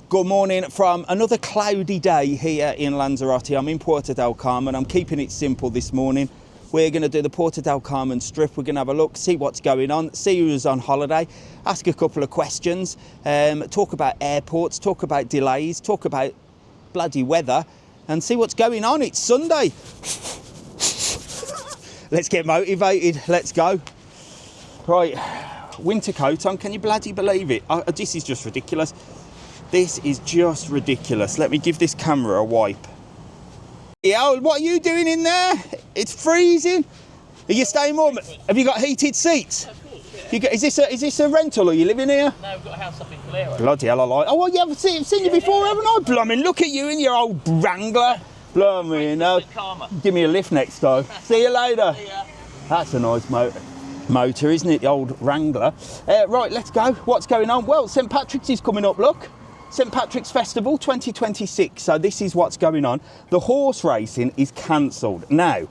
Good morning from another cloudy day here in Lanzarote. I'm in Puerto Del Carmen. I'm keeping it simple this morning. We're going to do the Puerto Del Carmen strip. We're going to have a look, see what's going on, see who's on holiday, ask a couple of questions, talk about airports, talk about delays, talk about bloody weather, and see what's going on. It's Sunday. Let's get motivated. Let's go. Right, winter coat on. Can you bloody believe it? This is just ridiculous. This is just ridiculous. Let me give this camera a wipe. Yeah, what are you doing in there? It's freezing. Are you staying warm? Have you got heated seats? Of course, yeah. Is this a rental or are you living here? No, we've got a house up in Calero. Bloody hell, I like. Oh, well, yeah, I've seen you before, haven't I? Blimey, look at you in your old Wrangler. Blimey, no. Give me a lift next time. See you later. That's a nice motor, isn't it? The old Wrangler. Right, let's go. What's going on? Well, St. Patrick's is coming up, look. St. Patrick's Festival 2026. So this is what's going on. The horse racing is cancelled. Now,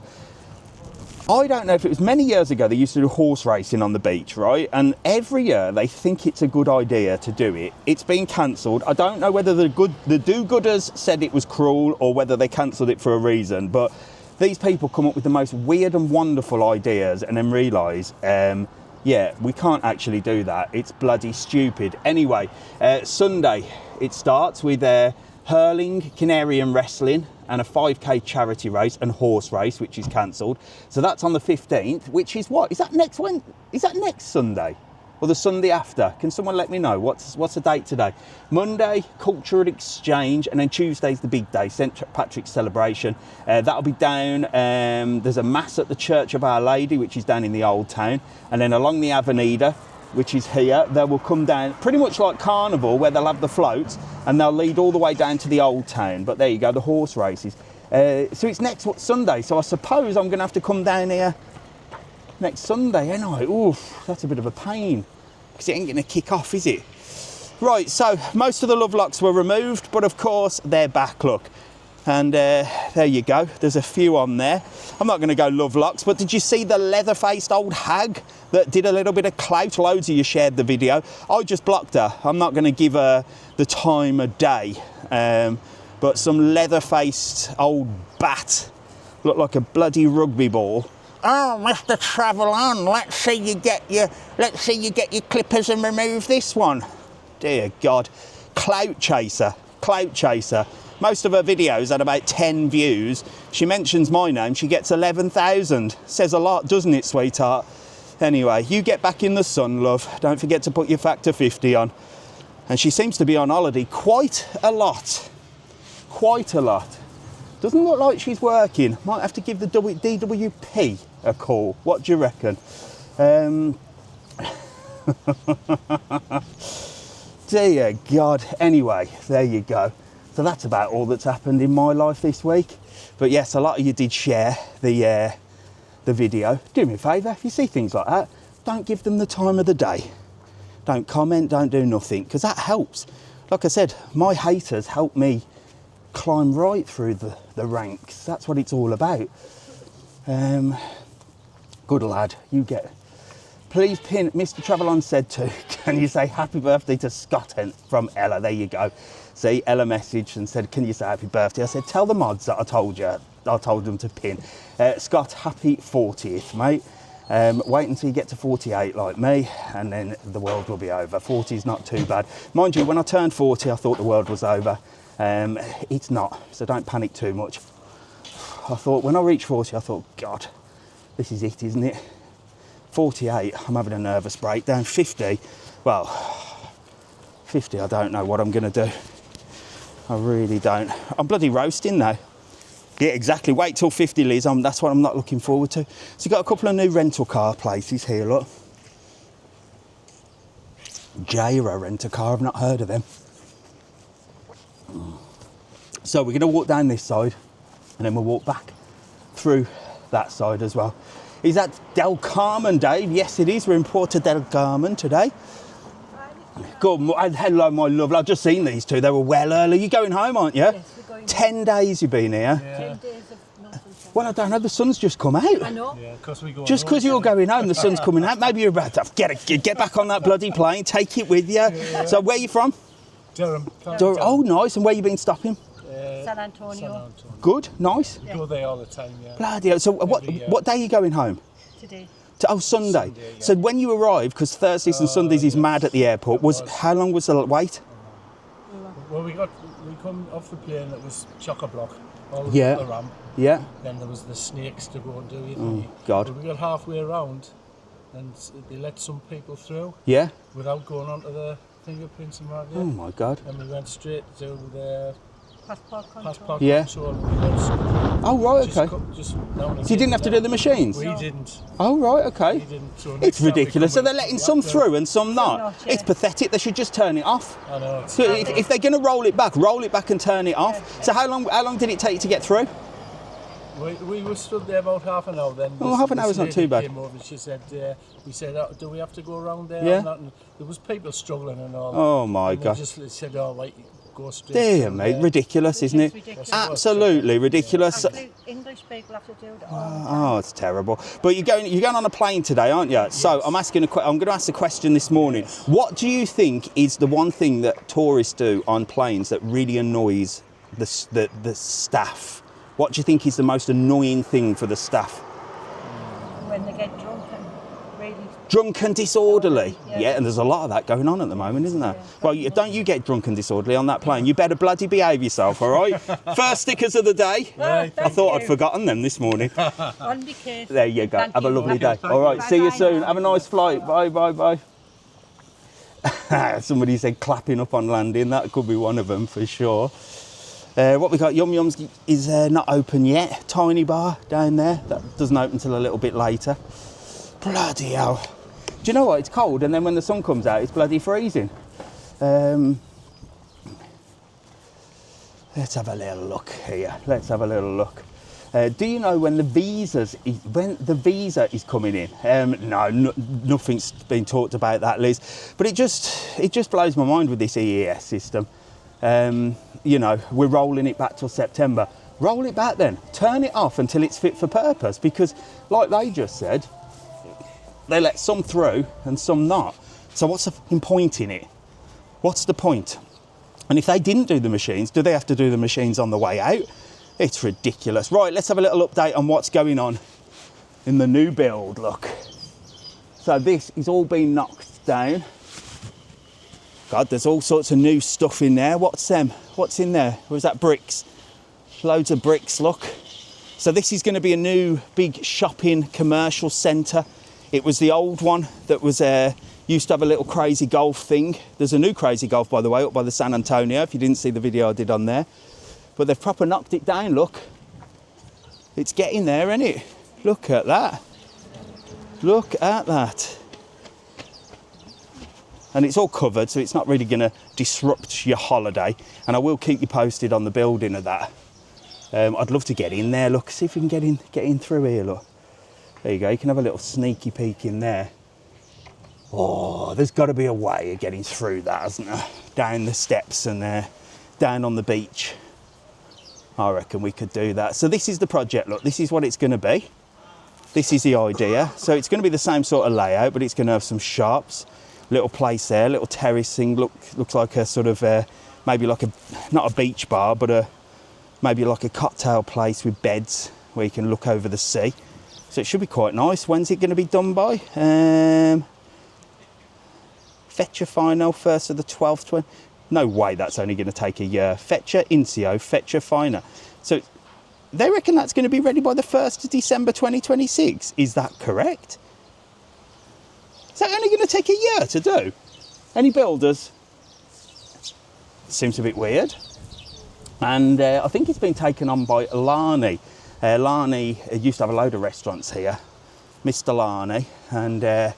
I don't know if it was many years ago they used to do horse racing on the beach, right? And every year they think it's a good idea to do it. It's been cancelled. I don't know whether the do-gooders said it was cruel or whether they cancelled it for a reason, but these people come up with the most weird and wonderful ideas and then realise, yeah, we can't actually do that. It's bloody stupid. Anyway, Sunday it starts with hurling, Canary and wrestling, and a 5k charity race and horse race, which is cancelled. So that's on the 15th, which is what? Is that next Sunday? Or the Sunday after? Can someone let me know? What's the date today? Monday, cultural exchange, and then Tuesday's the big day, St. Patrick's celebration. That'll be down, there's a mass at the Church of Our Lady, which is down in the Old Town. And then along the Avenida, which is here, they will come down pretty much like Carnival, where they'll have the floats, and they'll lead all the way down to the Old Town. But there you go, the horse races. So it's next Sunday, so I suppose I'm going to have to come down here next Sunday, ain't I? Oof, that's a bit of a pain, because it ain't going to kick off, is it? Right, so most of the love locks were removed, but of course they're back, look. And there you go, there's a few on there. I'm not going to go love locks, but did you see the leather-faced old hag that did a little bit of clout? Loads of you shared the video. I just blocked her. I'm not going to give her the time of day. But some leather-faced old bat looked like a bloody rugby ball. Oh, Mr. TravelON, let's see you get your clippers and remove this one. Dear God, clout chaser. Most of her videos had about 10 views. She mentions my name, she gets 11,000. Says a lot, doesn't it, sweetheart? Anyway, you get back in the sun, love. Don't forget to put your factor 50 on. And she seems to be on holiday quite a lot. Doesn't look like she's working. Might have to give the DWP a call. What do you reckon? Dear God. Anyway, there you go. So that's about all that's happened in my life this week. But yes, a lot of you did share the video. Do me a favour, if you see things like that, don't give them the time of the day. Don't comment, don't do nothing, because that helps. Like I said, my haters help me climb right through the ranks. That's what it's all about. Good lad, you get. Please pin, Mr. TravelON said to, can you say happy birthday to Scott from Ella? There you go. See, Ella messaged and said, can you say happy birthday? I said, tell the mods that I told them to pin. Scott, happy 40th, mate. Wait until you get to 48 like me, and then the world will be over. 40 is not too bad. Mind you, when I turned 40, I thought the world was over. It's not, so don't panic too much. I thought, when I reached 40, I thought, God, this is it, isn't it? 48, I'm having a nervous breakdown. 50, well, 50, I don't know what I'm going to do. I really don't. I'm bloody roasting now. Yeah, exactly. Wait till 50, Liz. That's what I'm not looking forward to. So you've got a couple of new rental car places here, look. Jaira Rent-A-Car, I've not heard of them. So we're going to walk down this side and then we'll walk back through that side as well. Is that Del Carmen, Dave? Yes, it is. We're in Puerto Del Carmen today. Good. Hello, my love. I've just seen these two. They were well early. You're going home, aren't you? Yes, we're going 10 days you've been here. Yeah. 10 days of nonsense. Well, I don't know. The sun's just come out. I know. Yeah, we go just because you're going home, the sun's coming out. Maybe you're about to get back on that bloody plane. Take it with you. Yeah. So where are you from? Durham. Oh, nice. And where you been stopping? San Antonio. Good, nice. We go there all the time, yeah. Bloody hell. So what day are you going home? Today. Sunday. Sunday, yeah. So when you arrived, because Thursdays and Sundays is mad at the airport, how long was the wait? Well, we come off the plane, it was chock-a-block, all Yeah. the ramp. Yeah. Then there was the snakes to go and do it. Oh, God. But we got halfway around and they let some people through Yeah. without going onto the fingerprints and what have Oh, you. my God. And we went straight to the Passport control. passport Yeah. control. And we got Oh, right, just okay. just now and So you didn't have to do the machines? We didn't. Oh, right, We okay. didn't. So It's next time we ridiculous. So come, they're we letting have some to- through and some not. not, yeah. It's pathetic. They should just turn it off. I know. So if they're going to roll it back and turn it off. So how long did it take you to get through? We were stood there about half an hour then. Oh, half an hour's not lady too bad. Came over and she said, we said, do we have to go around there? Yeah. Or not? And there was people struggling and all. Oh, my and God. They just said, oh, right, go straight. Dear through mate, there. ridiculous, isn't it? Ridiculous. Absolutely ridiculous. Actually, English people have to do it all the time. Oh, it's terrible. But you're going on a plane today, aren't you? So I'm going to ask a question this morning. What do you think is the one thing that tourists do on planes that really annoys the staff? What do you think is the most annoying thing for the staff? When they get drunk and really... Drunk and disorderly. Yeah. Yeah, and there's a lot of that going on at the moment, isn't there? Well, don't you get drunk and disorderly on that plane. You better bloody behave yourself, all right? First stickers of the day. Right. I thought I'd forgotten them this morning. On the case. There you go. Thank Have a you. lovely day. Thank All right, you. see you Bye-bye soon. now. Have a nice flight. Bye, bye, bye. Somebody said clapping up on landing. That could be one of them for sure. What we got, Yum Yums is not open yet. Tiny bar down there. That doesn't open till a little bit later. Bloody hell. Do you know what? It's cold, and then when the sun comes out, it's bloody freezing. Let's have a little look here. Let's have a little look. Do you know when the visa is coming in? No, nothing's been talked about that, Liz. But it just blows my mind with this EES system. You know, we're rolling it back till September. Roll it back then. Turn it off until it's fit for purpose. Because, like they just said, they let some through and some not. So what's the point in it? What's the point? And if they didn't do the machines, do they have to do the machines on the way out? It's ridiculous. Right, let's have a little update on what's going on in the new build, look. So this is all been knocked down. God, there's all sorts of new stuff in there. What's in there? Was that bricks? Loads of bricks, look. So this is going to be a new big shopping commercial centre. It was the old one that was used to have a little crazy golf thing. There's a new crazy golf, by the way, up by the San Antonio, if you didn't see the video I did on there. But they've proper knocked it down, look. It's getting there, isn't it? Look at that. Look at that. And it's all covered, so it's not really going to disrupt your holiday. And I will keep you posted on the building of that. I'd love to get in there, look, see if we can get in through here, look. There you go, you can have a little sneaky peek in there. Oh, there's got to be a way of getting through that, hasn't there? Down the steps and down on the beach. I reckon we could do that. So this is the project, look, this is what it's going to be. This is the idea. So it's going to be the same sort of layout, but it's going to have some shops. Little place there, little terrace thing, looks like a sort of, maybe like not a beach bar, but maybe like a cocktail place with beds where you can look over the sea. So it should be quite nice. When's it going to be done by? Fecha final, 1st of the 12th. No way that's only going to take a year. Fecha Incio, Fecha Fina. So they reckon that's going to be ready by the 1st of December 2026. Is that correct? Is that only going to take a year to do? Any builders? Seems a bit weird. And I think it's been taken on by Lani. Lani used to have a load of restaurants here. Mr. Lani. And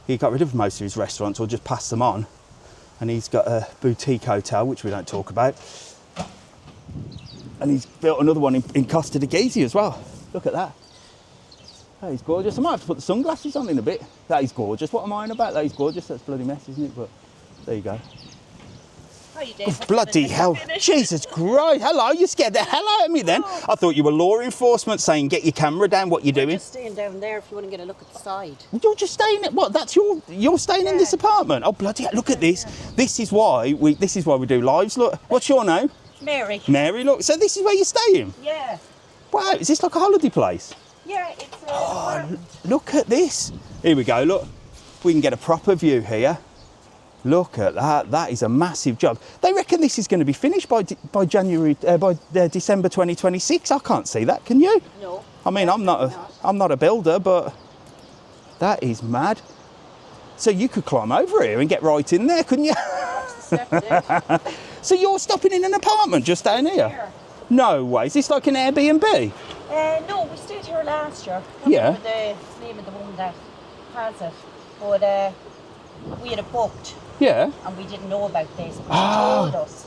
he got rid of most of his restaurants or just passed them on. And he's got a boutique hotel, which we don't talk about. And he's built another one in Costa de Gezi as well. Look at that. That is gorgeous. I might have to put the sunglasses on in a bit. That is gorgeous. What am I on about? That is gorgeous. That's bloody mess, isn't it? But there you go. How you doing? Bloody hell. Jesus Christ. Hello, you scared the hell out of me then. I thought you were law enforcement saying get your camera down, what you We're doing. just staying down there if you want to get a look at the side. You're just staying at what? That's you're staying in this apartment. Oh bloody hell, look at this. This is why we do lives. Look. What's your name? Mary. Mary, look. So this is where you're staying? Yeah. Wow, is this like a holiday place? Yeah, it's Look at this. Here we go, look. We can get a proper view here. Look at that. That is a massive job. They reckon this is going to be finished by December 2026. I can't see that. Can you? No. I mean, I'm not a builder, but that is mad. So you could climb over here and get right in there, couldn't you? So you're stopping in an apartment just down here? No way. Is this like an Airbnb? No, we stayed here last year. Yeah. The name of the woman that has it, but we had it booked. Yeah. And we didn't know about this, but she told us.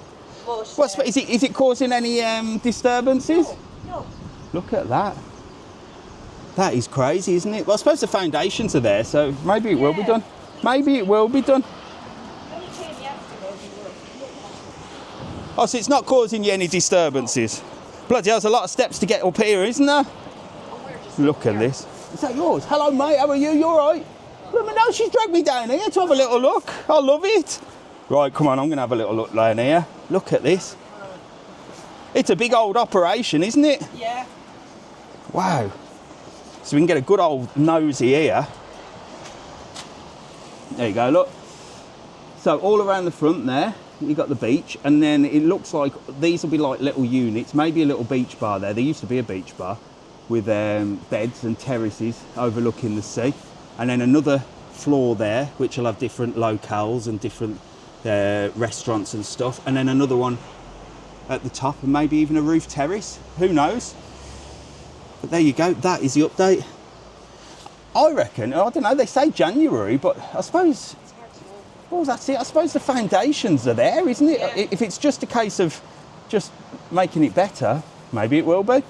But, Is it causing any disturbances? No. Look at that. That is crazy, isn't it? Well, I suppose the foundations are there, so maybe it will be done. Maybe it will be done. Oh, so it's not causing you any disturbances? Bloody hell, there's a lot of steps to get up here, isn't there? Look at this. Is that yours? Hello, mate. How are you? You all right? Look, no, she's dragged me down here to have a little look. I love it. Right, come on, I'm going to have a little look down here. Look at this. It's a big old operation, isn't it? Yeah. Wow. So we can get a good old nosy here. There you go, look. So all around the front there, you've got the beach, and then it looks like these will be like little units, maybe a little beach bar there. There used to be a beach bar with beds and terraces overlooking the sea. And then another floor there, which will have different locales and different restaurants and stuff. And then another one at the top, and maybe even a roof terrace. Who knows? But there you go. That is the update. I reckon, I don't know, they say January, but I suppose, well, that's it. I suppose the foundations are there, isn't it? Yeah. If it's just a case of just making it better, maybe it will be.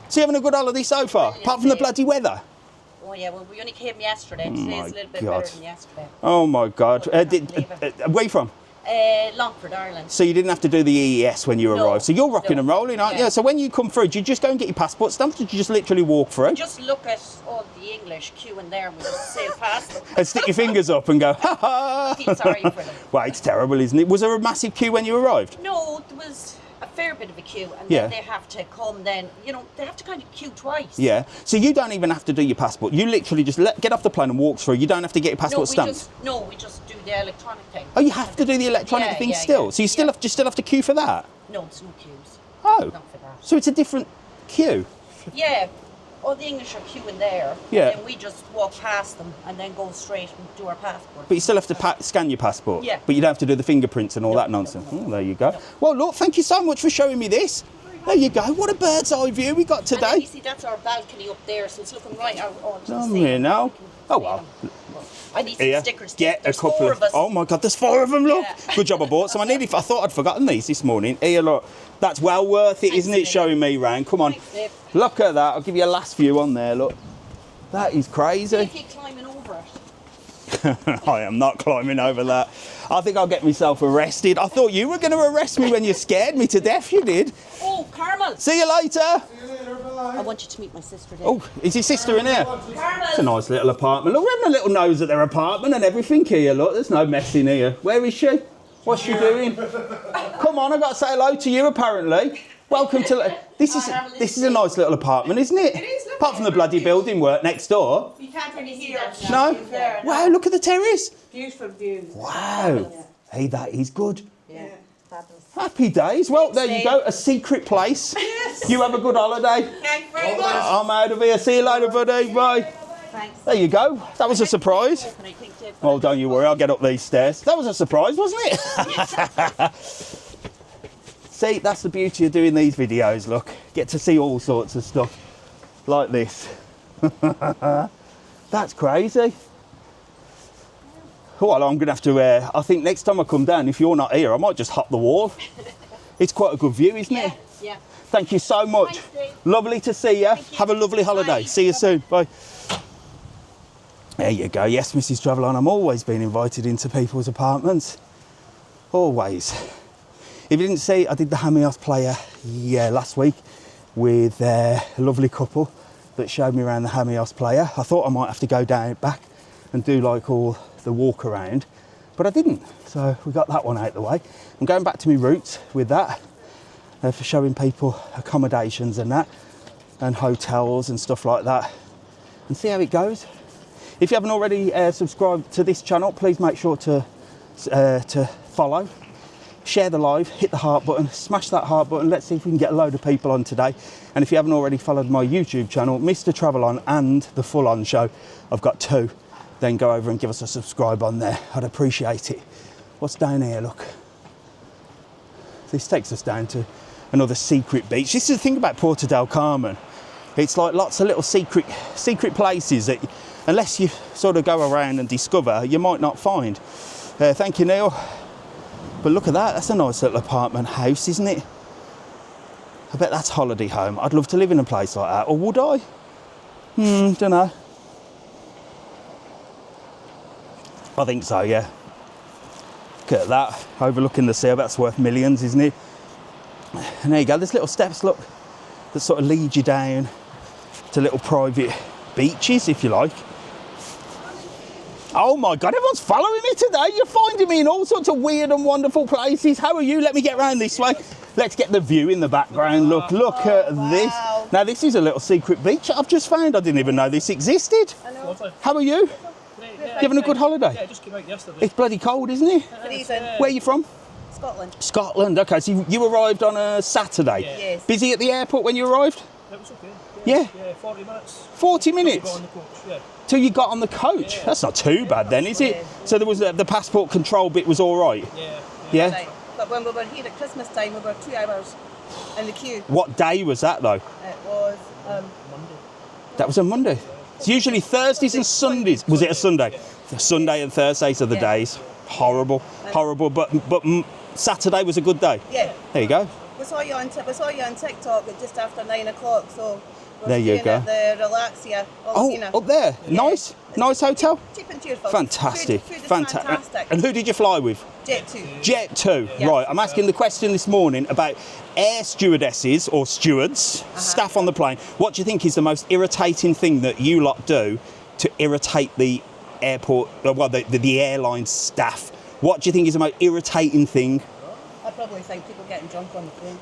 So you having a good holiday so far, apart from the bloody weather? Oh yeah, well we only came yesterday. Today's a little bit better than yesterday. Oh my God. Where are you from? Longford, Ireland. So you didn't have to do the EES when you arrived. So you're rocking and rolling, aren't you? So when you come through, do you just go and get your passport stamped, or do you just literally walk through? Just look at all the English queuing there and we just sail past them. And stick your fingers up and go, ha ha! Feel sorry for them. Well, it's terrible, isn't it? Was there a massive queue when you arrived? No, there was a fair bit of a queue, and then they have to come then, they have to kind of queue twice. Yeah, so you don't even have to do your passport. You literally just get off the plane and walk through. You don't have to get your passport stamped. We just do the electronic thing. Oh, you have to do the electronic thing still? So you still have to queue for that? No, there's no queues. Oh, not for that. So it's a different queue? Yeah, all the English are queuing there. Yeah. And then we just walk past them and then go straight and do our passport. But you still have to scan your passport? Yeah. But you don't have to do the fingerprints and all that nonsense? No. Oh, there you go. No. Well, look, thank you so much for showing me this. There you go. What a bird's eye view we got today. And then you see, that's our balcony up there, so it's looking right out onto the sea. Here now. Oh, well. I need some stickers. Get a couple 4 of us. Oh my God, there's 4 of them, look. Yeah. Good job I bought some. I thought I'd forgotten these this morning. Here, look. That's well worth it, isn't it, showing me round? Come on. Thanks, look at that. I'll give you a last view on there, look. That is crazy. If you're climbing over it. I am not climbing over that. I think I'll get myself arrested. I thought you were going to arrest me when you scared me to death, you did. Oh, Carmel. See you later. See you later, bye. I want you to meet my sister there. Oh, is your sister in here? Carmel. It's a nice little apartment. Look, we're having a little nose at their apartment and everything here, look. There's no mess in here. Where is she? What's she doing? Come on, I've got to say hello to you, apparently. Welcome to... This is a nice little apartment, isn't it? It is. Apart from the bloody building work next door. You can't really hear it. No? Wow, look at the terrace. Beautiful views. Wow. Hey, that is good. Yeah. Happy days. Well, there you go. A secret place. Yes. You have a good holiday. Thank you very much. I'm out of here. See you later, buddy. Bye. Thanks. There you go. That was a surprise. Oh, don't you worry. I'll get up these stairs. That was a surprise, wasn't it? See, that's the beauty of doing these videos, look. Get to see all sorts of stuff like this. That's crazy. Well, I'm going to have to, I think next time I come down, if you're not here, I might just hop the wall. It's quite a good view, isn't it? Yeah. Thank you so much. Thanks, lovely to see you. Have a lovely holiday. Bye. See you soon. Bye. There you go. Yes, Mrs. TravelON, I'm always being invited into people's apartments. Always. If you didn't see, I did the Hamios player last week with a lovely couple that showed me around the Hamios player. I thought I might have to go down back and do like all the walk around, but I didn't. So we got that one out the way. I'm going back to my roots with that for showing people accommodations and that, and hotels and stuff like that, and see how it goes. If you haven't already subscribed to this channel, please make sure to follow, share the live, hit the heart button, smash that heart button. Let's see if we can get a load of people on today. And if you haven't already followed my YouTube channel, Mr. TravelON and the Full On Show, I've got 2, then go over and give us a subscribe on there. I'd appreciate it. What's down here? Look, this takes us down to another secret beach. This is the thing about Puerto Del Carmen. It's like lots of little secret places that, unless you sort of go around and discover, you might not find. Thank you, Neil. But look at that. That's a nice little apartment house, isn't it? I bet that's holiday home. I'd love to live in a place like that. Or would I? Don't know. I think so, yeah. Look at that. Overlooking the sea. That's worth millions, isn't it? And there you go. There's little steps, look, that sort of lead you down to little private beaches, if you like. Oh my God, everyone's following me today. You're finding me in all sorts of weird and wonderful places. How are you? Let me get round this way. Let's get the view in the background. Look at this. Now, this is a little secret beach I've just found. I didn't even know this existed. How are you? You having a good holiday? Yeah, just came out yesterday. It's bloody cold, isn't it? Freezing. Where are you from? Scotland. Scotland. Okay, so you arrived on a Saturday. Yeah. Yes. Busy at the airport when you arrived? It was okay. Yeah. Yeah, 40 minutes. 40 Got minutes? on the coach, yeah. Till you got on the coach? That's not too bad then, is it? So there was the passport control bit was all right? Yeah. Yeah? Right. But when we were here at Christmas time, we were 2 hours in the queue. What day was that though? It was Monday. That was a Monday. It's usually Thursdays and Sundays. Was it a Sunday? Sunday and Thursdays are the days. Horrible, horrible. But Saturday was a good day. yeah. There you go. We saw you on TikTok at just after 9 o'clock. So we're There you staying go. at the Relaxia. Oh, up there. Nice. Nice hotel. Cheap and cheerful. Fantastic. Food is Fantastic. And who did you fly with? Jet2. Jet2. Yeah. Right. I'm asking the question this morning about air stewardesses or stewards, staff on the plane. What do you think is the most irritating thing that you lot do to irritate the airport, well, the airline staff? What do you think is the most irritating thing? I probably think people getting drunk on the plane.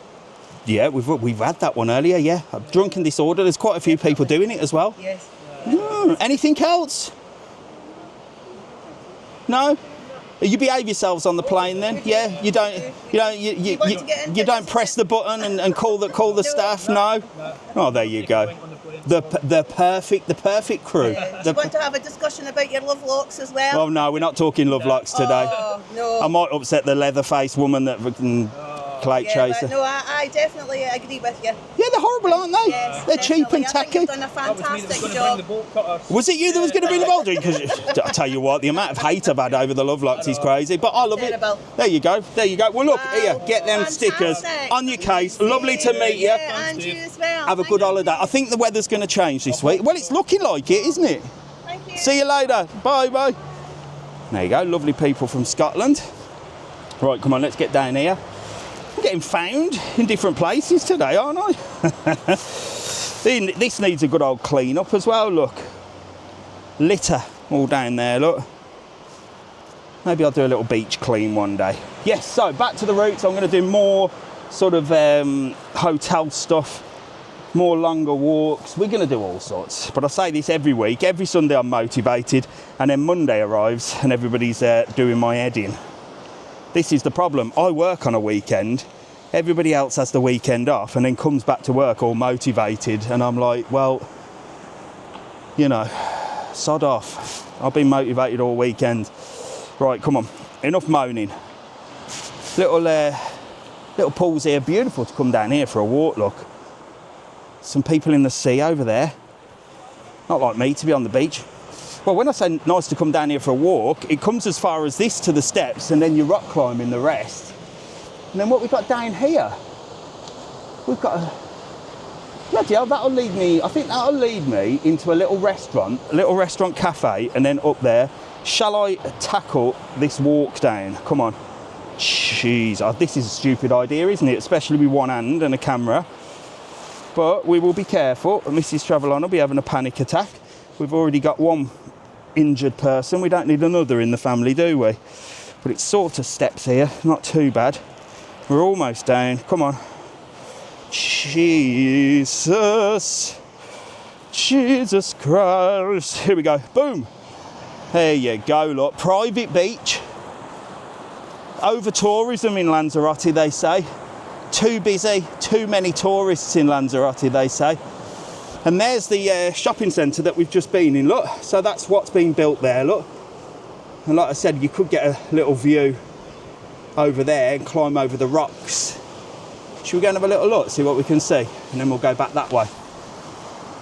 Yeah, we've had that one earlier, yeah. Drunken disorder, there's quite a few people doing it as well. Yes. Anything else? No? You behave yourselves on the plane then? Yeah, you don't press the button and call the staff? No? Oh, there you go. The perfect crew. Do you want to have a discussion about your love locks as well? Well, no, we're not talking love locks today. Oh, no. I might upset the leather-faced woman that plate chaser. No, I definitely agree with you. Yeah, they're horrible, aren't they? Yes, They're cheap and definitely. I think tacky. you've done a fantastic job. Was it you that was going to bring the bolt? Because I tell you what, the amount of hate I've had over the love locks is crazy. But I love Terrible. it. There you go. There you go. Well, look, here, get them Fantastic. stickers on your case. Lovely to meet you. Yeah, and you as well. Have a good holiday. I think the weather's going to change this week. Well, it's looking like it, isn't it? Thank you. See you later. Bye, bye. There you go. Lovely people from Scotland. Right, come on, let's get down here. I'm getting found in different places today, aren't I? This needs a good old clean up as well, look. Litter all down there, look. Maybe I'll do a little beach clean one day. Yes, so back to the roots. I'm going to do more sort of hotel stuff, more longer walks. We're going to do all sorts. But I say this every week. Every Sunday I'm motivated, and then Monday arrives and everybody's doing my head in. This is the problem. I work on a weekend. Everybody else has the weekend off and then comes back to work all motivated. And I'm like, well, you know, sod off. I've been motivated all weekend. Right, come on. Enough moaning. Little pools here. Beautiful to come down here for a walk, look. Some people in the sea over there. Not like me to be on the beach. Well, when I say nice to come down here for a walk, it comes as far as this to the steps and then you're rock climbing the rest. And then what we've got down here, we've got a... Bloody hell, that'll lead me... I think that'll lead me into a little restaurant cafe, and then up there. Shall I tackle this walk down? Come on. Jeez, this is a stupid idea, isn't it? Especially with one hand and a camera. But we will be careful. Mrs. TravelON will be having a panic attack. We've already got one injured person. We don't need another in the family, do we? But it's sort of steps here, not too bad. We're almost down. Come on. Jesus. Jesus Christ. Here we go. Boom. There you go, look. Private beach. Over tourism in Lanzarote, they say. Too busy, too many tourists in Lanzarote, they say. And there's the shopping centre that we've just been in, look. So that's what's been built there, look. And like I said, you could get a little view over there and climb over the rocks. Should we go and have a little look, see what we can see? And then we'll go back that way.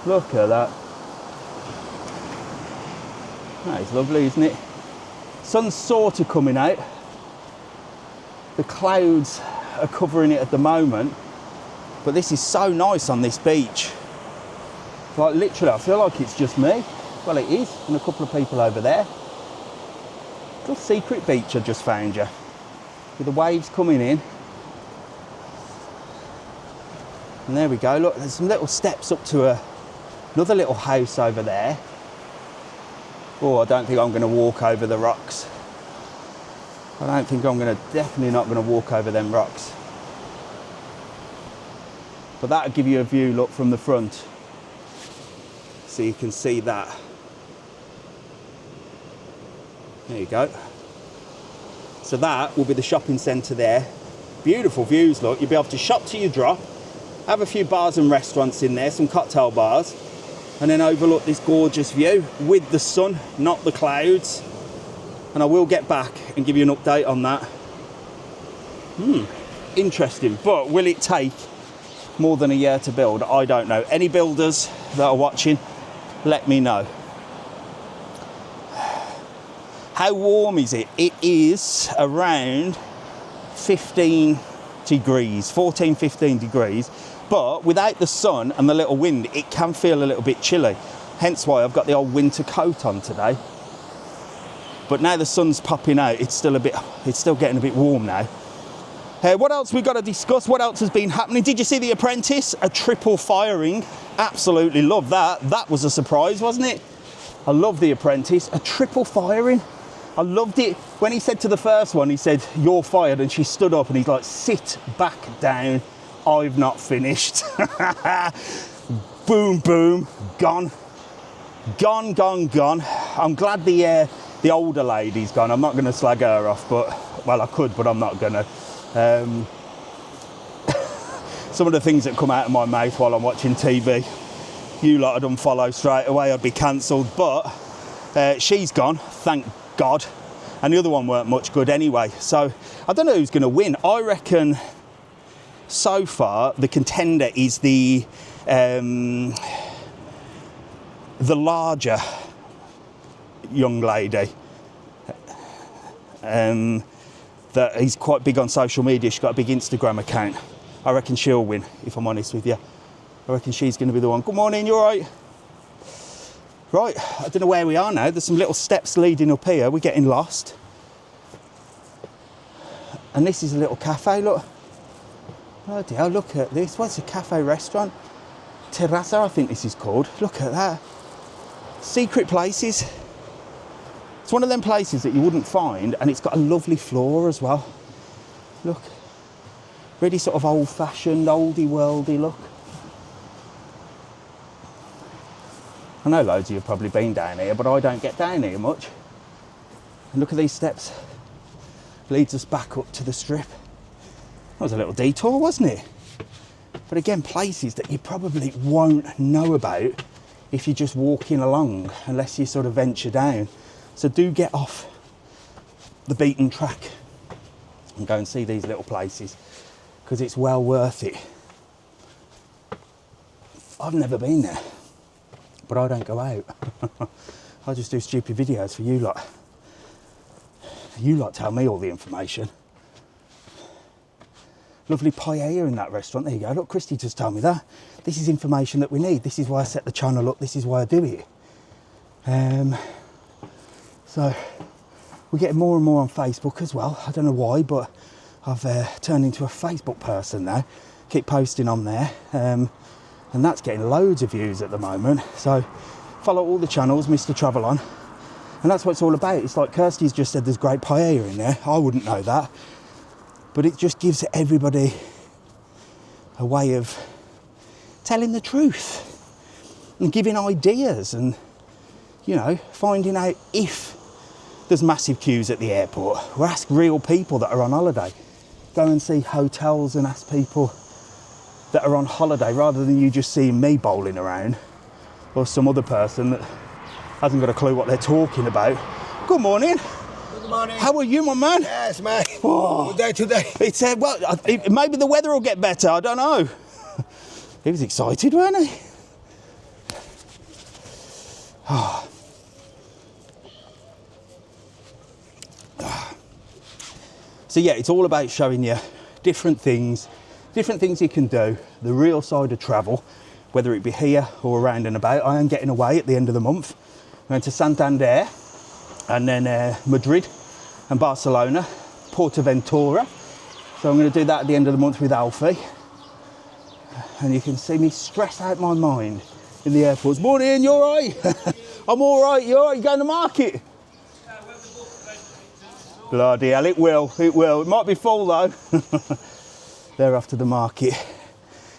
Look at that. That is lovely, isn't it? Sun's sort of coming out. The clouds are covering it at the moment. But this is so nice on this beach. Like literally, I feel like it's just me. Well, it is, and a couple of people over there. Little secret beach I just found you. With the waves coming in. And there we go, look, there's some little steps up to another little house over there. Oh, I don't think I'm going to walk over the rocks. I don't think I'm definitely not going to walk over them rocks. But that'll give you a view, look, from the front. So you can see that. There you go. So that will be the shopping centre there. Beautiful views, look. You'll be able to shop till you drop. Have a few bars and restaurants in there, some cocktail bars. And then overlook this gorgeous view with the sun, not the clouds. And I will get back and give you an update on that. Interesting. But will it take more than a year to build? I don't know. Any builders that are watching, let me know. How warm is it? It is around 15 degrees, 14, 15 degrees. But without the sun and the little wind, it can feel a little bit chilly. Hence why I've got the old winter coat on today. But now the sun's popping out, it's still getting a bit warm now. What else we've got to discuss? What else has been happening? Did you see The Apprentice? A triple firing. Absolutely love that. That was a surprise, wasn't it? I love The Apprentice. A triple firing. I loved it. When he said to the first one, he said, "You're fired," and she stood up and he's like, "Sit back down. I've not finished." Boom, boom, gone. Gone, gone, gone. I'm glad the older lady's gone. I'm not going to slag her off, but, well, I could, but I'm not going to. Some of the things that come out of my mouth while I'm watching TV, you lot I'd unfollow straight away, I'd be cancelled. But she's gone, thank God. And the other one weren't much good anyway. So I don't know who's going to win. I reckon so far the contender is the larger young lady. That he's quite big on social media. She's got a big Instagram account. I reckon she'll win, if I'm honest with you. I reckon she's going to be the one. Good morning, you all right? Right, I don't know where we are now. There's some little steps leading up here. We're getting lost. And this is a little cafe, look. Bloody hell, look at this. What's a cafe restaurant? Terraces, I think this is called. Look at that. Secret places. It's one of them places that you wouldn't find, and it's got a lovely floor as well. Look. Really sort of old-fashioned, oldie-worldy look. I know loads of you have probably been down here, but I don't get down here much. And look at these steps. Leads us back up to the strip. That was a little detour, wasn't it? But again, places that you probably won't know about if you're just walking along, unless you sort of venture down. So do get off the beaten track and go and see these little places, because it's well worth it. I've never been there, but I don't go out. I just do stupid videos for you lot. You lot tell me all the information. Lovely paella in that restaurant. There you go. Look, Christy just told me that. This is information that we need. This is why I set the channel up. This is why I do it. So we're getting more and more on Facebook as well. I don't know why, but I've turned into a Facebook person now. Keep posting on there, and that's getting loads of views at the moment. So follow all the channels, Mr. TravelON, and that's what it's all about. It's like Kirsty's just said, there's great paella in there. I wouldn't know that, but it just gives everybody a way of telling the truth and giving ideas, and you know, finding out if there's massive queues at the airport. Or ask real people that are on holiday. Go and see hotels and ask people that are on holiday, rather than you just seeing me bowling around or some other person that hasn't got a clue what they're talking about. Good morning. Good morning. How are you, my man? Yes, mate. Oh. Good day today. It's well, maybe the weather will get better. I don't know. He was excited, weren't he? Oh. So yeah, it's all about showing you different things you can do, the real side of travel, whether it be here or around and about. I am getting away at the end of the month. I'm going to Santander, and then Madrid and Barcelona, Portaventura. So I'm going to do that at the end of the month with Alfie. And you can see me stress out my mind in the airports. Morning, you all right? I'm all right, you all right? You going to market? Bloody hell, it will. It might be full though. They're off to the market.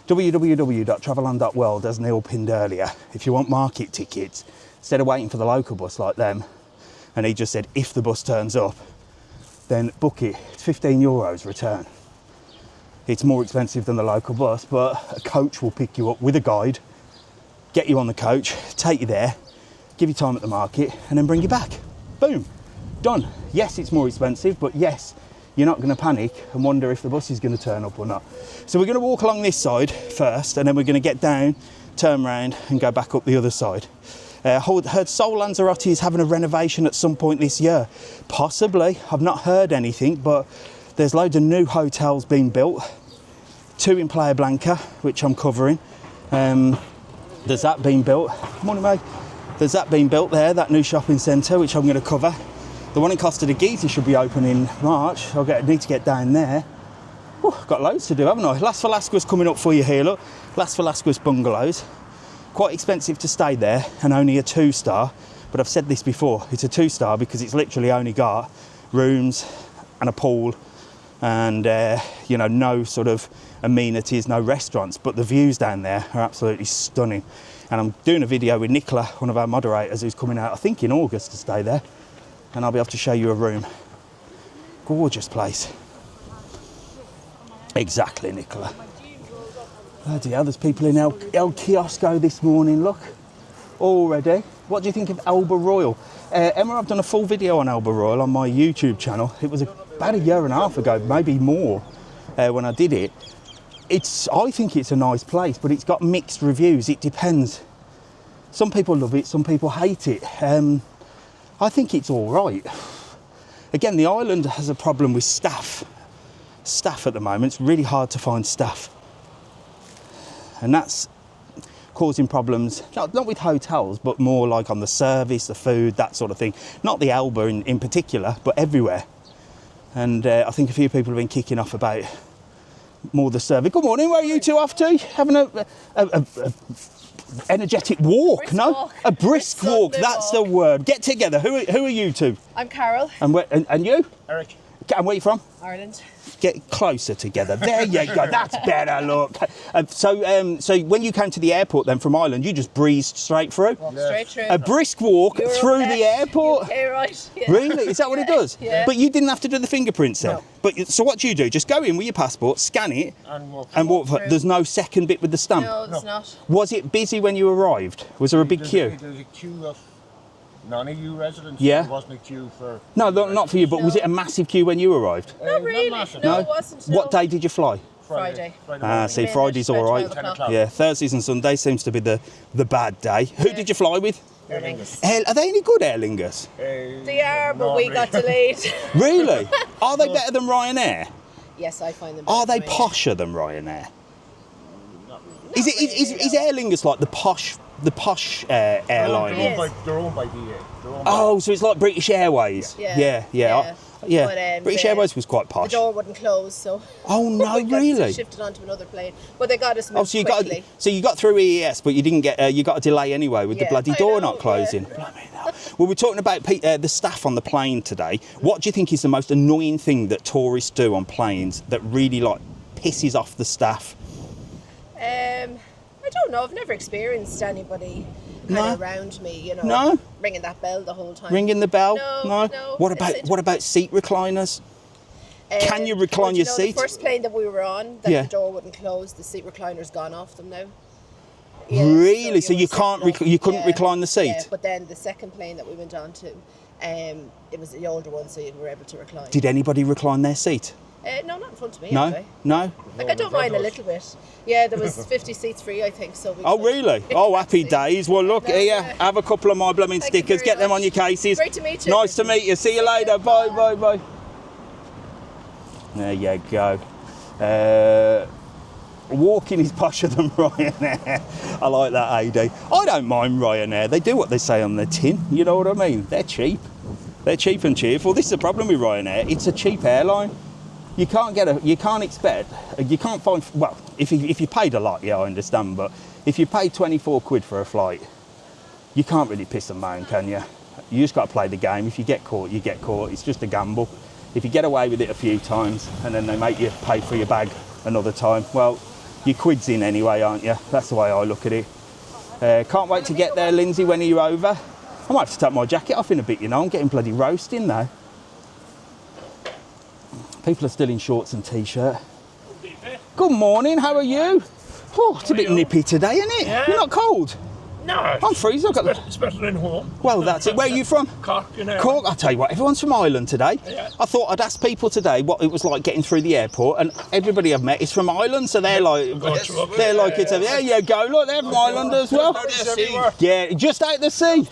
www.travelon.world, as Neil pinned earlier. If you want market tickets, instead of waiting for the local bus like them, and he just said if the bus turns up, then book it. It's €15 return. It's more expensive than the local bus, but a coach will pick you up with a guide, get you on the coach, take you there, give you time at the market, and then bring you back. Boom. Done. Yes, it's more expensive, but yes, you're not going to panic and wonder if the bus is going to turn up or not. So we're going to walk along this side first, and then we're going to get down, turn round and go back up the other side. Heard Seoul Lanzarote is having a renovation at some point this year. Possibly. I've not heard anything, but there's loads of new hotels being built. 2 in Playa Blanca, which I'm covering. There's that being built. Morning, mate. There's that being built there, that new shopping centre, which I'm going to cover. The one in Costa de Giza should be open in March. Need to get down there. I've got loads to do, haven't I? Las Velasquez coming up for you here, look. Las Velasquez bungalows. Quite expensive to stay there, and only a 2-star. But I've said this before, it's a 2-star because it's literally only got rooms and a pool and, you know, no sort of amenities, no restaurants. But the views down there are absolutely stunning. And I'm doing a video with Nicola, one of our moderators, who's coming out, I think in August, to stay there. And I'll be able to show you a room. Gorgeous place. Exactly, Nicola. Bloody hell, there's people in El Kiosco this morning, look. Already. What do you think of Alba Royal? Emma, I've done a full video on Alba Royal on my YouTube channel. It was about a year and a half ago, maybe more, when I did it. I think it's a nice place, but it's got mixed reviews. It depends. Some people love it, some people hate it. I think it's all right. Again, the island has a problem with staff. Staff at the moment, it's really hard to find staff. And that's causing problems, not with hotels, but more like on the service, the food, that sort of thing. Not the Alba in particular, but everywhere. And I think a few people have been kicking off about more the service. Good morning, where are you two off to? Having a energetic walk, a brisk walk, that's the word. Get together. Who are you two? I'm Carol. And you? Eric. And where are you from? Ireland. Get closer together. There you go. That's better. Look. So when you came to the airport then from Ireland, you just breezed straight through. Straight through. A brisk walk through the airport. Okay, right. Yeah. Really? Is that what it does? Yeah. But you didn't have to do the fingerprints then. No. But so what do you do? Just go in with your passport, scan it, and walk. through. There's no second bit with the stamp. No, there's not. Was it busy when you arrived? Was there a big queue? There's a queue of non-EU residents. Yeah. There wasn't a queue for... No, not for you. But was it a massive queue when you arrived? Not really. massive. No, it wasn't. What day did you fly? Friday. See, Friday's all right. 10 o'clock. Yeah, Thursdays and Sundays seems to be the bad day. Who did you fly with? Aer Lingus. Are they any good, Aer Lingus? They are, but we got delayed. Really? Are they better than Ryanair? Yes, I find them. Are they better than posher than Ryanair? Is Aer Lingus like the posh the posh They're airline. owned by BA. They're owned by Oh, so it's like British Airways. Yeah. Yeah. But, British Airways was quite The posh. door wouldn't close, so. Oh no, we got really? shifted onto another plane, but they got us Oh, moved so quickly. you got through EES, but you didn't get. You got a delay anyway with the Yeah, bloody I door know, not closing. yeah. Blimey hell. Well, we're talking about the staff on the plane today. What do you think is the most annoying thing that tourists do on planes that really like pisses off the staff? I don't know. I've never experienced anybody kind of around me, you know, No? ringing that bell the whole time. Ringing the bell? No. What It's- about seat recliners? Can you recline but your know, seat? The first plane that we were on, that Yeah. the door wouldn't close. The seat recliner's gone off them now. Yeah, Really? So you were can't sitting up. you couldn't recline the seat? Yeah, but then the second plane that we went on to, it was the older one, so you were able to recline. Did anybody recline their seat? No, not in front of me. No? Anyway. No? Like I don't mind a little bit. Yeah, there was 50 seats free, I think. So. We Oh, could- really? Oh, happy See. days. Well, look, No, here, yeah. have a couple of my blooming Thank you stickers. very Get them much. on your cases. Great to meet you. Nice to meet you. See you later. Bye, bye, bye. There you go. Walking is posher than Ryanair. I like that, AD. I don't mind Ryanair. They do what they say on their tin. You know what I mean? They're cheap. They're cheap and cheerful. This is the problem with Ryanair. It's a cheap airline. You can't find, well, if you paid a lot, yeah, I understand, but if you paid 24 quid for a flight, you can't really piss and moan, can you? You just got to play the game. If you get caught, you get caught. It's just a gamble. If you get away with it a few times and then they make you pay for your bag another time, well, your quid's in anyway, aren't you? That's the way I look at it. Can't wait to get there, Lindsay. When are you over? I might have to take my jacket off in a bit, you know. I'm getting bloody roasting now. People are still in shorts and t-shirt. Good morning, how are you? Oh, it's a bit nippy today, isn't it? Yeah. You're not cold? No. I'm freezing. It's better than home. Well, that's it. Where are you from? Cork, you know. Cork. I'll tell you what, everyone's from Ireland today. Yeah. I thought I'd ask people today what it was like getting through the airport, and everybody I've met is from Ireland, so they're like, it's a, there you go, look, they're from Ireland as well. Yeah, just out the sea.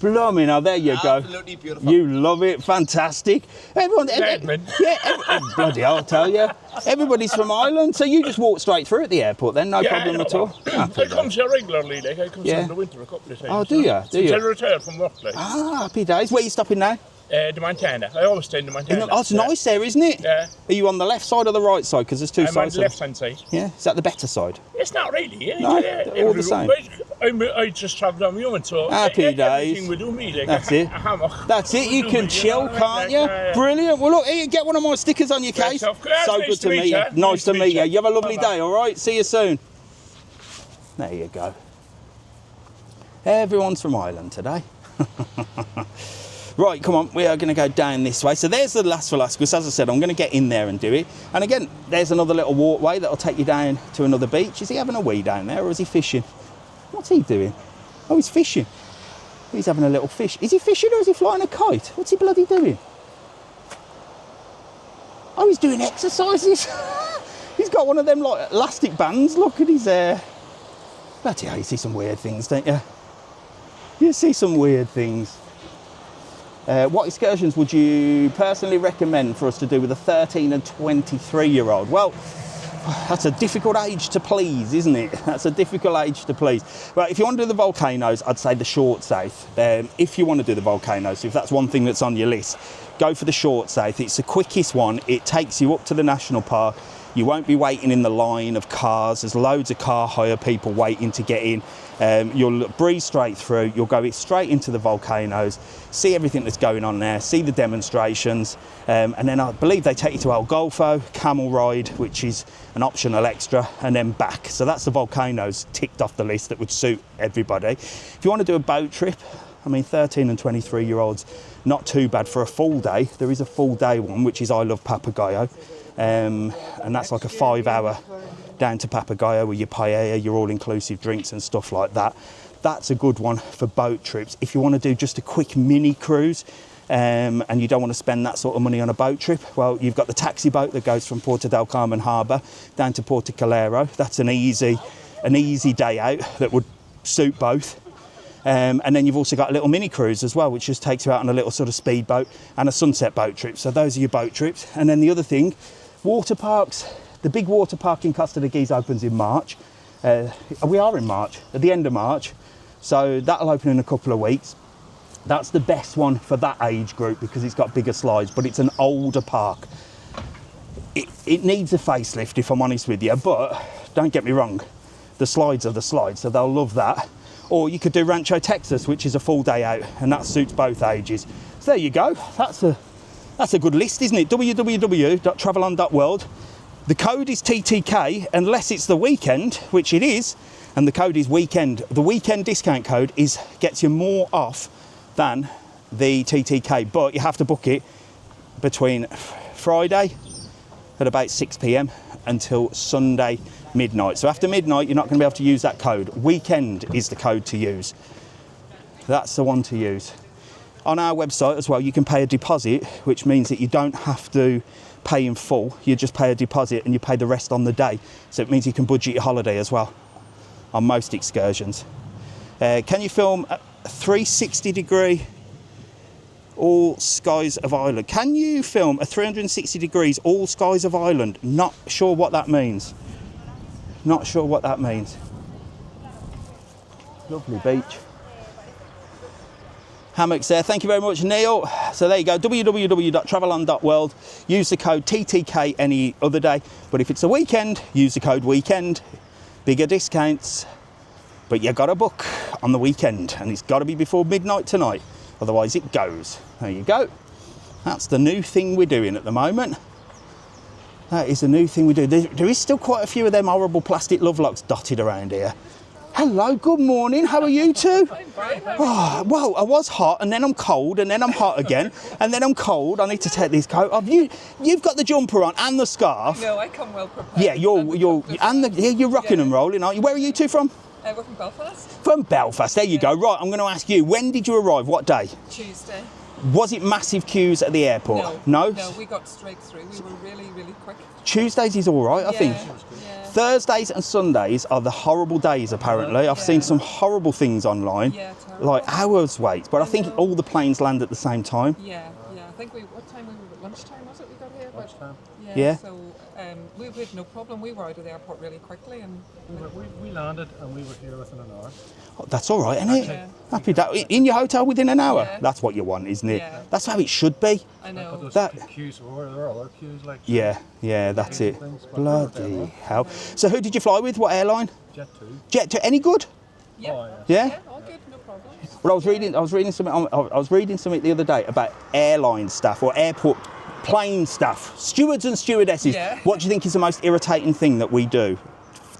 Blimey, now there you go. Absolutely beautiful. You love it, fantastic. Everyone, bloody hell, I'll tell you. Everybody's from Ireland, so you just walk straight through at the airport then, no problem at all. I come here regularly, like I come here in the winter a couple of times. Oh, do you? Since I retired from work, like. Ah, happy days. Where are you stopping now? The Montana. I always stay in the Montana. Oh, it's nice there, isn't it? Yeah. Are you on the left side or the right side? Because there's two I'm on sides. the left-hand side. Yeah, is that the better side? It's not really. No, all the same. I just travel on my own, so Happy days. everything we do me, like That's a it. hammock. That's it. You can chill, can't you? Brilliant. Well, look, here, get one of my stickers on your case. Yes, of course. So Nice good to to meet meet you. you. Nice to meet you. You have a lovely Bye-bye. day. All right. See you soon. There you go. Everyone's from Ireland today. Right, come on, we are going to go down this way. So there's the Las Velasquez. As I said, I'm going to get in there and do it. And again, there's another little walkway that'll take you down to another beach. Is he having a wee down there or is he fishing? What's he doing? Oh, he's fishing. He's having a little fish. Is he fishing or is he flying a kite? What's he bloody doing? Oh, he's doing exercises. He's got one of them like elastic bands. Look at his bloody hell, you see some weird things, don't you? You see some weird things. What excursions would you personally recommend for us to do with a 13 and 23-year-old? Well, that's a difficult age to please, isn't it? That's a difficult age to please. Well, if you want to do the volcanoes, I'd say the short south. If you want to do the volcanoes, if that's one thing that's on your list, go for the short south. It's the quickest one. It takes you up to the national park. You won't be waiting in the line of cars. There's loads of car hire people waiting to get in. You'll breeze straight through. You'll go straight into the volcanoes, see everything that's going on there, see the demonstrations, and then I believe they take you to El Golfo, camel ride, which is an optional extra, and then back. So that's the volcanoes ticked off the list that would suit everybody. If you want to do a boat trip, I mean, 13 and 23-year-olds, not too bad for a full day. There is a full day one, which is I Love Papagayo. And that's like a 5-hour down to Papagayo with your paella, your all-inclusive drinks and stuff like that. That's a good one for boat trips. If you want to do just a quick mini cruise and you don't want to spend that sort of money on a boat trip, well, you've got the taxi boat that goes from Puerto Del Carmen Harbour down to Puerto Calero. That's an easy day out that would suit both. And then you've also got a little mini cruise as well, which just takes you out on a little sort of speedboat and a sunset boat trip. So those are your boat trips. And then the other thing, water parks. The big water park in Costa de Guise opens in March. We are in March, at the end of March. So that'll open in a couple of weeks. That's the best one for that age group because it's got bigger slides, but it's an older park. It needs a facelift, if I'm honest with you, but don't get me wrong, the slides are the slides, so they'll love that. Or you could do Rancho Texas, which is a full day out, and that suits both ages. So there you go. That's a good list, isn't it? www.travelon.world. The code is TTK, unless it's the weekend, which it is, and the code is weekend. The weekend discount code gets you more off than the TTK, but you have to book it between Friday at about 6 p.m. until Sunday midnight. So after midnight, you're not going to be able to use that code. Weekend is the code to use. That's the one to use. On our website as well, you can pay a deposit, which means that you don't have to pay in full. You just pay a deposit and you pay the rest on the day. So it means you can budget your holiday as well on most excursions. Can you film a 360 degree all skies of Ireland? Can you film a 360 degrees all skies of Ireland? Not sure what that means. Not sure what that means. Lovely beach. Hammocks there. Thank you very much, Neil. So there you go, www.travelon.world. Use the code TTK any other day, but if it's a weekend, use the code weekend. Bigger discounts, but you got to book on the weekend, and it's got to be before midnight tonight, otherwise it goes. There you go. That's the new thing we're doing at the moment. That is the new thing we do. There is still quite a few of them horrible plastic love locks dotted around here. Hello, good morning. How are you two? Oh, well, I was hot, and then I'm cold, and then I'm hot again, and then I'm cold. I need to take this coat off. You've got the jumper on and the scarf. No, I come well prepared. Yeah, you're rocking and rolling, aren't you? Where are you two from? We're from Belfast. From Belfast. There you go. Right, I'm going to ask you. When did you arrive? What day? Tuesday. Was it massive queues at the airport? No. No, we got straight through. We were really, really quick. Tuesdays is all right, I think. Yeah. Thursdays and Sundays are the horrible days, apparently. I've seen some horrible things online, like hours wait, but I think all the planes land at the same time. Yeah. I think what time we were at lunchtime, was it we got here? Lunchtime. Yeah. So we had no problem. We were out of the airport really quickly, and We landed and we were here within an hour. Oh, that's all right, isn't it? Yeah. Happy that in your hotel within an hour. Yeah. That's what you want, isn't it? Yeah. That's how it should be. I know. Those That- queues were there are other queues like Yeah, that's it. things, but Bloody hell. So who did you fly with? What airline? Jet 2. Jet2. Any good? Yeah. Oh, yeah. Yeah. All good, no problem. Well, I was reading something the other day about airline staff or airport plane staff, stewards and stewardesses. Yeah. What do you think is the most irritating thing that we do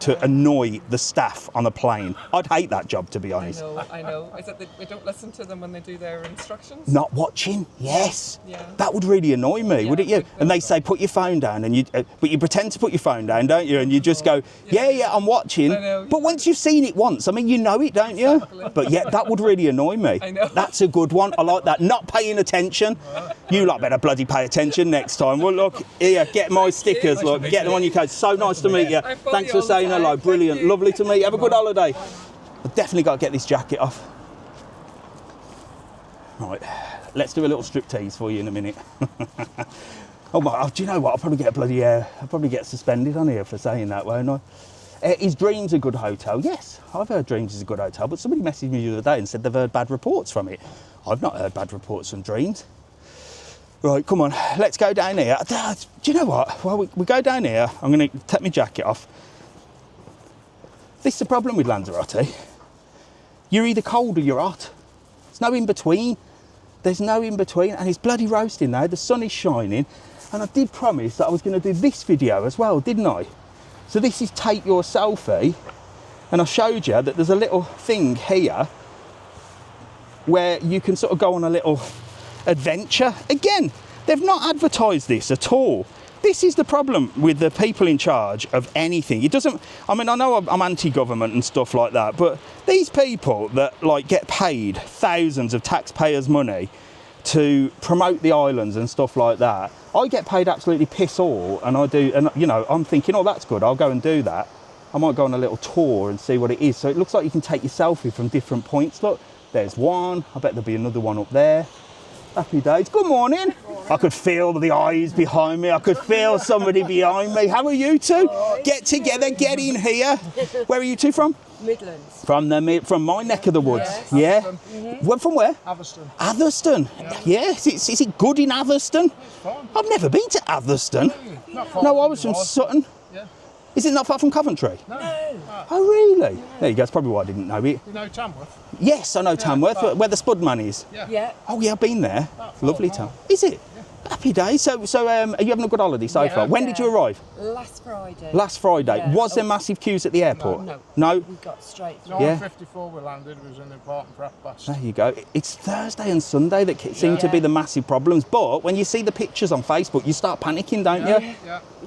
to annoy the staff on a plane? I'd hate that job, to be honest. I know. Is it that we don't listen to them when they do their instructions? Not watching? Yes. Yeah. That would really annoy me, Yeah, wouldn't you? it would. And they say put your phone down, and but you pretend to put your phone down, don't you? And you just go, yeah, I'm watching. I know. But once you've seen it once, I mean, you know it, don't you? Exactly. But yeah, that would really annoy me. I know. That's a good one. I like that. Not paying attention. You lot better bloody pay attention next time. Well, look, here, get my stickers. Look, get them on your coat. So nice to meet you. I follow Thanks you for all the saying time. hello. Thank Brilliant. you. Lovely to meet you. Have a good holiday. I've definitely got to get this jacket off. Right, let's do a little striptease for you in a minute. Oh my, do you know what? I'll probably get suspended on here for saying that, won't I? Is Dreams a good hotel? Yes, I've heard Dreams is a good hotel, but somebody messaged me the other day and said they've heard bad reports from it. I've not heard bad reports from Dreams. Right, come on, let's go down here. Do you know what? Well, we go down here. I'm going to take my jacket off. This is the problem with Lanzarote. You're either cold or you're hot. There's no in between. There's no in between, and it's bloody roasting now. The sun is shining, and I did promise that I was going to do this video as well, didn't I? So this is take your selfie, and I showed you that there's a little thing here where you can sort of go on a little adventure. Again, they've not advertised this at all. This is the problem with the people in charge of anything. It doesn't, I mean, I know I'm anti-government and stuff like that, but these people that like get paid thousands of taxpayers' money to promote the islands and stuff like that, I get paid absolutely piss all, and I do, and you know, I'm thinking, oh, that's good, I'll go and do that. I might go on a little tour and see what it is. So it looks like you can take your selfie from different points. Look, there's one, I bet there'll be another one up there. Happy days. Good morning. I could feel the eyes behind me. I could feel somebody behind me. How are you two? Get together, get in here. Where are you two from? Midlands. From my neck of the woods. Yeah. From where? Atherstone. Atherstone. Yes. Is it good in Atherstone? It's fine. I've never been to Atherstone. Not far No, I from was the from north. Sutton. Yeah. Is it not far from Coventry? No. Oh, really? There you go. That's probably why I didn't know it. You know Tamworth? Yes, I know Tamworth, where the Spudman is. Yeah. Oh, yeah, I've been there. Lovely town. Is it? Happy days. So, are you having a good holiday so far? When did you arrive? Last Friday. Last Friday. Yeah. Was there massive queues at the airport? No. We got straight through. 9:54 we landed, we was in the apartment for half past. There you go. It's Thursday and Sunday that seem to be the massive problems. But when you see the pictures on Facebook, you start panicking, don't you?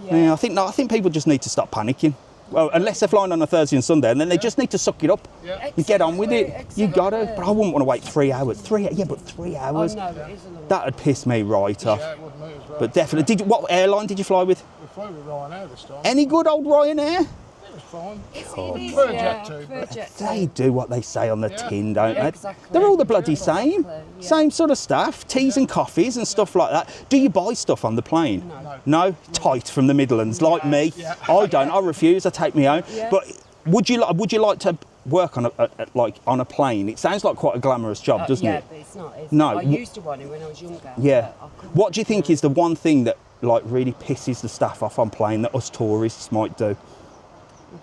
Yeah. I think people just need to stop panicking. Well, unless they're flying on a Thursday and Sunday, and then they just need to suck it up. Yeah. You get on with it. Exactly. You got to. But I wouldn't want to wait 3 hours. 3 hours. Oh, no, it is a long That'd piss me right off. Yeah, it would me as well. But definitely. What airline did you fly with? We flew with Ryanair this time. Any good old Ryanair? It was fine. It is, Prefer yeah, Jet too, prefer but- Jet They too. do what they say on the tin, don't they? exactly. They're all the bloody same. Exactly, yeah. Same sort of stuff, teas and coffees and stuff like that. Do you buy stuff on the plane? No? Tight from the Midlands, like me. Yeah. I don't. I refuse. I take my own. Yeah. But would you like to work on a plane? It sounds like quite a glamorous job, doesn't yeah, it? but it's not. Is No. I used to want it when I was younger. Yeah. but I couldn't. What do you think is the one thing that really pisses the staff off on plane that us tourists might do?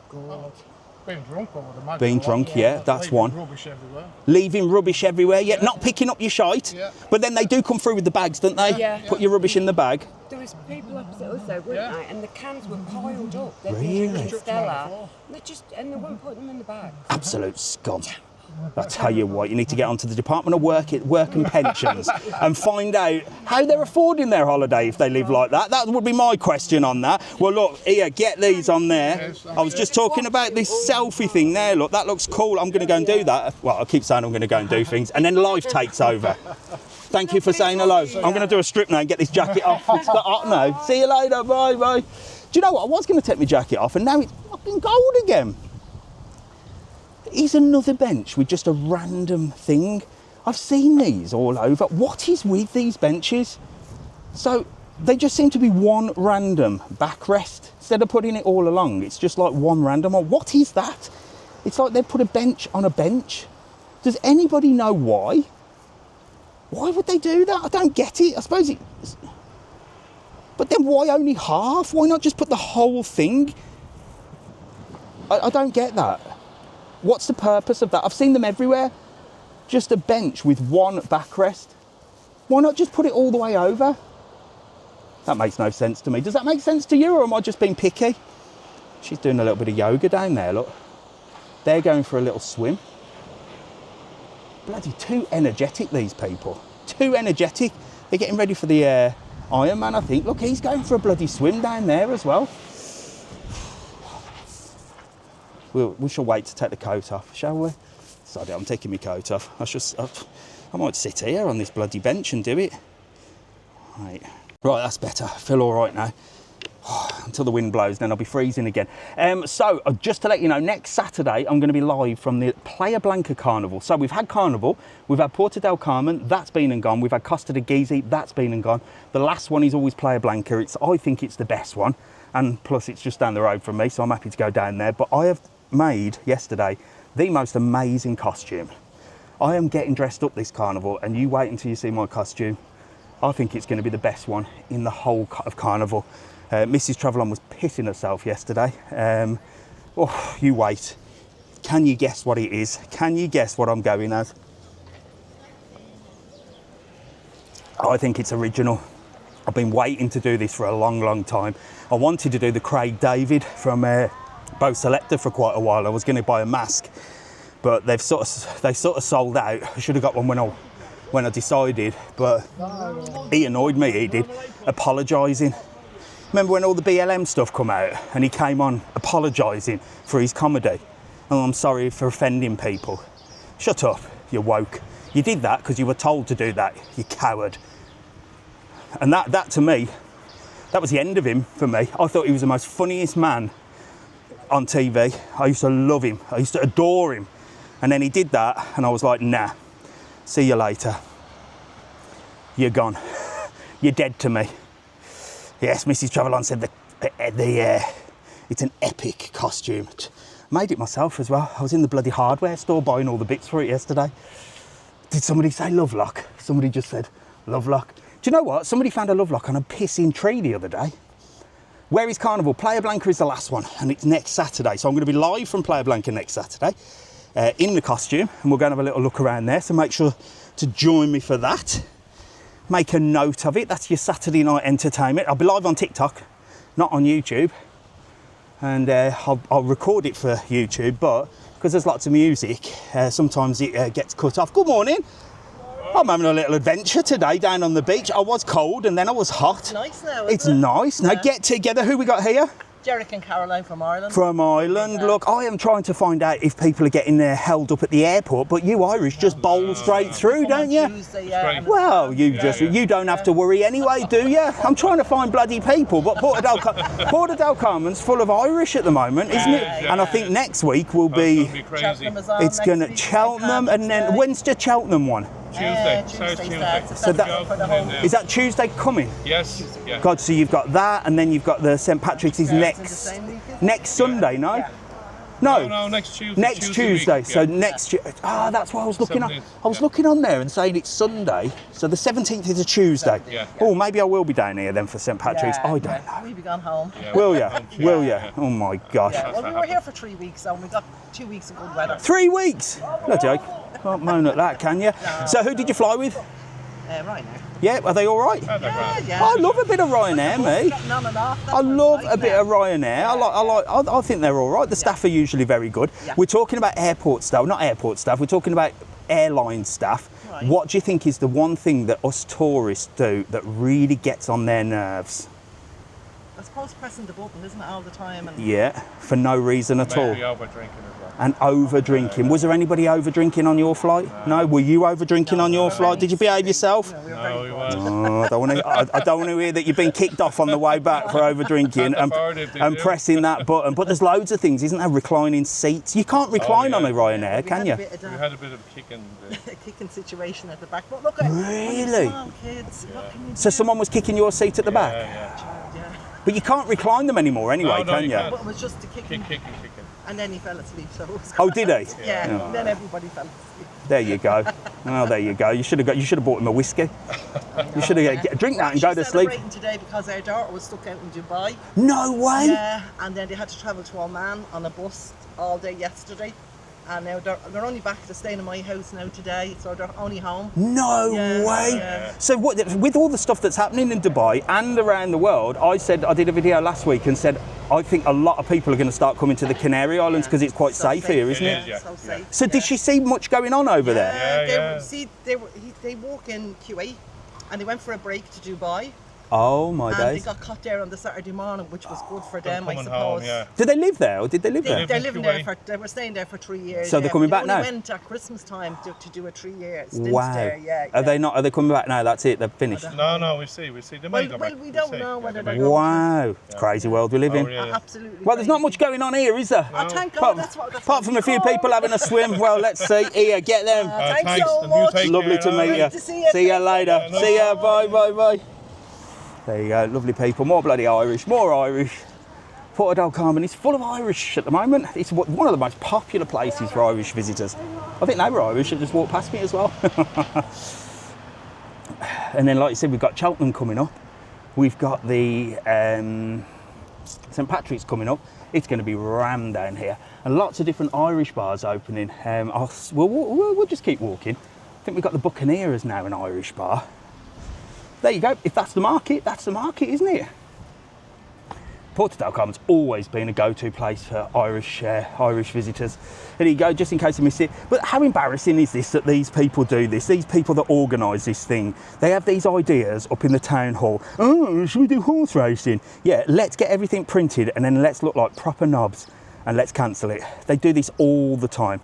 God. Being drunk, I would imagine. Being drunk, yeah, that's Leaving one. Rubbish everywhere. Leaving rubbish everywhere, yeah, not picking up your shite. Yeah. But then they do come through with the bags, don't they? Yeah. Put your rubbish in the bag. There was people opposite us though, weren't Yeah. they? And the cans were piled up. They'd Really? been drinking Chucked Stella. them on And they weren't putting them in the bag. Absolute scum. I tell you what, you need to get onto the Department of Work and Pensions and find out how they're affording their holiday if they live like that. That would be my question on that. Well, look, here, get these on there. I was just talking about this selfie thing there. Look, that looks cool. I'm going to go and do that. Well, I keep saying I'm going to go and do things, and then life takes over. Thank you for saying hello. I'm going to do a strip now and get this jacket off. It's got hot now. See you later. Bye, bye. Do you know what? I was going to take my jacket off, and now it's fucking cold again. Is another bench with just a random thing. I've seen these all over. What is with these benches? So they just seem to be one random backrest. Instead of putting it all along, it's just like one random one. What is that? It's like they put a bench on a bench. Does anybody know why? Why would they do that? I don't get it. I suppose it's... But then why only half? Why not just put the whole thing? I don't get that. What's the purpose of that? I've seen them everywhere. Just a bench with one backrest. Why not just put it all the way over? That makes no sense to me. Does that make sense to you, or am I just being picky? She's doing a little bit of yoga down there, look. They're going for a little swim. Bloody too energetic, these people. Too energetic. They're getting ready for the Ironman, I think. Look, he's going for a bloody swim down there as well. We shall wait to take the coat off, shall we? Sorry, I'm taking my coat off. I might sit here on this bloody bench and do it. Right, that's better. I feel all right now. Until the wind blows, then I'll be freezing again. So, just to let you know, next Saturday, I'm going to be live from the Playa Blanca Carnival. So, we've had Carnival, we've had Puerto Del Carmen, that's been and gone. We've had Costa de Gezi, that's been and gone. The last one is always Playa Blanca. I think it's the best one. And plus, it's just down the road from me, so I'm happy to go down there. But I have made, yesterday, the most amazing costume. I am getting dressed up this Carnival, and you wait until you see my costume. I think it's going to be the best one in the whole of Carnival. Mrs. TravelON was pissing herself yesterday. You wait. Can you guess what it is? Can you guess what I'm going as? I think it's original. I've been waiting to do this for a long, long time. I wanted to do the Craig David from Bo Selector for quite a while. I was going to buy a mask, but they sort of sold out. I should have got one when I decided, but he annoyed me. He did, apologising. Remember when all the BLM stuff come out and he came on apologising for his comedy? Oh, I'm sorry for offending people. Shut up, you woke. You did that because you were told to do that, you coward. And that to me, that was the end of him for me. I thought he was the most funniest man on TV. I used to love him. I used to adore him. And then he did that and I was like, nah, see you later. you're gone. You're dead to me. Yes, Mrs. TravelON said it's an epic costume. Made it myself as well. I was in the bloody hardware store buying all the bits for it yesterday. Did somebody say Lovelock? Somebody just said Lovelock. Do you know what? Somebody found a Lovelock on a pissing tree the other day. Where is Carnival? Playa Blanca is the last one, and it's next Saturday. So I'm going to be live from Playa Blanca next Saturday in the costume, and we're going to have a little look around there. So make sure to join me for that. Make a note of it. That's your Saturday night entertainment. I'll be live on TikTok, not on YouTube. And I'll record it for YouTube, but because there's lots of music, sometimes it gets cut off. Good morning. I'm having a little adventure today down on the beach. I was cold and then I was hot. Nice now, It's nice. Now get together. Who we got here? Derek and Caroline from Ireland. From Ireland. Look, I am trying to find out if people are getting held up at the airport, but you Irish just bowl straight through, don't you? Tuesday, yeah. Well, you don't have to worry anyway, do you? I'm trying to find bloody people, but Puerto Del Carmen's full of Irish at the moment, isn't it? And I think next week will be Cheltenham is on it's next going to week, Cheltenham, and then when's the Cheltenham one? Tuesday. So is that Tuesday coming? Yes. Yeah. God, so you've got that, and then you've got the St Patrick's is next Sunday, no? Yeah. No, next Tuesday. Next Tuesday. Week, So yeah. next Tuesday. Ah, that's what I was looking on. 17th, I was looking on there and saying it's Sunday. So the 17th is a Tuesday. Yeah. Oh, maybe I will be down here then for St Patrick's. I don't know. We'll be gone home. Will ya? Will ya? Oh my gosh. Yeah. Well, we were here for 3 weeks, so we got 2 weeks of good weather. 3 weeks? No joke. Can't moan at that, can you? So who did you fly with? Right now. Yeah, are they all right? Yeah. I love a bit of Ryanair, me. Getting on and off. I love a bit of Ryanair. I think they're all right. The staff are usually very good. Yeah. We're talking about airport staff, not airport staff. We're talking about airline staff. Right. What do you think is the one thing that us tourists do that really gets on their nerves? I suppose pressing the button, isn't it, all the time? And Yeah, for no reason at all. Maybe over drinking as well. And over drinking. Was there anybody over drinking on your flight? No. Were you over drinking on your flight? Did you behave yourself? we were No, very we good. weren't. Oh, I don't want to hear that you've been kicked off on the way back for over drinking and pressing that button. But there's loads of things, isn't there? Reclining seats. You can't recline on a Ryanair, We can had you? a bit of We had a bit of a kick in the... a kicking situation at the back. But look at Really? small kids. What can you So do? someone was kicking your seat at the back? Yeah. But you can't recline them anymore anyway, No, can you you? can't. But it was just a kicking. Kicking. And then he fell asleep, so it was Oh, did he? Yeah, and then everybody fell asleep. There you go. Oh, there you go. You should have bought him a whiskey. You should have drink that and go to She's sleep. celebrating today because our daughter was stuck out in Dubai. No way. Yeah, and then they had to travel to Oman on a bus all day yesterday. And now they're only back to staying in my house now today, so they're only home. No Yeah, way. yeah. So with all the stuff that's happening in Dubai and around the world, I did a video last week and said I think a lot of people are going to start coming to the Canary Islands because it's quite So safe here, isn't It it? is, yeah. So safe. So did she see much going on over there? They walk in Kuwait, and they went for a break to Dubai, Oh my and days. they got caught there on the Saturday morning, which was good for them, I Coming suppose. home, yeah. Did they live there or did they live there? They're in living Kuwait. there they were staying there for 3 years. So they're coming back they now? only went at Christmas time to do a 3-year stint Wow. there. Yeah. Are they not? Are they coming back now? That's it. They've finished. No, we see. They might go back. Well, we We'll don't see. know whether they they're might. going Wow, it's a crazy world we live in. Oh, yeah. Absolutely. Well, there's not much crazy. going on here, is there? Oh, thank God. Apart, That's apart what from we a few call. people having a swim. Well, let's see. Here, get them. Thanks so and you much. take Lovely care, to meet alright? you. to see you. See you later. Yeah, See ya. Bye, bye, bye. There you go. Lovely people. More bloody Irish. More Irish. Puerto Del Carmen is full of Irish at the moment. It's one of the most popular places for Irish visitors. I think they were Irish and just walked past me as well. And then, like you said, we've got Cheltenham coming up. We've got the St Patrick's coming up. It's going to be rammed down here. And lots of different Irish bars opening. We'll just keep walking. I think we've got the Buccaneers now, an Irish bar. There you go. If that's the market, isn't it? Puerto Del Carmen's always been a go-to place for Irish visitors. There you go, just in case you missed it. But how embarrassing is this that these people do this? These people that organise this thing, they have these ideas up in the town hall. Oh, should we do horse racing? Yeah, let's get everything printed and then let's look like proper knobs and let's cancel it. They do this all the time.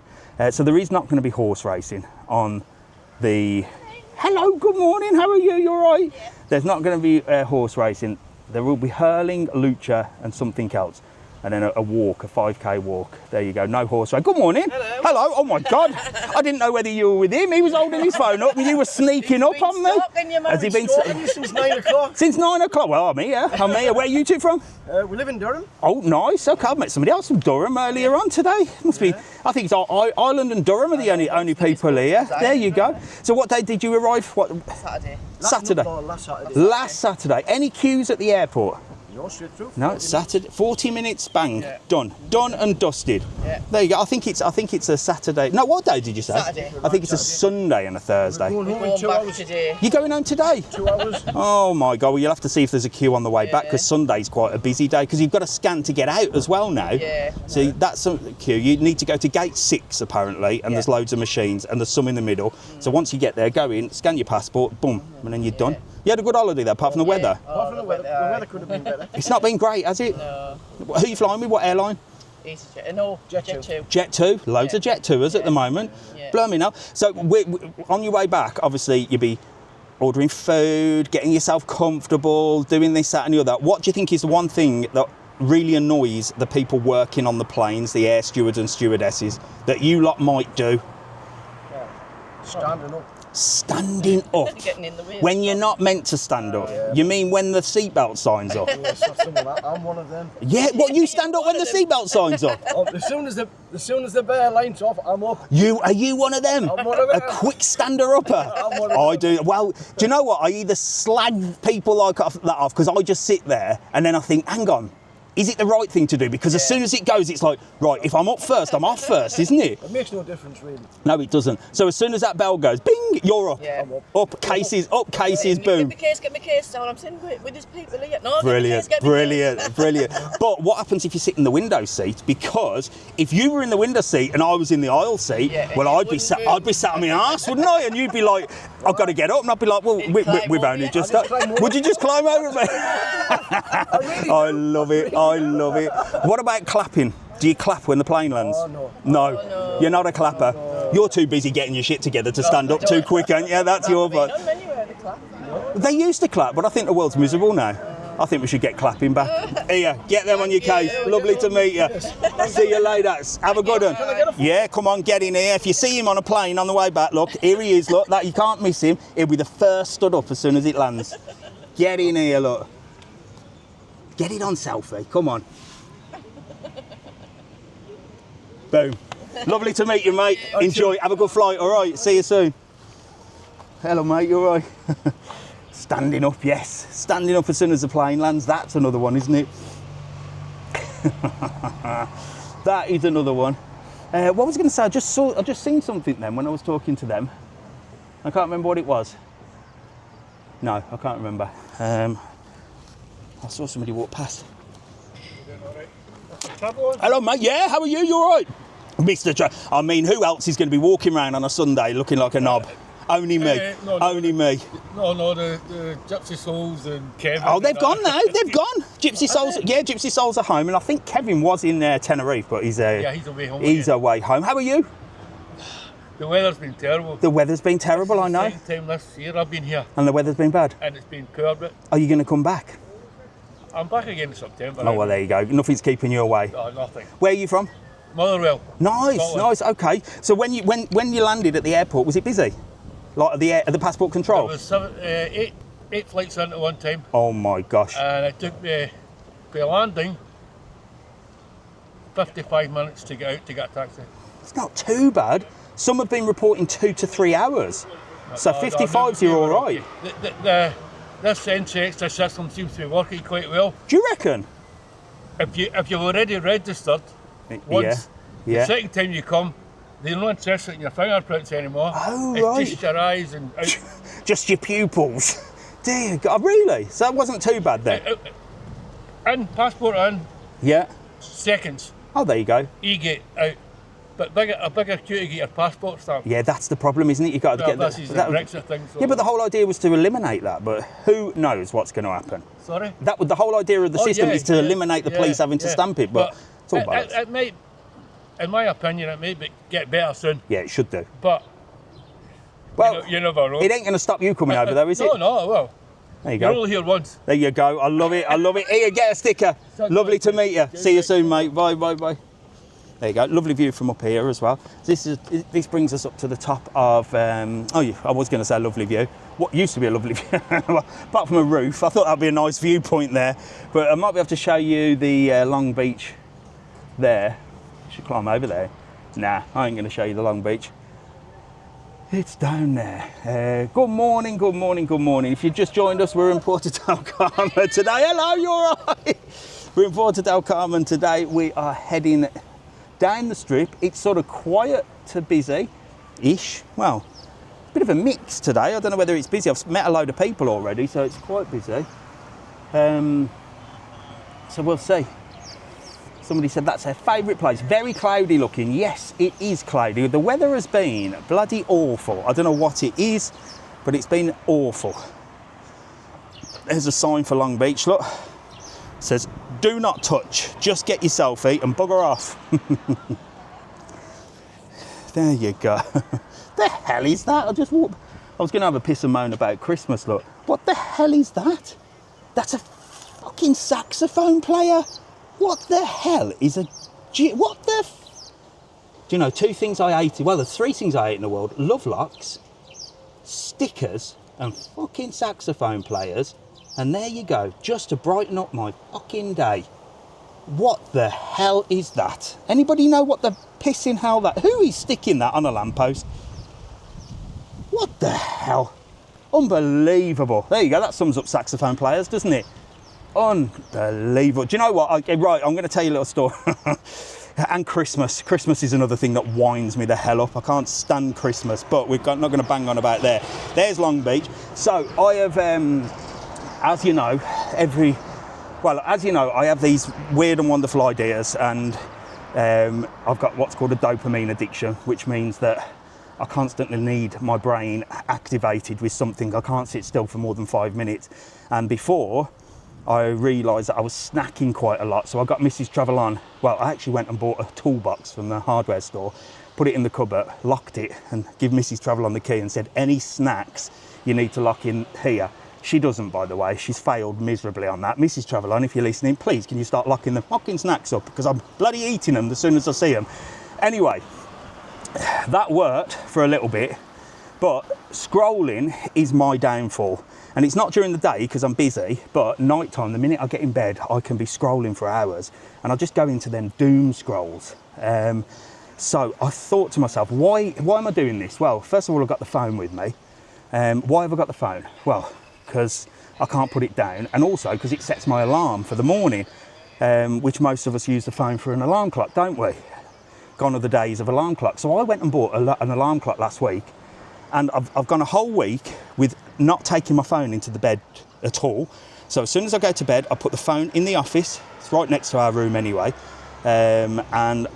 So there is not going to be horse racing on the... Hello, good morning, how are you? You all right? Yeah. There's not going to be horse racing. There will be hurling, lucha and something else. and then a walk, a 5k walk. There you go, no horse ride. Good morning. Hello. Oh my God. I didn't know whether you were with him. He was holding his phone up and you were sneaking up on me. Has he been stalking you since 9 o'clock? Since 9 o'clock? Well, I'm here. Where are you two from? We live in Durham. Oh, nice. Okay, I've met somebody else from Durham earlier on today. Must be, I think it's Ireland and Durham are the only people here. There you go. So what day did you arrive? What? Saturday. Last Saturday. Last Saturday. Any queues at the airport? You're straight through. No, it's Saturday. 40 minutes, bang, done and dusted. Yeah. There you go. I think it's a Saturday. No, what day did you say? Saturday. I think it's a Sunday and a Thursday. We're going home in 2 back hours. today. You're going home today? 2 hours. Oh my God! Well, you'll have to see if there's a queue on the way back because Sunday's quite a busy day because you've got to scan to get out as well now. Yeah. So that's a queue. You need to go to gate 6 apparently, and there's loads of machines and there's some in the middle. So once you get there, go in, scan your passport, boom, and then you're done. You had a good holiday there, apart from the weather. Apart from the weather could have been better. It's not been great, has it? No. Who are you flying with? What airline? EasyJet. No, Jet2. Jet2, loads of Jet2ers at the moment. Yeah. Blimey now. So on your way back, obviously you'll be ordering food, getting yourself comfortable, doing this, that and the other. What do you think is the one thing that really annoys the people working on the planes, the air stewards and stewardesses, that you lot might do? Standing up. Standing up. Getting in the way. When you're not meant to stand up. You mean when the seatbelt signs up? Yes, that's some of that. I'm one of them. Yeah, what, you stand up when the seatbelt signs up? Oh, as soon as the bear line's off, I'm up. Are you one of them? I'm one of them. A quick stander-upper? I'm one of I them. do. Well, do you know what? I either slag people like that off because I just sit there and then I think, hang on, is it the right thing to do? Because as soon as it goes, it's like, right, if I'm up first, I'm off first, isn't it? It makes no difference, really. No, it doesn't. So as soon as that bell goes, bing, you're up. Yeah. I'm up. Up, cases, Get boom. my case down. I'm sitting with these people here. No, Brilliant, get my case. brilliant. But what happens if you sit in the window seat? Because if you were in the window seat and I was in the aisle seat, well, I'd be sat on my arse, wouldn't I? And you'd be like, I've got to get up, and I'd be like, well, we've only just. Would you just climb over me? I love it. What about clapping? Do you clap when the plane lands? Oh, No. You're not a clapper. No. You're too busy getting your shit together to stand up too quick, aren't you? That's your fault. They used to clap, but I think the world's miserable now. I think we should get clapping back. Here, get them on your case. Lovely to meet you. See you later. Have a good one. Yeah, come on, get in here. If you see him on a plane on the way back, look, here he is, look, that you can't miss him. He'll be the first stood up as soon as it lands. Get in here, look. Get it on selfie, come on. Boom. Lovely to meet you, mate. Enjoy, have a good flight, all right? See you soon. Hello, mate, you all right? Standing up, yes. Standing up as soon as the plane lands, that's another one, isn't it? That is another one. What was I going to say? I just seen something then when I was talking to them. I can't remember what it was. No, I can't remember. I saw somebody walk past. Hello, mate. Yeah, how are you? You all right? Mr. I mean, who else is going to be walking around on a Sunday looking like a knob? Only me. Only me. No, the Gypsy Souls and Kevin. Oh, they've gone now. They've gone. Gypsy Souls. Yeah, Gypsy Souls are home, and I think Kevin was in Tenerife, but he's he's away home. He's away home. How are you? The weather's been terrible. The weather's been terrible, I know. It's the second time this year I've been here. And the weather's been bad. And it's been poor, but Are you going to come back? I'm back again in September. Oh well, there you go. Nothing's keeping you away. No, nothing. Where are you from? Motherwell. Nice, Scotland. nice. Okay. So when you landed at the airport, was it busy? Like at the passport control? There was eight flights in at one time. Oh my gosh. And it took me, for landing, 55 minutes to get out to get a taxi. It's not too bad. Some have been reporting 2 to 3 hours. So 55's you're all right. This NCX system seems to be working quite well. Do you reckon? If you've already registered once, Yeah. the second time you come, they're not interested in your fingerprints anymore. Oh, it's right. just your eyes and out. Just your pupils. Dear God, really? So that wasn't too bad then? In, passport in, Yeah. seconds. Oh, there you go. E-gate out. But a bigger queue to get your passport stamp. Yeah, that's the problem, isn't it? You've got to get This is the Brexit thing. So. Yeah, but the whole idea was to eliminate that, but who knows what's going to happen? Sorry? That was the whole idea of the system is to eliminate the police having to stamp it, but it's all bollocks. It might, in my opinion, it may get better soon. Yeah, it should do. But Well, you never know. It ain't going to stop you coming over though, is it? No, well, There you You're go. all here once. There you go. I love it. I love it. Here, get a sticker. Lovely to meet you. See you soon, mate. Bye, bye, bye. There you go. Lovely view from up here as well. This brings us up to the top of. I was going to say a lovely view. What used to be a lovely view, apart from a roof. I thought that'd be a nice viewpoint there, but I might be able to show you the Long Beach. There. Should climb over there. Nah, I ain't going to show you the Long Beach. It's down there. Good morning, good morning, good morning. If you just joined us, we're in Puerto Del Carmen today. Hello, you're all right. We're in Puerto Del Carmen today. We are heading down the strip. It's sort of quiet to busy-ish. Well, a bit of a mix today. I don't know whether it's busy. I've met a load of people already, so it's quite busy. So we'll see. Somebody said that's their favourite place. Very cloudy looking. Yes, it is cloudy. The weather has been bloody awful. I don't know what it is, but it's been awful. There's a sign for Long Beach, look. It says, do not touch. Just get your selfie and bugger off. There you go. The hell is that? I was going to have a piss and moan about Christmas, look. What the hell is that? That's a fucking saxophone player. What the hell is what the... Do you know, two things I hate? Well, there's three things I hate in the world. Love locks, stickers, and fucking saxophone players. And there you go, just to brighten up my fucking day. What the hell is that? Anybody know what the pissing hell that... Who is sticking that on a lamppost? What the hell? Unbelievable. There you go, that sums up saxophone players, doesn't it? Unbelievable. Do you know what? Right, I'm going to tell you a little story. And Christmas. Christmas is another thing that winds me the hell up. I can't stand Christmas, but we're not going to bang on about there. There's Long Beach. So I have, as you know, I have these weird and wonderful ideas, and I've got what's called a dopamine addiction, which means that I constantly need my brain activated with something. I can't sit still for more than 5 minutes. And before, I realised that I was snacking quite a lot, so I got Mrs. TravelON. Well, I actually went and bought a toolbox from the hardware store, put it in the cupboard, locked it, and give Mrs. TravelON the key and said, any snacks you need to lock in here. She doesn't, by the way. She's failed miserably on that. Mrs. TravelON, if you're listening, please, can you start locking the fucking snacks up? Because I'm bloody eating them as soon as I see them. Anyway, that worked for a little bit, but scrolling is my downfall. And it's not during the day because I'm busy, but night time, the minute I get in bed, I can be scrolling for hours, and I just go into them doom scrolls. So I thought to myself, why am I doing this? Well, first of all, I've got the phone with me. Why have I got the phone? Well, because I can't put it down, and also because it sets my alarm for the morning, which most of us use the phone for an alarm clock, don't we? Gone are the days of alarm clocks. So I went and bought an alarm clock last week, and I've gone a whole week with not taking my phone into the bed at all. So as soon as I go to bed, I put the phone in the office. It's right next to our room anyway, and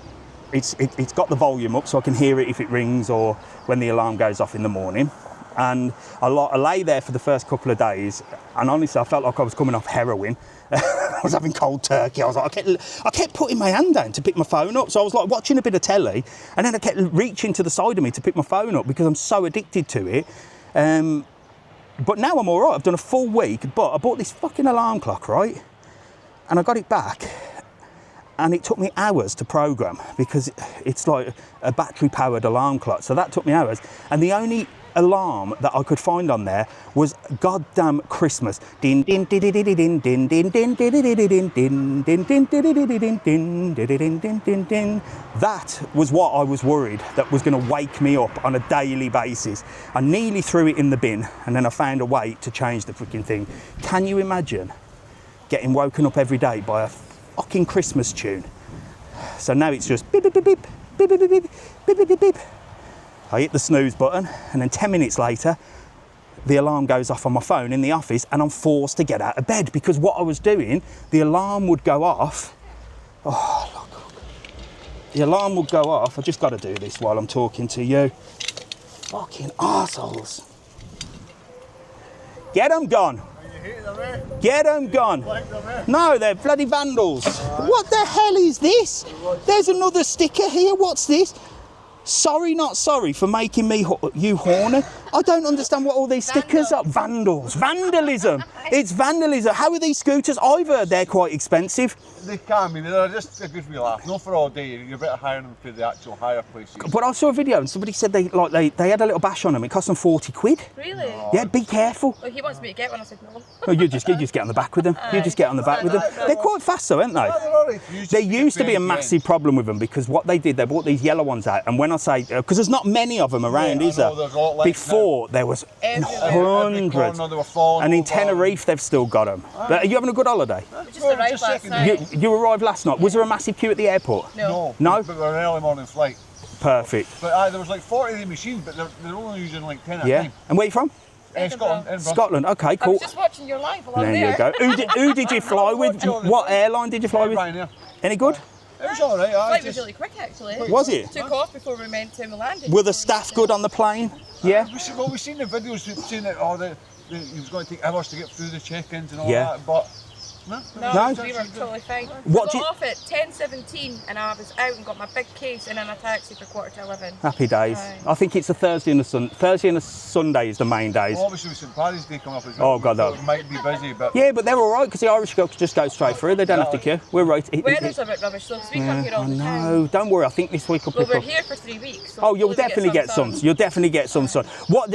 it's got the volume up so I can hear it if it rings or when the alarm goes off in the morning. And I lay there for the first couple of days, and honestly I felt like I was coming off heroin. I was having cold turkey. I was like, I kept putting my hand down to pick my phone up. So I was like watching a bit of telly, and then I kept reaching to the side of me to pick my phone up because I'm so addicted to it. But now I'm all right. I've done a full week, but I bought this fucking alarm clock, right? And I got it back, and it took me hours to program because it's like a battery-powered alarm clock. So that took me hours, and the only alarm that I could find on there was goddamn Christmas. Din din din din din din din din din din din din din din din. That was what I was worried that was going to wake me up on a daily basis. I nearly threw it in the bin, and then I found a way to change the freaking thing. Can you imagine getting woken up every day by a fucking Christmas tune? So now it's just beep beep beep beep beep beep beep beep beep beep beep. I hit the snooze button, and then 10 minutes later, the alarm goes off on my phone in the office, and I'm forced to get out of bed because what I was doing, the alarm would go off. Oh, look. The alarm would go off. I just got to do this while I'm talking to you. Fucking arseholes. Get them gone. Get them gone. No, they're bloody vandals. What the hell is this? There's another sticker here. What's this? Sorry, not sorry for making me you horny. I don't understand what all these stickers are. Vandals. Vandalism. It's vandalism. How are these scooters? I've heard they're quite expensive. They can be, they're just a good wee laugh. Not for all day, you're better hiring them for the actual hire places. But I saw a video and somebody said they had a little bash on them. It cost them 40 quid. Really? Yeah, be careful. Well, he wants me to get one. I said no. Oh, you just get on the back with them. You just get on the back with them. They're quite fast though, aren't they? There used to be a massive problem with them because what they did, they brought these yellow ones out, and when I say, because there's not many of them around, is there? Before there was hundreds, and in Tenerife they've still got them. But are you having a good holiday? Just arrived last night. You arrived last night. Was there a massive queue at the airport? No. No? But we're an early morning flight. Perfect. But there was like 40 of the machines, but they're only using like 10 at a Yeah. time. And where are you from? Scotland, Edinburgh. Scotland. Okay, I cool. was just watching your live along There you go. Who did you fly with? What airline did you fly with? Ryanair. Any good? It was alright. Flight was really quick actually. Was it? Took off before we went to Milan. Were the staff good on the plane? Yeah. We've seen the videos, we've seen it, he was going to take hours to get through the check-ins and all Yeah. that, but no. No? We were totally fine. What I do you- got off at 10:17 and I was out and got my big case and in a taxi for 11:15. Happy days. Aye. I think it's a Thursday and a Thursday and a Sunday is the main days. Well, obviously with St Paddy's Day coming up as Oh, well, God, so no. it might be busy, but Yeah, but they're all right because the Irish girls just go straight through. They don't have to queue. We're right. Weather's a bit rubbish though, because we come here all the time. No, don't worry. I think this week will Well, pick we're up. here for 3 weeks. So Oh, you'll hopefully we definitely get some. sun. You'll definitely get some sun.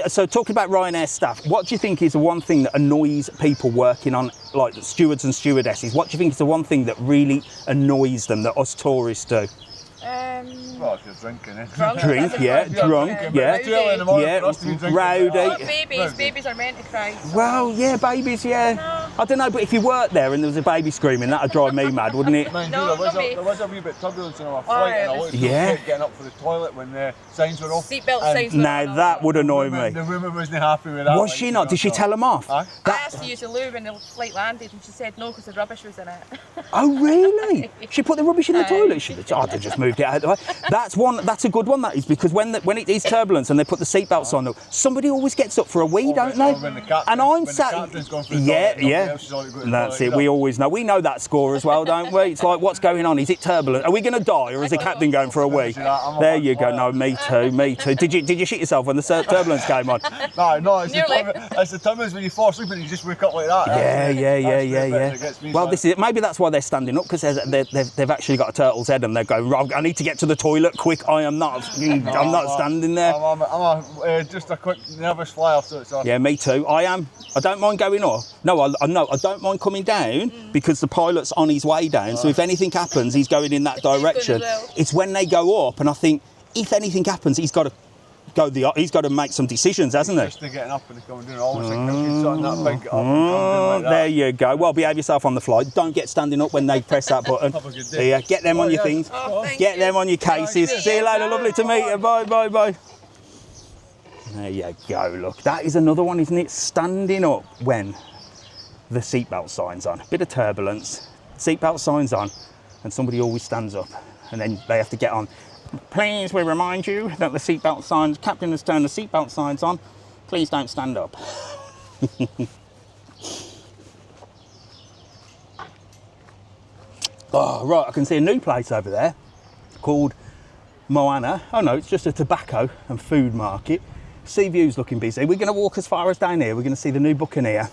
So talking about Ryanair staff, what do you think is the one thing that annoys people working on, like the stewards and stewardesses? What do you think is the one thing that really annoys them that us tourists do? well, if you're drinking, eh? Drink, yeah, drunk, yeah. It's too early in the morning Yeah, for us to be drinking. rowdy. Oh, babies. Babies are meant to cry. So. Well, yeah, babies, yeah. I don't know, but if you worked there and there was a baby screaming, that'd drive me mad, wouldn't it? Mind No, you, not me. there was a wee bit of turbulence in our flight, and a lot of people Yeah. kept getting up for the toilet when the signs were off. Seatbelt And signs. were Now on that all. would annoy me. The woman wasn't happy with that. Was she not? Did she tell them off? Aye. I asked to use the loo when the flight landed and she said no because the rubbish was in it. Oh, really? She put the rubbish in the Aye. toilet? They just moved it out of the way. That's a good one, that is, because when it is turbulence and they put the seatbelts on, somebody always gets up for a wee, don't they? And I'm sat... Yeah. That's it, we always know. We know that score as well, don't we? It's like, what's going on? Is it turbulent? Are we going to die, or is the captain going for a wee? There you go. No, me too. Did you shit yourself when the turbulence came on? No, it's Nearly. the turbulence when you fall asleep and you just wake up like that. Yeah. Well, maybe that's why they're standing up, because they've actually got a turtle's head and they're going, I need to get to the toilet quick. I'm not standing there. I'm just a quick nervous flyer, so it's Yeah, me too. I am. I don't mind going up. No, I don't mind coming down because the pilot's on his way down. So if anything happens, he's going in that direction. It's when they go up, and I think if anything happens, he's got to make some decisions, hasn't he? Just getting up and going down, almost like something that big up and down like that. There you go. Well, behave yourself on the flight. Don't get standing up when they press that button. Have a good day. Yeah, get them on your things. Oh, thank Get you. them on your cases. See you later. Lovely to meet you. Bye. There you go. Look, that is another one, isn't it? Standing up when the seatbelt sign's on. Bit of turbulence. Seatbelt sign's on, and somebody always stands up, and then they have to get on. Please, we remind you that the seatbelt signs. Captain has turned the seatbelt signs on. Please don't stand up. Oh, right, I can see a new place over there called Moana. Oh no, it's just a tobacco and food market. Sea View's looking busy. We're going to walk as far as down here. We're going to see the new Buccaneer,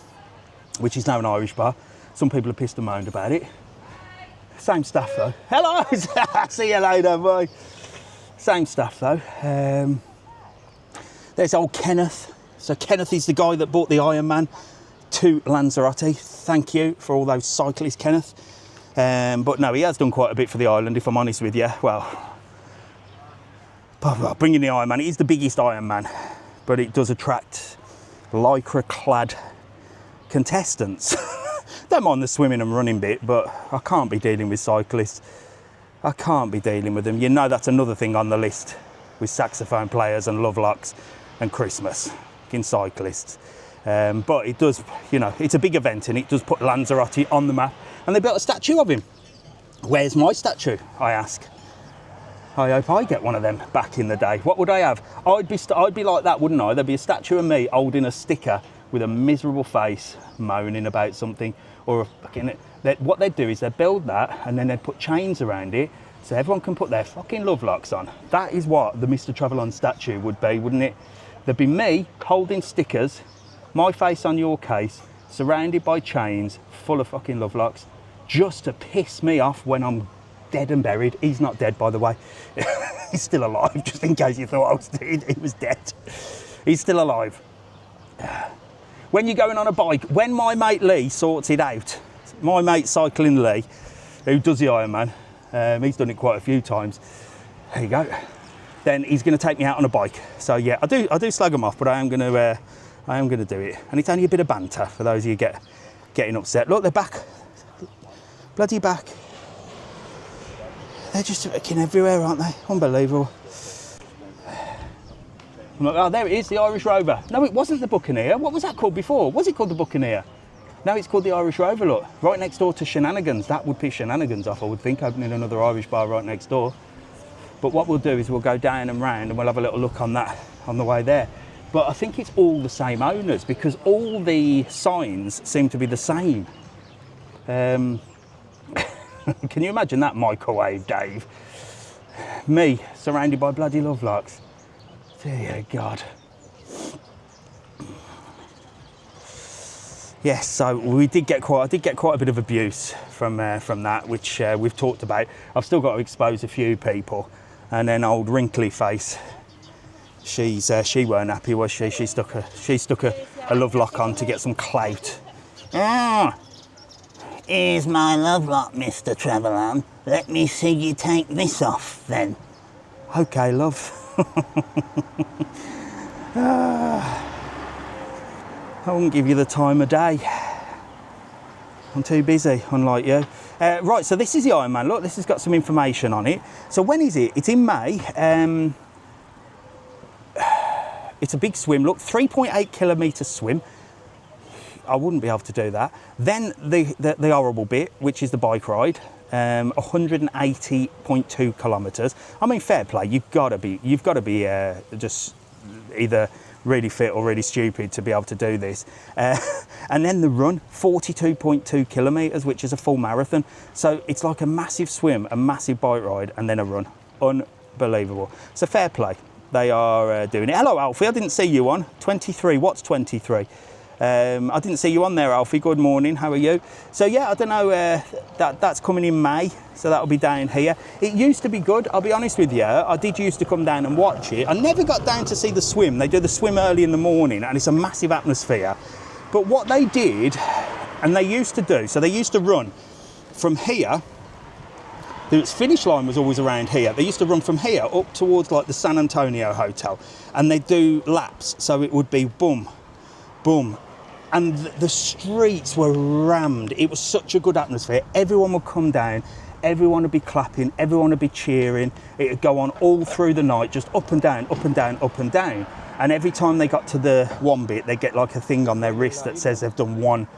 which is now an Irish bar. Some people are pissed and moaned about it. Same stuff though. Hello! See you later, bye. Same stuff though. There's old Kenneth. So Kenneth is the guy that bought the Iron Man to Lanzarote. Thank you for all those cyclists, Kenneth. But no, he has done quite a bit for the island, if I'm honest with you. Well, bringing the Iron Man, it is the biggest Iron Man, but it does attract lycra-clad contestants. Don't mind the swimming and running bit, but I can't be dealing with cyclists. I can't be dealing with them. You know, that's another thing on the list with saxophone players and lovelocks and Christmas in cyclists. But it does, you know, it's a big event and it does put Lanzarote on the map. And they built a statue of him. Where's my statue, I ask? I hope I get one of them back in the day. What would I have? I'd be like that, wouldn't I? There'd be a statue of me holding a sticker with a miserable face, moaning about something. Or what they'd do is they'd build that and then they'd put chains around it so everyone can put their fucking love locks on. That is what the Mr. TravelON statue would be, wouldn't it? There'd be me holding stickers, my face on your case, surrounded by chains, full of fucking lovelocks, just to piss me off when I'm dead and buried. He's not dead, by the way. He's still alive, just in case you thought I was dead. He was dead. He's still alive. When you're going on a bike, when my mate Lee sorts it out, my mate Cycling Lee, who does the Ironman, he's done it quite a few times. There you go. Then he's going to take me out on a bike. So yeah, I do slag him off, but I am going to do it. And it's only a bit of banter for those of you getting upset. Look, they're back, bloody back. They're just fucking everywhere, aren't they? Unbelievable. I'm like, oh, there it is, the Irish Rover. No, it wasn't the Buccaneer. What was that called before? Was it called the Buccaneer? No, it's called the Irish Rover, look. Right next door to Shenanigans. That would piss Shenanigans off, I would think, opening another Irish bar right next door. But what we'll do is we'll go down and round and we'll have a little look on that on the way there. But I think it's all the same owners because all the signs seem to be the same. Can you imagine that microwave, Dave? Me, surrounded by bloody lovelocks. Dear God. Yes, so I did get quite a bit of abuse from that, which we've talked about. I've still got to expose a few people, and then old wrinkly face. She weren't happy, was she? She stuck a love lock on to get some clout. Ah, here's my love lock, Mr. TravelON. Let me see you take this off, then. Okay, love. I wouldn't give you the time of day. I'm too busy, unlike you. Right, so this is the Ironman. Look, this has got some information on it. So when is it? It's in May. It's a big swim. Look, 3.8 kilometre swim. I wouldn't be able to do that. Then the horrible bit, which is the bike ride. 180.2 kilometres. I mean, fair play. You've got to be just either really fit or really stupid to be able to do this. And then the run, 42.2 kilometres, which is a full marathon. So it's like a massive swim, a massive bike ride, and then a run. Unbelievable. So fair play. They are doing it. Hello, Alfie. I didn't see you on 23. What's 23? I didn't see you on there, Alfie. Good morning. How are you? So yeah, I don't know. That's coming in May, so that'll be down here. It used to be good. I'll be honest with you. I did used to come down and watch it. I never got down to see the swim. They do the swim early in the morning, and it's a massive atmosphere. But what they did, and they used to do, so they used to run from here. The finish line was always around here. They used to run from here up towards like the San Antonio Hotel, and they'd do laps. So it would be boom, boom. And the streets were rammed. It was such a good atmosphere. Everyone would come down, everyone would be clapping, everyone would be cheering. It would go on all through the night, just up and down, up and down, up and down. And every time they got to the one bit, they get like a thing on their wrist that says they've done one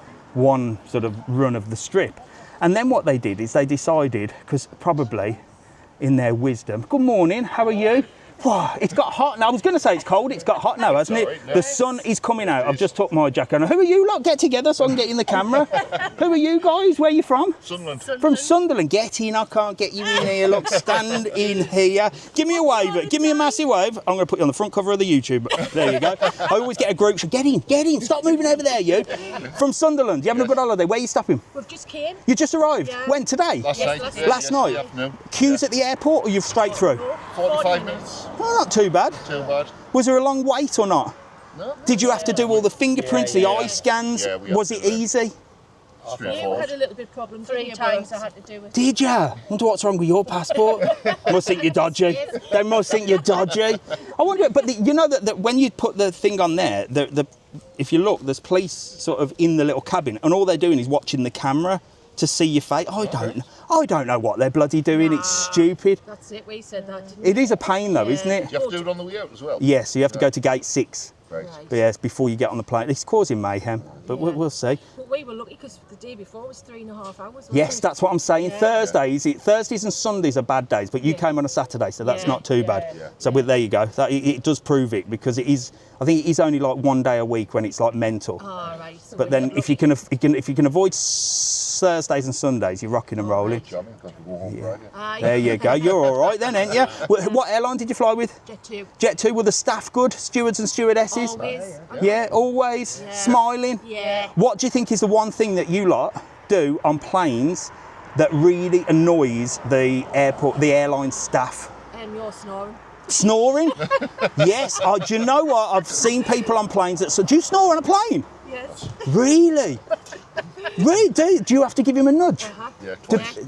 sort of run of the strip. And then what they did is they decided, because probably in their wisdom, good morning, how are you? Whoa, it's got hot now. I was going to say it's cold. It's got hot now, hasn't it? The sun is coming out. I've just took my jacket on. Who are you lot? Get together so I can get in the camera. Who are you guys? Where are you from? Sunderland. From Sunderland. Get in. I can't get you in here. Look, stand in here. Give me a wave. Give me a massive wave. I'm going to put you on the front cover of the YouTube. There you go. I always get a group shot. Get in. Stop moving over there, you. From Sunderland. You having a good holiday? Where are you stopping? We've just came. You just arrived? Yeah. When? Today? Last night? Afternoon. Queues at the airport or you've straight through? 45 minutes. Oh, not too bad. Too bad. Was there a long wait or not? No. Did you have to do all the fingerprints, the eye scans? Yeah, we had Was to it do it. easy? You Straightforward. had a little bit problem. 3 times I had to do it. Did ya? Wonder what's wrong with your passport? Must think you're dodgy. They must think you're dodgy. I wonder, but you know that when you put the thing on there, if you look, there's police sort of in the little cabin, and all they're doing is watching the camera to see your face. I don't know what they're bloody doing. It's stupid. That's it. We said that. Didn't It is a pain though, isn't it? Do you have to do it on the way out as well? Yes, you have to go to gate 6. Right. But yes, before you get on the plane. It's causing mayhem, but we'll see. But we were lucky because the day before was 3.5 hours. wasn't Yes, it? that's what I'm saying. Yeah. Thursdays and Sundays are bad days, but you came on a Saturday, so that's not too bad. Yeah. So there you go. It does prove it because it is. I think it is only like one day a week when it's like mental. Oh, right. So But we then got if you can avoid Thursdays and Sundays, you're rocking and rolling. Jamming, because we go home Friday. Aye. There you go. You're all right then, ain't you? What airline did you fly with? Jet 2. Jet2. Were the staff good? Stewards and stewardesses? faces? Always. Yeah, always smiling. Yeah. What do you think is the one thing that you lot do on planes that really annoys the airline staff? And you're snoring. Snoring? Yes. Do you know what? I've seen people on planes that say, do you snore on a plane? Yes. Really? Really? Do you have to give him a nudge? Yeah,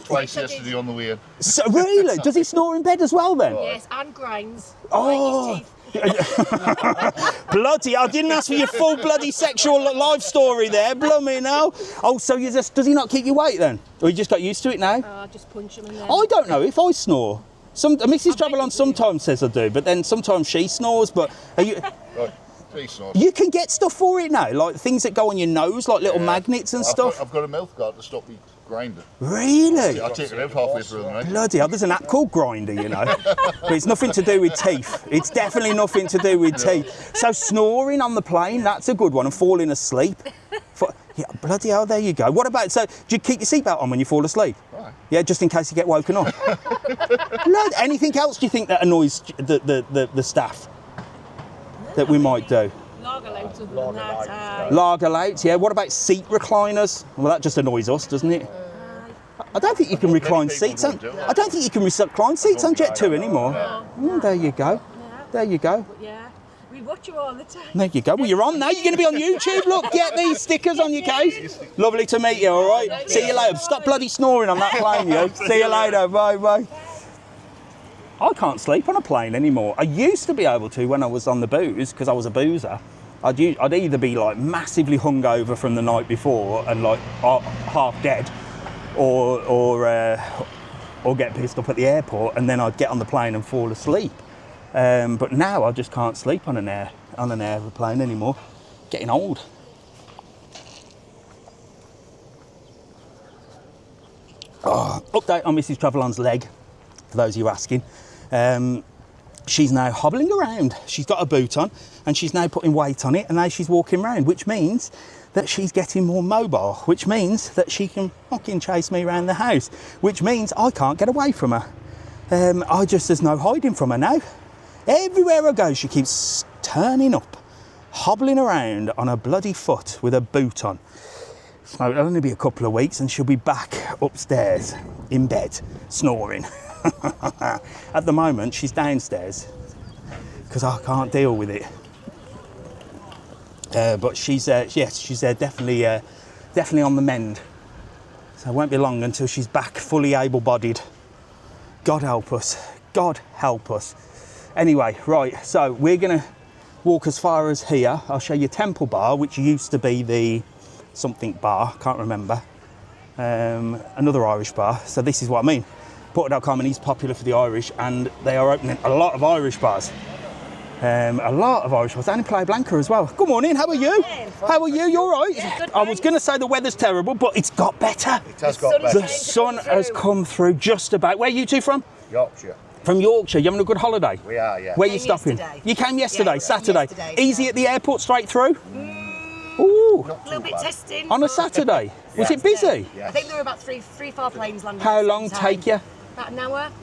twice yesterday on the way in. So, really? Does he snore in bed as well then? Yes, and grinds. Oh. Like his teeth. Bloody, I didn't ask for your full bloody sexual life story there, blooming hell. Oh, so does he not keep you awake then? Or you just got used to it now? Just punch him in there. I don't know if I snore. Mrs. TravelON sometimes says I do, but then sometimes she snores, but are you... Right, 3 snores. You can get stuff for it now, like things that go on your nose, like little magnets and stuff. I've got a mouth guard to stop me grinding. Really? I'll take it out halfway through the night. Bloody hell, there's an app called Grinder, you know. But it's nothing to do with teeth. It's definitely nothing to do with teeth. So snoring on the plane, that's a good one, and falling asleep. Yeah, bloody hell, there you go. What about, so do you keep your seatbelt on when you fall asleep? Right. Yeah, just in case you get woken up. Anything else do you think that annoys the staff that we might do? Lager louts other than that. Lager louts, yeah. What about seat recliners? Well, that just annoys us, doesn't it? I don't think you can recline seats on. I don't think you can recline seats on Jet 2 anymore. There you go. There you go. Yeah. We watch you all the time. There you go. Well, you're on now. You're going to be on YouTube. Look, get these stickers on your case. Lovely to meet you. All right. See you later. Stop bloody snoring on that plane, you. See you later. Bye, bye. I can't sleep on a plane anymore. I used to be able to when I was on the booze, because I was a boozer. I'd either be like massively hungover from the night before and like half dead, or get pissed up at the airport, and then I'd get on the plane and fall asleep. But now I just can't sleep on an aeroplane anymore. Getting old. Update on Mrs. TravelON's leg, for those of you asking. She's now hobbling around. She's got a boot on and she's now putting weight on it, and now she's walking around, which means that she's getting more mobile, which means that she can fucking chase me around the house, which means I can't get away from her. There's no hiding from her now. Everywhere I go, she keeps turning up, hobbling around on her bloody foot with her boot on. So it'll only be a couple of weeks and she'll be back upstairs in bed, snoring. At the moment, she's downstairs because I can't deal with it. But she's definitely on the mend. So it won't be long until she's back fully able-bodied. God help us. God help us. Anyway, right, so we're going to walk as far as here. I'll show you Temple Bar, which used to be the something bar, can't remember. Another Irish bar. So this is what I mean. Puerto Del Carmen is popular for the Irish, and they are opening a lot of Irish bars. And in Playa Blanca as well. Good morning, how are you? How are you? You all right? Yeah, good, I was going to say the weather's terrible, but it's got better. It has got better. The sun has come through just about. Where are you two from? Yorkshire. From Yorkshire. You having a good holiday? We are, yeah. Where are you Came stopping? yesterday. You came yesterday, Yeah, Saturday. yesterday, Easy so- at the airport, straight through? Ooh. A little bit testing. On a Saturday? Was it busy? I think there were about three, 4 planes landing. How at the long same time. take you? About an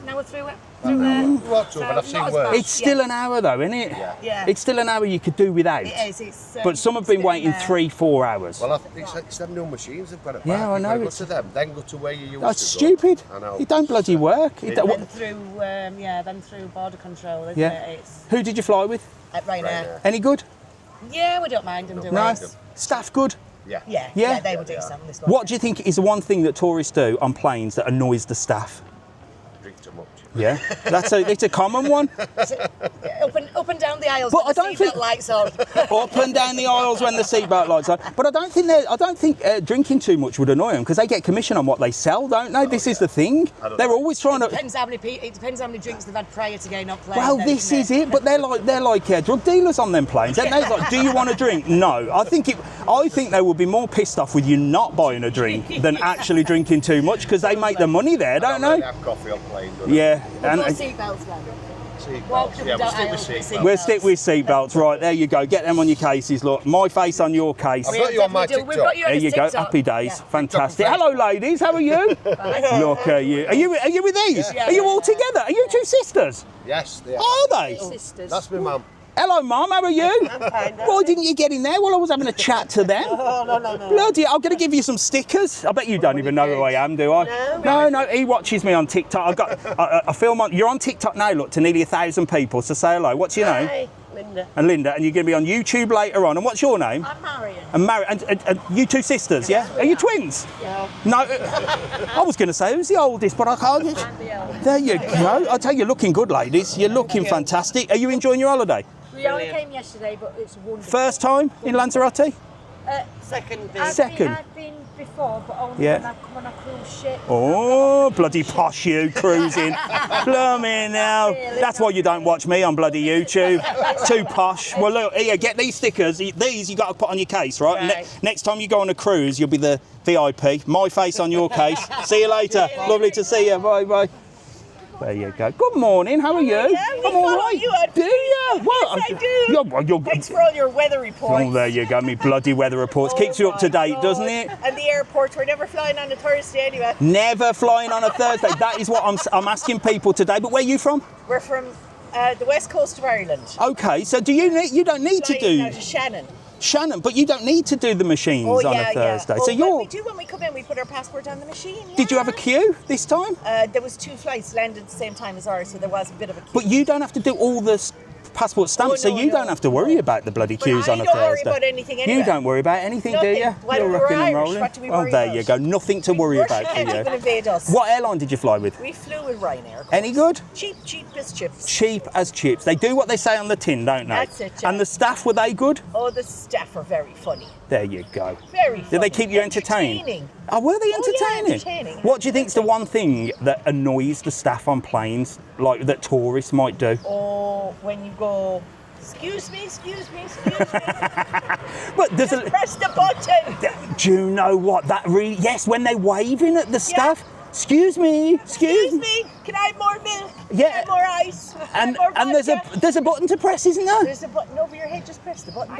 hour through it. Lots of, So but I've seen not as worse. bad. It's still an hour though, isn't it? Yeah. It's still an hour you could do without. It is. It's. But some have been waiting 3-4 hours. Well, I think it's them new machines they've got it back. Yeah, I know, Go it's- to them, then go to where you used That's to go. stupid. I know. It don't bloody work. It don't- Then through border control, isn't Yeah. it? It's Who did you fly with? at Ryanair. Any good? Yeah, we don't mind them doing Nice. it. Staff good? Yeah. Yeah, Yeah? they were decent. This one. What do you think is the one thing that tourists do on planes that annoys the staff? Drink too much. Yeah, it's a common one. Up and down the aisles. But with I the don't think- seatbelt lights on. Up and down the aisles when the seatbelt lights on. But I don't think drinking too much would annoy them, because they get commission on what they sell, don't they? This is the thing. They're always trying to. Depends how many it depends how many drinks they've had prior to getting up plane. Well, then, this isn't is it. But they're like drug dealers on them planes. Aren't they? It's like, do you want a drink? No. I think they would be more pissed off with you not buying a drink than actually drinking too much, because they make the money there, don't They they? have coffee on plane, don't they? Yeah. No And seatbelts then. Seatbelts. Yeah, we'll stick with seatbelts. we'll stick with seatbelts. Right, there you go. Get them on your cases. Look, my face on your case. I've got you on my Definitely do. We've TikTok. got you on There his you go. TikTok. Happy days. Yeah. Fantastic. Hello, ladies. How are you? Look at you. Are you with these? Yeah. Are you all together? Are you two sisters? Yes, they are. Are they? Sisters. That's my mum. Hello, Mum, how are you? I'm fine. Why didn't you get in there while I was having a chat to them? Oh, no. Bloody, I'm going to give you some stickers. I bet you don't even know who I am, do I? No, he watches me on TikTok. I film on, you're on TikTok now, look, to nearly 1,000 people, so say hello. What's your name? Hi, Linda. And Linda, and you're going to be on YouTube later on. And what's your name? I'm Marion. And Marion, and you two sisters, yeah? Are you twins? Yeah. No, I was going to say, who's the oldest, but I can't. I'm the eldest. There you go. I tell you, you're looking good, ladies. You're looking fantastic. Are you enjoying your holiday? We only came yesterday, but it's wonderful. First time in Lanzarote? Second. Second. I've been before, but only Yeah. when I come on a cruise ship. Oh, bloody posh you, cruising. Blimey now. That's why you don't watch me on bloody YouTube. Too posh. Well, look, here, get these stickers. These you got to put on your case, right? Next time you go on a cruise, you'll be the VIP. My face on your case. See you later. Lovely to see you. Bye, bye. There you go. Good morning. How are you? I'm all right. Do you? Well, Yes, I do. You're, Thanks for all your weather reports. oh, there you go. Me bloody weather reports. Keeps you up to date, doesn't it? And the airport, we're never flying on a Thursday anyway. Never flying on a Thursday. That is what I'm asking people today. But where are you from? We're from the west coast of Ireland. Okay, so you don't need to Flying do out of Shannon. Shannon, but you don't need to do the machines on a Thursday. Oh, So well, we do when we come in. We put our passport on the machine. Did you have a queue this time? There was 2 flights landed at the same time as ours, so there was a bit of a queue. But you don't have to do all the passport stamps, so no, you no, don't have to worry about the bloody queues I on a don't Thursday. worry about anything anyway. You don't worry about anything, do Nothing. you? Well, You're we're rocking and Irish, rolling. what do we Oh, worry there about? you go. Nothing to worry Russia about for can't you. even invade us. What airline did you fly with? We flew with Ryanair. Any good? Cheap as chips. Cheap as chips. They do what they say on the tin, don't they? That's it, yeah. And the staff, were they good? Oh, the staff are very funny. There you go. Very funny. Did they keep you entertained? Entertaining. Oh, were they Oh, yeah, entertaining? entertaining. What do you think's the one thing that annoys the staff on planes, like that tourists might do? Oh, when you go, excuse me. But there's Just press the button. Do you know what that really? Yes, when they're waving at the staff. Excuse me. Excuse me. Can I have more milk? Yeah. Can I have more ice? Can I have And more there's a button to press, isn't there? There's a button over your head. Just press the button.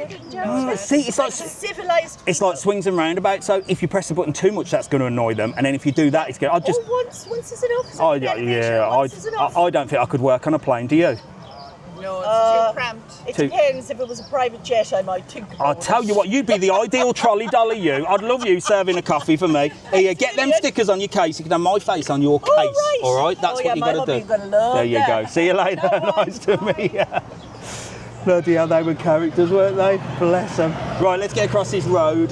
See, it's like civilized. swings and roundabouts. So if you press the button too much, that's going to annoy them. And then if you do that, it's going. I just. Once is enough. Oh yeah. Once is enough. I don't think I could work on a plane. Do you? No, it's too cramped. It depends. If it was a private jet, I might think about I'll tell you what, you'd be the ideal trolley dolly, you. I'd love you serving a coffee for me. Here, get them stickers on your case. You can have my face on your case. right. All right, that's Oh, what yeah, you my got to hubby's do. gonna love There you that. go. See you later. Nice to meet you. Bloody hell, they were characters, weren't they? Bless them. Right, let's get across this road,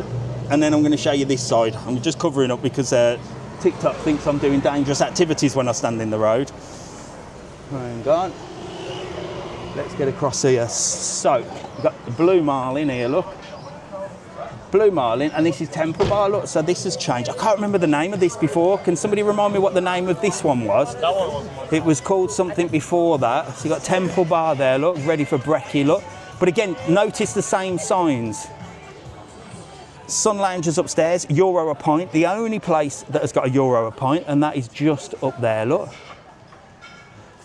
and then I'm going to show you this side. I'm just covering up because TikTok thinks I'm doing dangerous activities when I stand in the road. Hang on. Let's get across here. So, we've got the blue marlin here, look. Blue marlin, and this is Temple Bar, look. So this has changed. I can't remember the name of this before. Can somebody remind me what the name of this one was? That one wasn't. It was called something before that. So you've got Temple Bar there, look, ready for brekkie, look. But again, notice the same signs. Sun Lounges upstairs, €1 a pint. The only place that has got a €1 a pint, and that is just up there, look.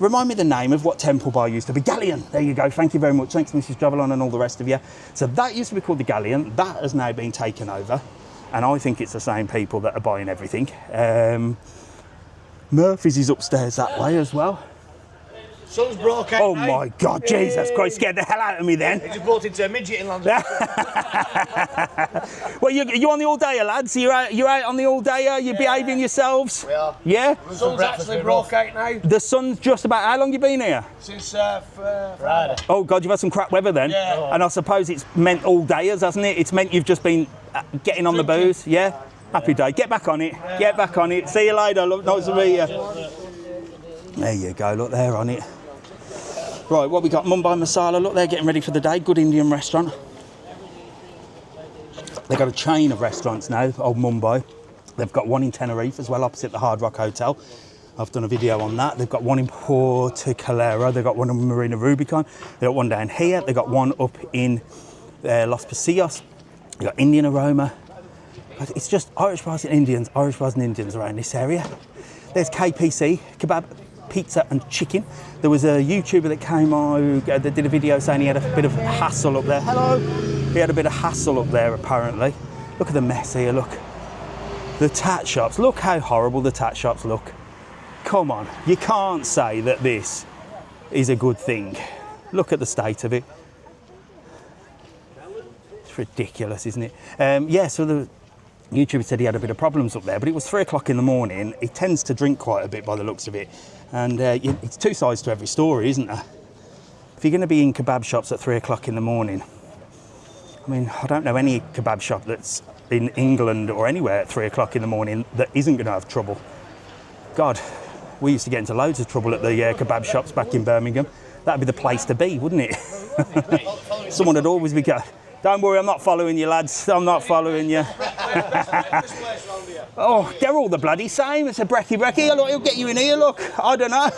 Remind me the name of what Temple Bar used to be. Galleon. There you go. Thank you very much. Thanks, Mrs. TravelON and all the rest of you. So that used to be called the Galleon. That has now been taken over. And I think it's the same people that are buying everything. Murphy's is upstairs that way as well. Sun's broke out. Oh my God, Jesus Christ, scared the hell out of me then. It just brought into a midget in Lanzarote. Well, you on the all-dayer, lads? You out on the all-dayer? You behaving yourselves? We are. Yeah? Sun's actually broke out now. The sun's just about... How long you been here? Since Friday. Oh God, you've had some crap weather then. Yeah. And I suppose it's meant all-dayers, hasn't it? It's meant you've just been getting on the booze, yeah? Happy day. Get back on it. Get back on it. See you later. Look, nice to meet you. There you go. Look, they're on it. Right, what we got? Mumbai Masala. Look, they're getting ready for the day. Good Indian restaurant. They've got a chain of restaurants now, old Mumbai. They've got one in Tenerife as well, opposite the Hard Rock Hotel. I've done a video on that. They've got one in Puerto Calera. They've got one in Marina Rubicon. They've got one down here. They've got one up in Los Pasillos. They've got Indian aroma. But it's just Irish bars and Indians around this area. There's KPC, kebab, pizza and chicken. There was a YouTuber that came on that did a video saying he had a bit of hassle up there. Hello. He had a bit of hassle up there apparently. Look at the mess here, look. The tat shops, look how horrible the tat shops look. Come on, you can't say that this is a good thing. Look at the state of it. It's ridiculous, isn't it? Yeah, so the YouTuber said he had a bit of problems up there, but it was 3 o'clock in the morning. He tends to drink quite a bit by the looks of it. And it's two sides to every story, isn't there? If you're going to be in kebab shops at 3 o'clock in the morning, I mean, I don't know any kebab shop that's in England or anywhere at 3 o'clock in the morning that isn't going to have trouble. God, we used to get into loads of trouble at the kebab shops back in Birmingham. That'd be the place to be, wouldn't it? Someone would always be going, don't worry, I'm not following you, lads. I'm not following you. Oh, they're all the bloody same. It's a brekkie. Look, he'll get you in here, look. I don't know.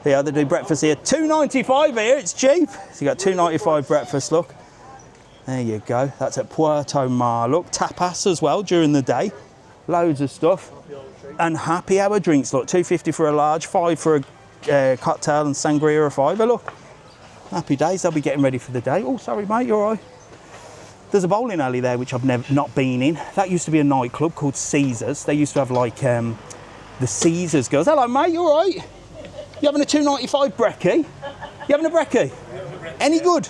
Yeah, they do breakfast here. $2.95 here, it's cheap. So you got $2.95 breakfast, look. There you go. That's at Puerto Mar, look. Tapas as well during the day. Loads of stuff. And happy hour drinks, look. $2.50 for a large, $5 for a cocktail, and sangria a $5. Look. Happy days, they'll be getting ready for the day. Oh, sorry, mate, you're all right. There's a bowling alley there, which I've not been in. That used to be a nightclub called Caesars. They used to have, like, the Caesars girls. Hello, mate, you all right? You having a $2.95 brekkie? You having a brekkie? Any good?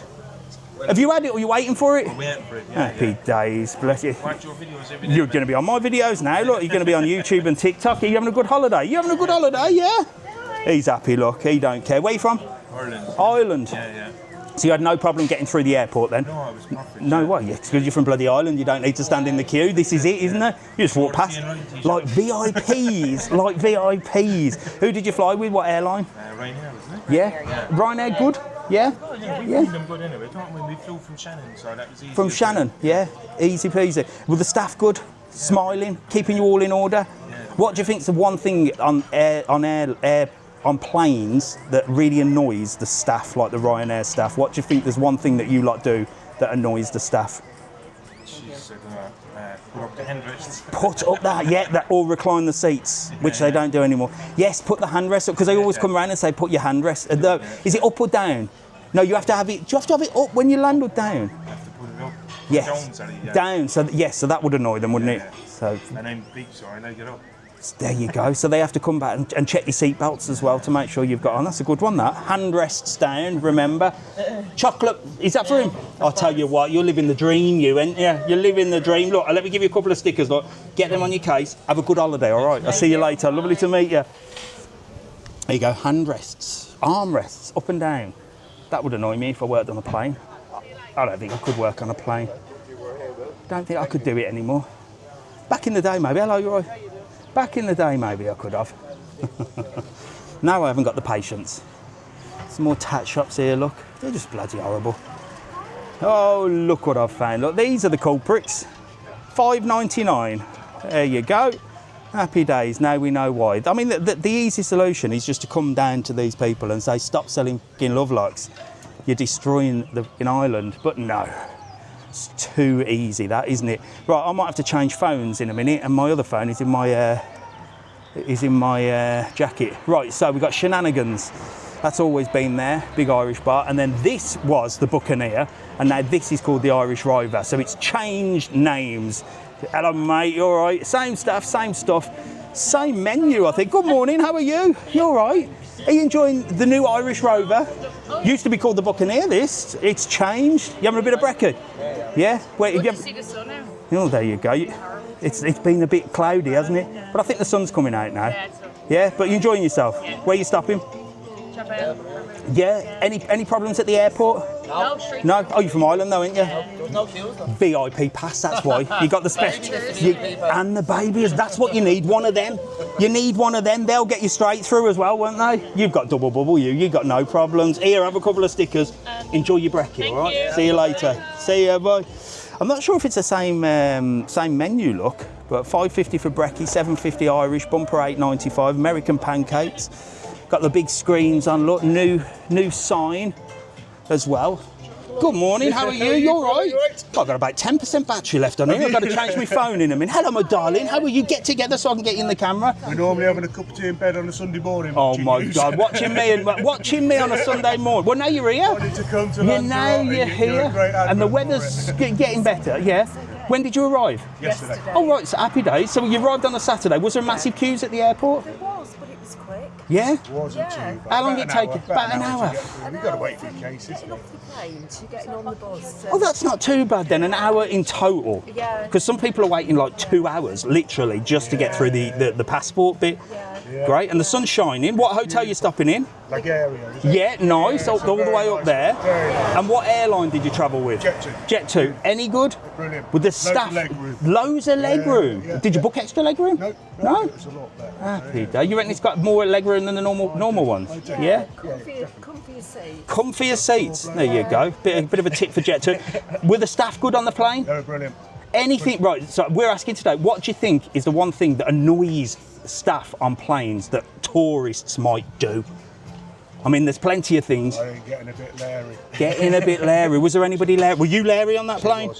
Have you had it, or are you waiting for it? I'm waiting for it, yeah. Happy days, bless you. Watch your videos every day. You're going to be on my videos now, look. You're going to be on YouTube and TikTok. Are you having a good holiday? You having a good holiday, yeah? He's happy, look. He don't care. Where are you from? Ireland. Ireland? Yeah. So you had no problem getting through the airport then? No, it was perfect. No way, yeah, because you're from bloody Ireland, you don't need to stand in the queue. This is it, isn't it? You just walk past. Like VIPs, like VIPs. Who did you fly with? What airline? Ryanair, wasn't it? Yeah? Ryanair, good? Yeah? We them good anyway, don't we? We flew from Shannon, so that was easy. From Shannon, yeah? Easy peasy. Were the staff good? Smiling? Keeping you all in order? Yeah. What do you think's the one thing on planes that really annoys the staff, like the Ryanair staff? What do you think there's one thing that you lot do that annoys the staff? She's put up the handrests. Put up that, yeah, that, or recline the seats, which they don't do anymore. Yes, put the handrest up, because they always come around and say, put your handrest. Is it up or down? No, you have to have it. Do you have to have it up when you land or down? You have to put it up. Yes, Down, sorry, yeah. down. So yes, so that would annoy them, wouldn't it? So. And I'm big, so I like it up. There you go. So they have to come back and check your seat belts as well to make sure you've got on. That's a good one, that. Handrests down, remember. Chocolate, is that for him? I'll tell you what, you're living the dream, you, ain't you? You're living the dream. Look, let me give you a couple of stickers, look. Get them on your case. Have a good holiday, all right? I'll see you later. Lovely to meet you. There you go, handrests, armrests, up and down. That would annoy me if I worked on a plane. I don't think I could work on a plane. Don't think I could do it anymore. Back in the day, maybe. Hello, you're right. Back in the day, maybe I could have. Now I haven't got the patience. Some more tat shops here, look. They're just bloody horrible. Oh, look what I've found. Look, these are the culprits. $5.99. There you go. Happy days. Now we know why. I mean, the easy solution is just to come down to these people and say, stop selling fucking love likes. You're destroying the fucking island. But no. It's too easy, that, isn't it? Right, I might have to change phones in a minute, and my other phone is in my jacket. Right, so we've got Shenanigans. That's always been there, big Irish bar. And then this was the Buccaneer, and now this is called the Irish Rover. So it's changed names. Hello, mate, you all right? Same stuff, same stuff. Same menu, I think. Good morning, how are you? You all right? Are you enjoying the new Irish Rover? Used to be called the Buccaneer, this. It's changed. You having a bit of brekkie? Yeah? Wait, Good to see the sun now. Oh, there you go. It's been a bit cloudy, hasn't it? But I think the sun's coming out now. Yeah, but you're enjoying yourself? Yeah. Where are you stopping? Yeah? Any problems at the airport? No. No? Oh, you're from Ireland though, aren't you? No queues. VIP pass, that's why. You got the special. And the babies, that's what you need, one of them. You need one of them, they'll get you straight through as well, won't they? You've got double bubble, you've got no problems. Here, have a couple of stickers. Enjoy your brekkie, all right? See you later. See you, bye. I'm not sure if it's the same menu, look, but $5.50 for brekkie, $7.50 Irish, bumper $8.95, American pancakes. Got the big screens on, look, new sign as well. Good morning, how are you? You all right? I've got about 10% battery left on here. I've got to change my phone in a minute. Hello, my darling. How are you? Get together so I can get you in the camera. We're normally having a cup of tea in bed on a Sunday morning. Oh my God, watching me on a Sunday morning. Well, now you're here. I need to come to Now Lanzarote. you're here, and the weather's getting better. Yeah. When did you arrive? Yesterday. Oh right, so happy days. So you arrived on a Saturday. Was there massive queues at the airport? There was, but it was quick. Yeah? Wasn't Yeah. too bad. How long did it take you? About an hour. We've got to wait for the cases. Getting off the plane to getting on the bus. Oh, that's not too bad then. An hour in total. Yeah. Because some people are waiting like 2 hours, literally, just to get through the passport bit. Yeah. Great. And the sun's shining. What hotel are you stopping in? Like area, is it? Yeah, nice. All the way up there. Very nice. And what airline did you travel with? Jet2. Jet2. Any good? Brilliant. With the Loads of staff? leg room. Loads of leg room. yeah. Did you book extra leg room? No? It's a lot better. Happy day. You reckon it's got more leg room than the normal ones? Yeah? Comfy seat. Comfier seats. There you go. Bit of a tip for Jet2. Were the staff good on the plane? They're brilliant. Anything, right, so we're asking today, what do you think is the one thing that annoys staff on planes that tourists might do? I mean, there's plenty of things. I ain't getting a bit Larry. Getting a bit Larry. Was there anybody Larry? Were you Larry on that plane?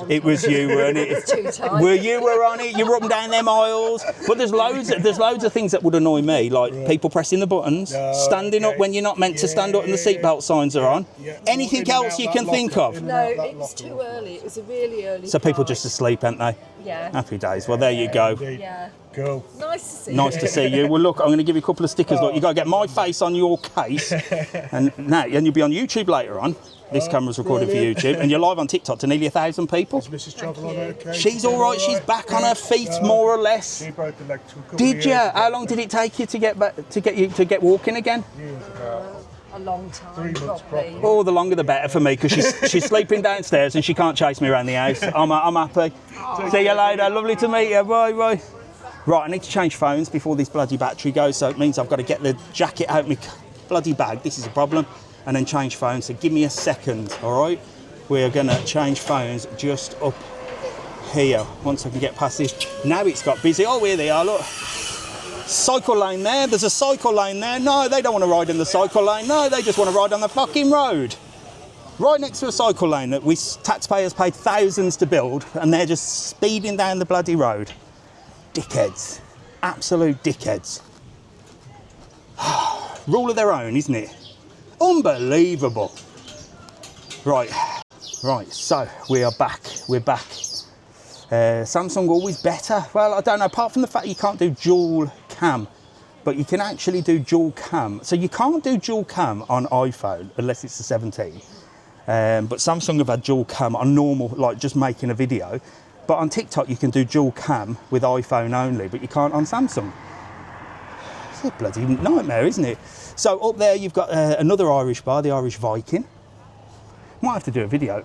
It was you, weren't it? Too tight. You were on it. You were up and down them aisles. But there's loads of things that would annoy me, like people pressing the buttons, standing up when you're not meant to stand up, and the seatbelt signs are on. Anything else you can think of? No, it was too early. It was a really early So people flight. just asleep, aren't they? Yeah. Happy days. Well, there you go. Yeah. Cool. Nice to see Nice you. to see you. Well, look, I'm going to give you a couple of stickers. Look, you got to get my face on your case, and you'll be on YouTube later on. This camera's recorded for YouTube, and you're live on TikTok to nearly 1,000 people. Mrs. TravelON okay? She's all right. She's back on her feet, more or less. She broke the leg to a couple Did of you? years ago. How long did it take you to get back to get walking again? Years ago. A long time. 3 months probably. Oh, the longer the better for me, because she's sleeping downstairs and she can't chase me around the house. I'm happy. See you later. Lovely to meet you. Bye bye. Right, I need to change phones before this bloody battery goes, so it means I've got to get the jacket out of my bloody bag. This is a problem. And then change phones. So give me a second, all right? We're going to change phones just up here once I can get past this. Now it's got busy. Oh, here they are. Look. Cycle lane there. There's a cycle lane there. No, they don't want to ride in the cycle lane. No, they just want to ride on the fucking road. Right next to a cycle lane that we taxpayers paid thousands to build, and they're just speeding down the bloody road. Dickheads. Absolute dickheads. Rule of their own, isn't it? Unbelievable. Right, so we are back. We're back. Samsung always better. Well, I don't know, apart from the fact you can't do dual cam, but you can actually do dual cam. So you can't do dual cam on iPhone unless it's the 17. But Samsung have had dual cam on normal, like just making a video. But on TikTok you can do dual cam with iPhone only, but you can't on Samsung. It's a bloody nightmare, isn't it? So up there you've got another Irish bar, the Irish Viking. Might have to do a video,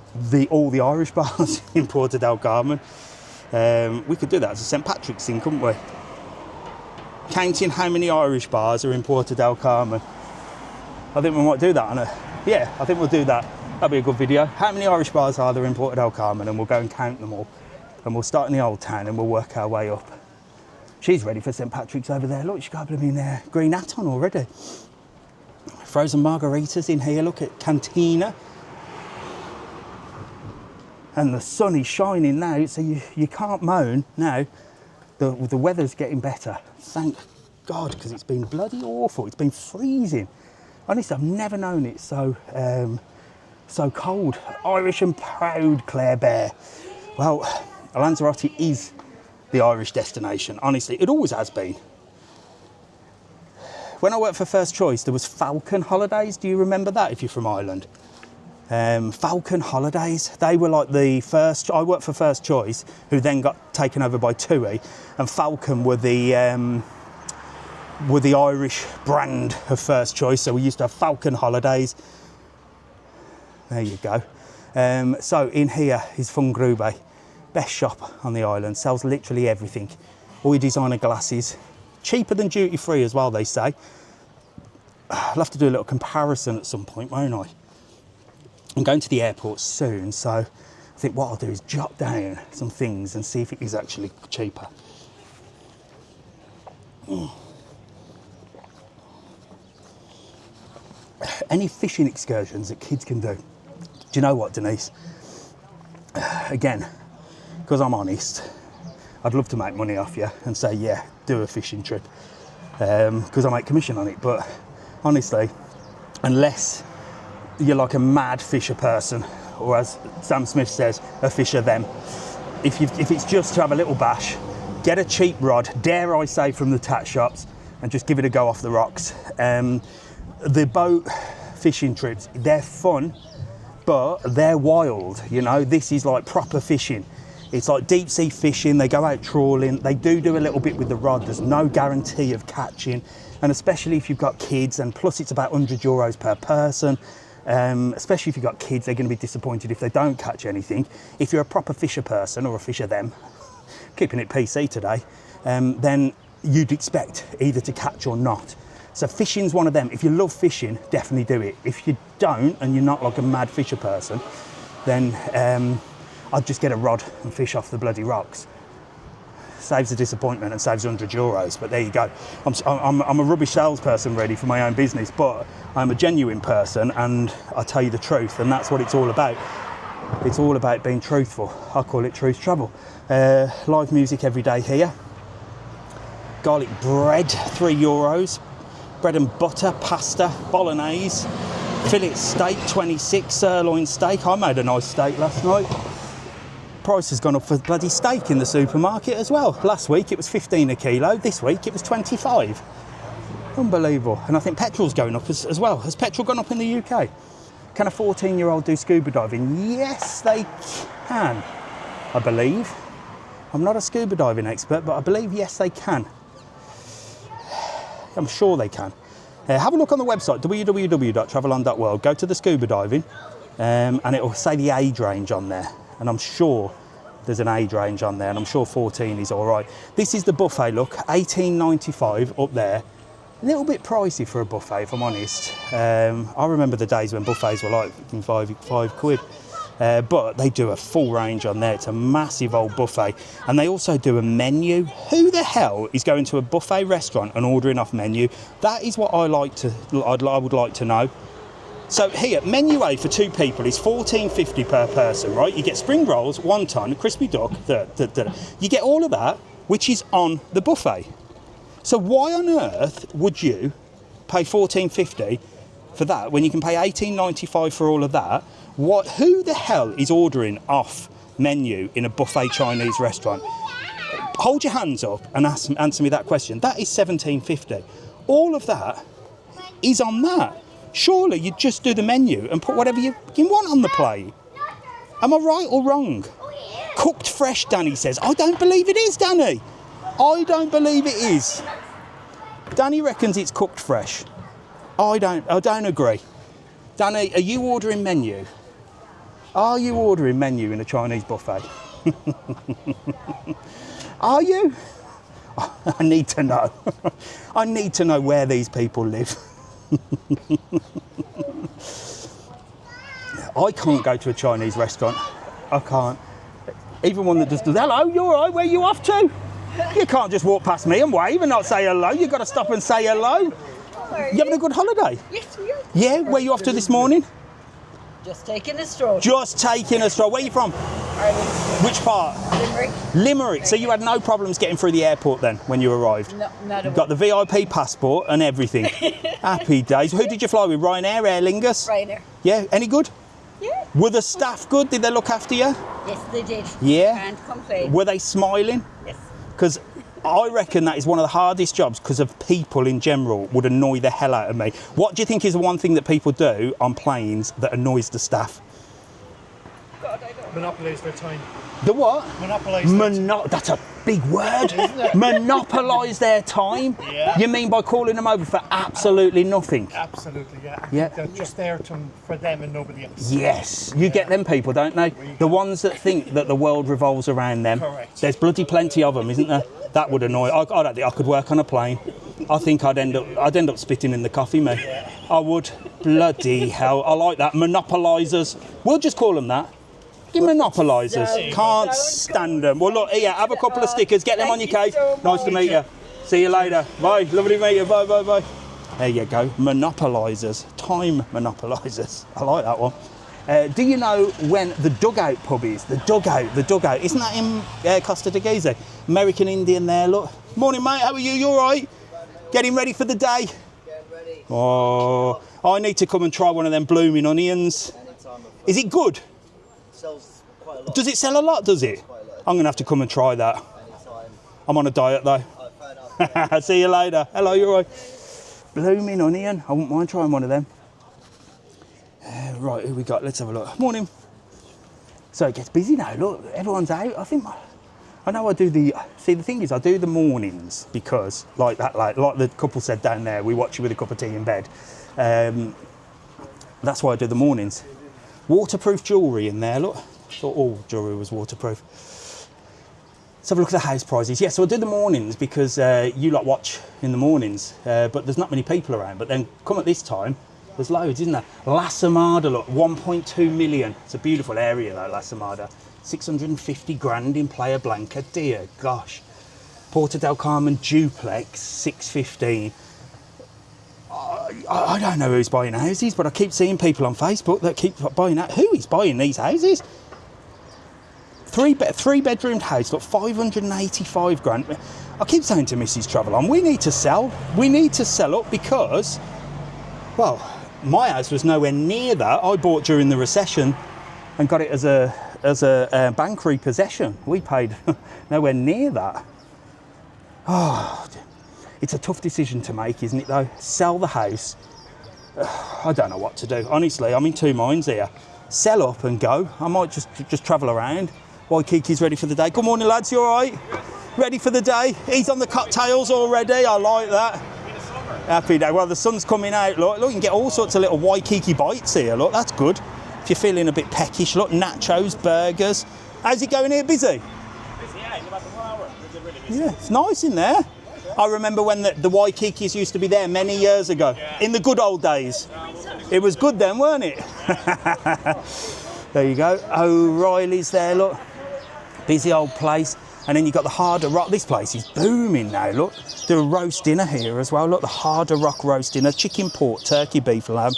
all the Irish bars in Puerto Del Carmen. We could do that as a St. Patrick's thing, couldn't we? Counting how many Irish bars are in Puerto Del Carmen. I think we might do that, I think we'll do that. That'll be a good video. How many Irish bars are there in Puerto Del Carmen? And we'll go and count them all. And we'll start in the old town and we'll work our way up. She's ready for St. Patrick's over there. Look, she's got a blooming green hat on already. Frozen margaritas in here, look at Cantina. And the sun is shining now, so you can't moan now. The weather's getting better. Thank God, because it's been bloody awful. It's been freezing. Honestly, I've never known it so cold. Irish and proud, Claire Bear. Well, Lanzarote is the Irish destination. Honestly, it always has been. When I worked for First Choice, there was Falcon Holidays. Do you remember that if you're from Ireland? Falcon Holidays, they were like the first. I worked for First Choice, who then got taken over by TUI, and Falcon were the Irish brand of First Choice. So we used to have Falcon Holidays. There you go. So in here is Fungrube, best shop on the island. Sells literally everything. All your designer glasses, cheaper than duty free as well, they say. I'll have to do a little comparison at some point, won't I? I'm going to the airport soon, so I think what I'll do is jot down some things and see if it is actually cheaper. Any fishing excursions that kids can do? Do you know what, Denise? Again, because I'm honest, I'd love to make money off you and say, yeah, do a fishing trip, because I make commission on it. But honestly, unless you're like a mad fisher person, or as Sam Smith says, a fisher them. If it's just to have a little bash, get a cheap rod, dare I say from the tat shops, and just give it a go off the rocks. The boat fishing trips, they're fun, but they're wild, you know. This is like proper fishing. It's like deep sea fishing. They go out trawling. They do a little bit with the rod. There's no guarantee of catching, and especially if you've got kids, and plus it's about €100 per person. Especially if you've got kids, they're going to be disappointed if they don't catch anything. If you're a proper fisher person, or a fisher them, keeping it PC today, then you'd expect either to catch or not. So fishing's one of them. If you love fishing, definitely do it. If you don't, and you're not like a mad fisher person, then I'd just get a rod and fish off the bloody rocks. Saves the disappointment and saves €100, but there you go. I'm a rubbish salesperson really for my own business, but I'm a genuine person, and I tell you the truth, and that's what it's all about. It's all about being truthful. I call it truth travel. Live music every day here. Garlic bread, €3. Bread and butter, pasta, bolognese, fillet steak, 26, sirloin steak. I made a nice steak last night. Price has gone up for bloody steak in the supermarket as well. Last week it was 15 a kilo, this week it was 25. Unbelievable. And I think petrol's going up as well. Has petrol gone up in the UK? Can a 14-year-old do scuba diving? Yes, they can, I believe. I'm not a scuba diving expert, but I believe yes, they can. I'm sure they can. Have a look on the website, www.travelon.world. Go to the scuba diving, and it will say the age range on there. And I'm sure there's an age range on there, and I'm sure 14 is all right. This is the buffet look, $18.95 up there. A little bit pricey for a buffet, if I'm honest. I remember the days when buffets were like £5. But they do a full range on there. It's a massive old buffet, and they also do a menu. Who the hell is going to a buffet restaurant and ordering off menu? That is what I would like to know. So here, menu A for 2 people is $14.50 per person, right? You get spring rolls, wonton, crispy duck, you get all of that, which is on the buffet. So why on earth would you pay $14.50 for that when you can pay $18.95 for all of that? Who the hell is ordering off menu in a buffet Chinese restaurant? Hold your hands up and answer me that question. That is $17.50. All of that is on that. Surely you'd just do the menu and put whatever you want on the plate. Am I right or wrong? Cooked fresh, Danny says. I don't believe it is, Danny. I don't believe it is. Danny reckons it's cooked fresh. I don't agree. Danny, are you ordering menu? Are you ordering menu in a Chinese buffet? Are you? I need to know. I need to know where these people live. I can't go to a Chinese restaurant. I can't. Even one that just does, hello, you all right? Where are you off to? You can't just walk past me and wave and not say hello. You've got to stop and say hello. You having a good holiday? Yes, we are. Yeah, where are you off to this morning? Just taking a stroll. Just taking a stroll. Where are you from? Ireland. Which part? Limerick. Limerick. So you had no problems getting through the airport then when you arrived? No, not at all. Got the VIP passport and everything. Happy days. Who did you fly with? Ryanair, Aer Lingus? Ryanair. Yeah, any good? Yeah. Were the staff good? Did they look after you? Yes, they did. Yeah. Can't complain. Were they smiling? Yes. Because I reckon that is one of the hardest jobs because of people in general would annoy the hell out of me. What do you think is the one thing that people do on planes that annoys the staff? God, I don't know. Monopolise their time. The what? Monopolise their time. That's a big word. Monopolise their time? Yeah. You mean by calling them over for absolutely nothing? Absolutely, yeah. Yeah. They're just there for them and nobody else. Yes. You get them people, don't they? The ones that think that the world revolves around them. Correct. There's bloody plenty of them, isn't there? That would annoy. I don't think I could work on a plane. I think I'd end up spitting in the coffee, mate. Yeah. I would. Bloody hell. I like that. Monopolisers. We'll just call them that. Monopolisers. Can't stand them. Well, look, here, have a couple of stickers. Get them on your case. Nice to meet you. See you later. Bye. Lovely to meet you. Bye, bye, bye. There you go. Monopolisers. Time monopolisers. I like that one. Do you know when the dugout pub is? The dugout. Isn't that in Costa de Gese? American Indian there, look. Morning, mate. How are you? You all right? Getting ready for the day? Getting ready. Oh, I need to come and try one of them blooming onions. Is it good? Sells quite a lot. Does it sell a lot, does it? I'm going to have to come and try that. Anytime. I'm on a diet, though. Oh, fair enough. See you later. Hello, you're right. Blooming onion. I wouldn't mind trying one of them. Right, who we got? Let's have a look. Morning. So it gets busy now. Look, everyone's out. I know I do the... See, the thing is, I do the mornings because, like the couple said down there, we watch you with a cup of tea in bed. That's why I do the mornings. Waterproof jewellery in there, look. Thought all jewellery was waterproof. Let's have a look at the house prices. Yeah, so I do the mornings because you lot watch in the mornings, but there's not many people around. But then come at this time, there's loads, isn't there? La Samada, look, 1.2 million. It's a beautiful area though, La Samada. 650 grand in Playa Blanca, dear gosh. Puerto Del Carmen duplex, 615. I don't know who's buying houses, but I keep seeing people on Facebook that keep buying that. Who is buying these houses? Three bedroomed house, look, 585 grand. I keep saying to Mrs. TravelON, we need to sell. We need to sell up because, well, my house was nowhere near that. I bought during the recession and got it as a bank repossession. We paid nowhere near that. Oh, it's a tough decision to make, isn't it though? Sell the house. I don't know what to do. Honestly, I'm in two minds here. Sell up and go. I might just travel around. Waikiki's ready for the day. Good morning, lads. You all right? Ready for the day? He's on the cocktails already. I like that. Happy day. Well, the sun's coming out. Look, you can get all sorts of little Waikiki bites here. Look, that's good. If you're feeling a bit peckish, look, nachos, burgers. How's it going here? Busy? Busy, yeah, in about 1 hour. Really busy. Yeah, it's nice in there. I remember when the Waikikis used to be there many years ago, in the good old days. It was good then, weren't it? There you go. O'Reilly's there, look. Busy old place. And then you've got the Harder Rock. This place is booming now, look. Do a roast dinner here as well. Look, the Harder Rock roast dinner. Chicken, pork, turkey, beef, lamb.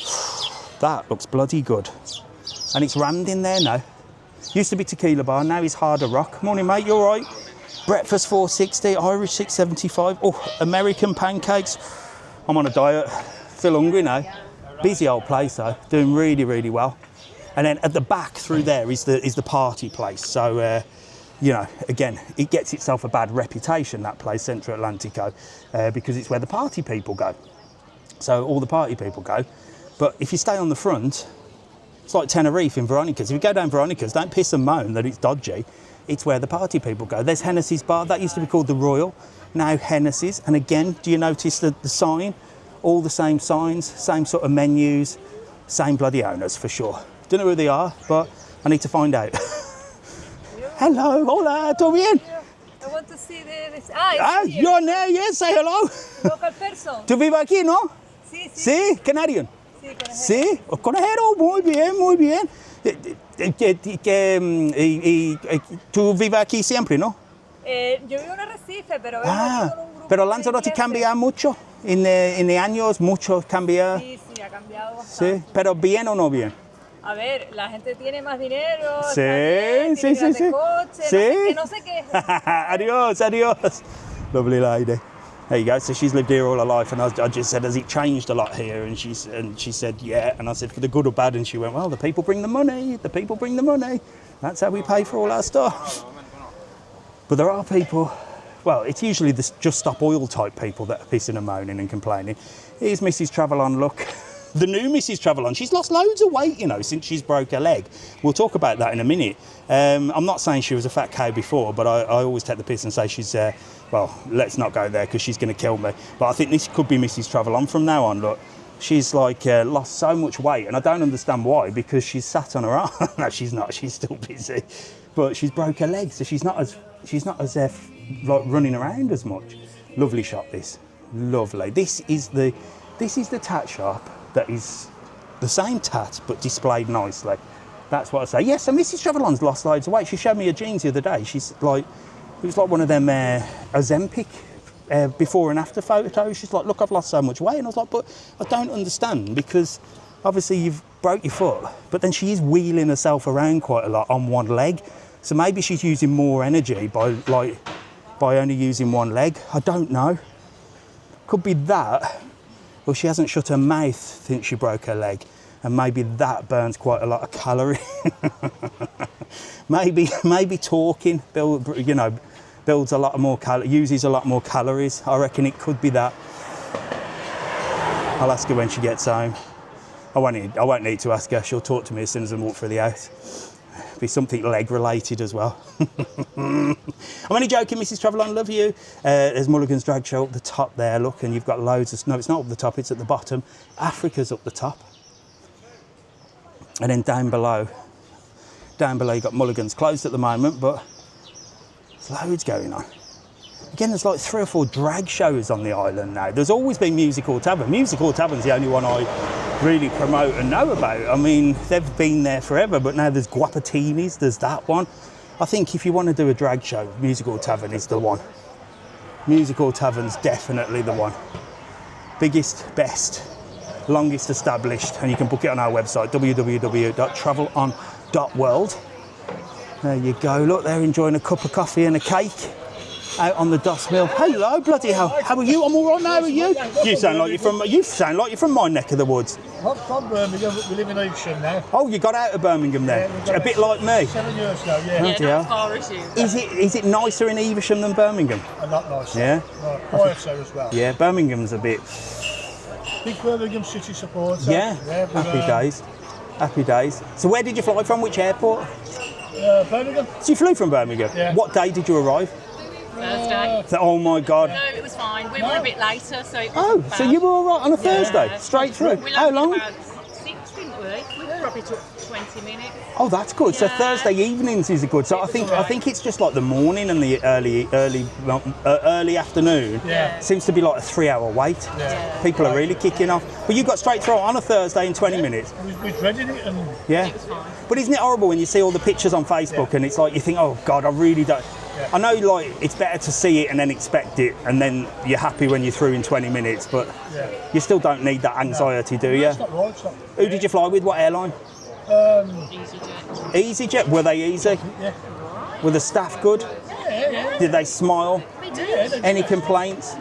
That looks bloody good. And it's rammed in there now. Used to be Tequila Bar, now it's Harder Rock. Morning, mate, you all right? Breakfast, 460, Irish, 675. Oh, American pancakes. I'm on a diet. Feel hungry now. Busy old place, though. Doing really, really well. And then at the back through there is the party place. So, you know, again, it gets itself a bad reputation, that place, Centro Atlantico, because it's where the party people go. So all the party people go. But if you stay on the front, it's like Tenerife in Veronica's. If you go down Veronica's, don't piss and moan that it's dodgy. It's where the party people go. There's Hennessy's Bar. That used to be called the Royal. Now Hennessy's. And again, do you notice the sign? All the same signs, same sort of menus, same bloody owners for sure. Don't know who they are, but I need to find out. Hello, hola, ¿todo bien? I want to see the... you're there, yes, say hello. Local person. ¿Tú vives aquí, no? Sí, sí. ¿Sí? ¿Canarian? Sí, conejero. Sí, conejero, muy bien, muy bien. ¿Tú vives aquí siempre, no? Yo vivo en Arrecife, pero vengo aquí con un grupo pero Lanzarote cambia mucho, en años mucho cambia. Sí, sí, ha cambiado bastante. Sí, pero bien o no bien. A ver, la gente tiene más dinero, Sí, bien, sí, tiene sí, sí. coche, Sí. no sé qué. Adios, adios. Lovely lady. There you go. So she's lived here all her life, and I just said, has it changed a lot here? And she said, yeah. And I said, for the good or bad? And she went, well, the people bring the money. The people bring the money. That's how we pay for all our stuff. But there are people. Well, it's usually the Just Stop Oil type people that are pissing and moaning and complaining. Here's Mrs. TravelON. Look. The new Mrs. TravelON, she's lost loads of weight, you know, since she's broke her leg. We'll talk about that in a minute. I'm not saying she was a fat cow before, but I always take the piss and say she's, well, let's not go there because she's going to kill me. But I think this could be Mrs. TravelON from now on. Look, she's like lost so much weight, and I don't understand why, because she's sat on her arm. No, she's not. She's still busy, but she's broke her leg, so she's not as like running around as much. Lovely shop, this. Lovely. This is the tat shop. That is the same tat, but displayed nicely. That's what I say. Yes, so Mrs. TravelON's lost loads of weight. She showed me her jeans the other day. She's like, it was like one of them Ozempic before and after photos. She's like, look, I've lost so much weight. And I was like, but I don't understand, because obviously you've broke your foot, but then she is wheeling herself around quite a lot on one leg. So maybe she's using more energy by only using one leg. I don't know. Could be that. Well, she hasn't shut her mouth since she broke her leg, and maybe that burns quite a lot of calories. maybe talking, you know, builds a lot more uses a lot more calories. I reckon it could be that. I'll ask her when she gets home. I won't need to ask her. She'll talk to me as soon as I walk through the house. Be something leg related as well. I'm only joking, Mrs. TravelON, love you. There's Mulligan's Drag Show up the top there, look, and you've got loads of, no, it's not up the top, it's at the bottom. Africa's up the top. And then down below you've got Mulligan's, closed at the moment, but there's loads going on. Again, there's like 3 or 4 drag shows on the island now. There's always been Music Hall Tavern. Music Hall Tavern's the only one I really promote and know about. I mean, they've been there forever, but now there's Guapatinis, there's that one. I think if you want to do a drag show, Music Hall Tavern is the one. Music Hall Tavern's definitely the one. Biggest, best, longest established, and you can book it on our website, www.travelon.world. There you go, look, they're enjoying a cup of coffee and a cake out on the dust mill. Hello, bloody hell. How are you? I'm all right now. How are you? You sound like you're from my neck of the woods. I'm from Birmingham, but we live in Evesham now. Oh, you got out of Birmingham then? Yeah, a bit like me. 7 years now, yeah. Yeah, not far, is it nicer in Evesham than Birmingham? Not nicer. Yeah. No, quieter as well. Yeah, Birmingham's a bit. Big Birmingham City supporter. Yeah. Happy days. Happy days. So where did you fly from? Which airport? Birmingham. So you flew from Birmingham? Yeah. What day did you arrive? Thursday. Oh my God. No, it was fine. We were a bit later, so it Oh, wasn't so bad. you were all right on a Thursday, straight through. We How long? About 6, didn't we? We probably took 20 minutes. Oh, that's good. So Yeah. Thursday evenings is good. So I think it's just like the morning and the early afternoon. Yeah. Seems to be like a 3-hour wait. Yeah. People are really kicking off. But you got straight through on a Thursday in 20 minutes. We dreaded it and Yeah. It was fine. But isn't it horrible when you see all the pictures on Facebook and it's like you think, oh God, I really don't. Yeah. I know, like, it's better to see it and then expect it, and then you're happy when you're through in 20 minutes. But yeah. you still don't need that anxiety, do you? It's not right, it's not. Who did you fly with? What airline? EasyJet. EasyJet. Were they easy? Yeah. Were the staff good? Yeah. Did they smile? Any complaints?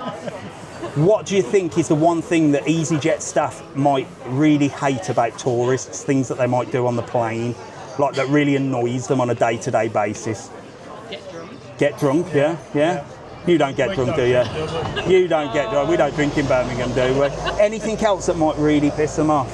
What do you think is the one thing that EasyJet staff might really hate about tourists? Things that they might do on the plane, like that really annoys them on a day-to-day basis? Get drunk. Get drunk, yeah. You don't get drunk, do you? You don't get drunk. We don't drink in Birmingham, do we? Anything else that might really piss them off?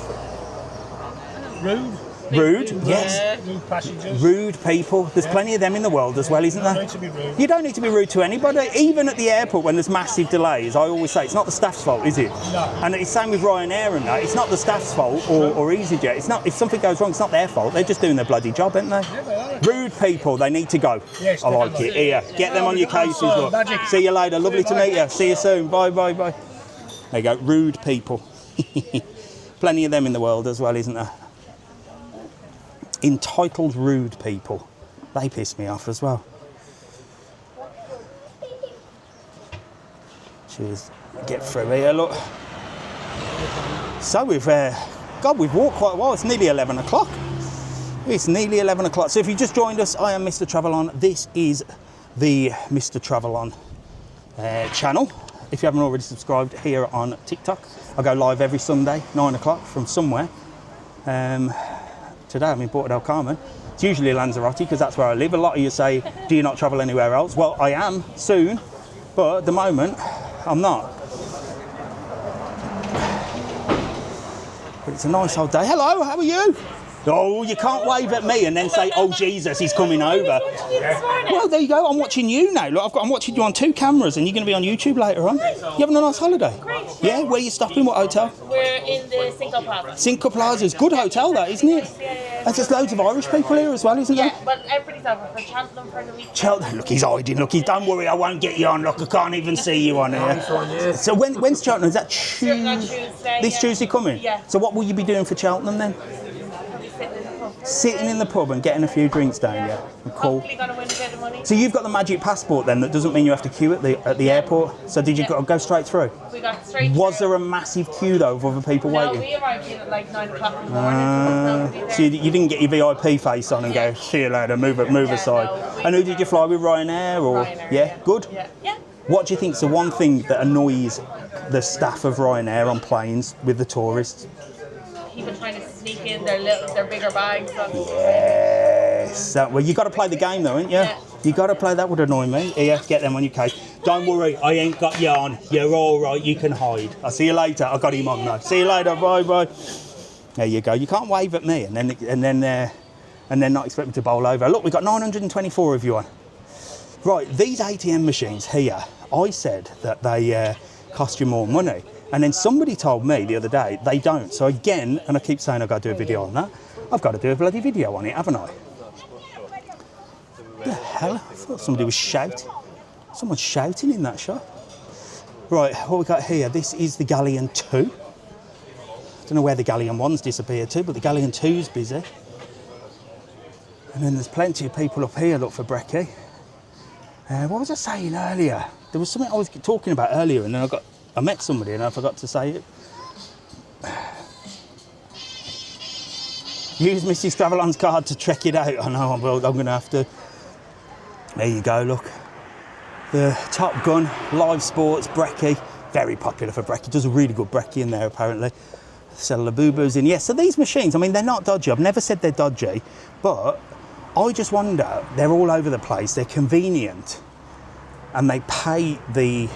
Rude. Rude, yes. Rude passengers. Rude people. There's plenty of them in the world as well, isn't You don't there? need to be rude. You don't need to be rude to anybody. Even at the airport when there's massive delays, I always say it's not the staff's fault, is it? No. And it's same with Ryanair and that. It's not the staff's fault or EasyJet. It's not. If something goes wrong, it's not their fault. They're just doing their bloody job, aren't they? Yeah, they are. Rude people, they need to go. Yes, I like definitely. it. Here, get them on your cases. Look. Magic. See you later. Lovely to meet you. See you soon. Bye. There you go. Rude people. Plenty of them in the world as well, isn't there? Entitled rude people. They piss me off as well. Cheers. Get through here, look. So we've walked quite a while. It's nearly 11 o'clock. It's nearly 11 o'clock. So if you just joined us, I am Mr. TravelON. This is the Mr. TravelON channel. If you haven't already subscribed here on TikTok, I go live every Sunday, 9 o'clock from somewhere. Today I'm in Puerto Del Carmen. It's usually Lanzarote because that's where I live. A lot of you say, do you not travel anywhere else? Well, I am soon, but at the moment, I'm not. But it's a nice old day. Hello, how are you? Oh, you can't wave at me and then say, oh, Jesus, he's coming over. Well, there you go. I'm watching you now. Look, I'm watching you on 2 cameras and you're going to be on YouTube later on. You having a nice holiday? Great. Yeah, where are you stopping? What hotel? We're in the Cinco Plaza. Cinco Plaza's good hotel, that, isn't it? Yeah. And there's loads of Irish people here as well, isn't there? Yeah, but everybody's over for Cheltenham for the week. Cheltenham, look, he's hiding. Look, don't worry, I won't get you on. Look, I can't even see you on here. So when's Cheltenham? Is that Tuesday? This Tuesday coming? Yeah. So what will you be doing for Cheltenham then? Sitting in the pub and getting a few drinks down, yeah. Cool. Hopefully going to win a bit of money. So you've got the magic passport then. That doesn't mean you have to queue at the airport. So did you go straight through? We got straight Was through. there a massive queue though of other people No, waiting? we arrived in at like 9 o'clock in the morning. So you didn't get your VIP face on and go, see you later, move aside. no, And who did you fly with, Ryanair or? Ryanair, Yeah, good? Yeah. What do you think's the one thing that annoys the staff of Ryanair on planes with the tourists? People trying to sneak in their bigger bags. Yeah. Yes. Well, you got to play the game though, ain't you? Yeah. You got to play. That would annoy me. Here, get them on your case. Don't worry, I ain't got yarn. You're all right. You can hide. I'll see you later. I got him on now. See you later. Bye bye. There you go. You can't wave at me and then not expect me to bowl over. Look, we've got 924 of you on. Right, these ATM machines here. I said that they cost you more money, and then somebody told me the other day they don't. So again, and I keep saying I've got to do a video on that. I've got to do a bloody video on it, haven't I? The hell? I thought somebody was shouting. Someone's shouting in that shop. Right, what we got here? This is the Galleon 2. I don't know where the Galleon 1's disappeared to, but the Galleon 2's busy. And then there's plenty of people up here, look, for brekkie. What was I saying earlier? There was something I was talking about earlier, and then I met somebody and I forgot to say it. Use Mrs. TravelOn's card to trek it out. I know, I'm going to have to. There you go, look. The Top Gun, live sports, brekkie. Very popular for brekkie. Does a really good brekkie in there, apparently. Sell the boo-boos in. Yes, so these machines, I mean, they're not dodgy. I've never said they're dodgy, but I just wonder, they're all over the place. They're convenient, and they pay the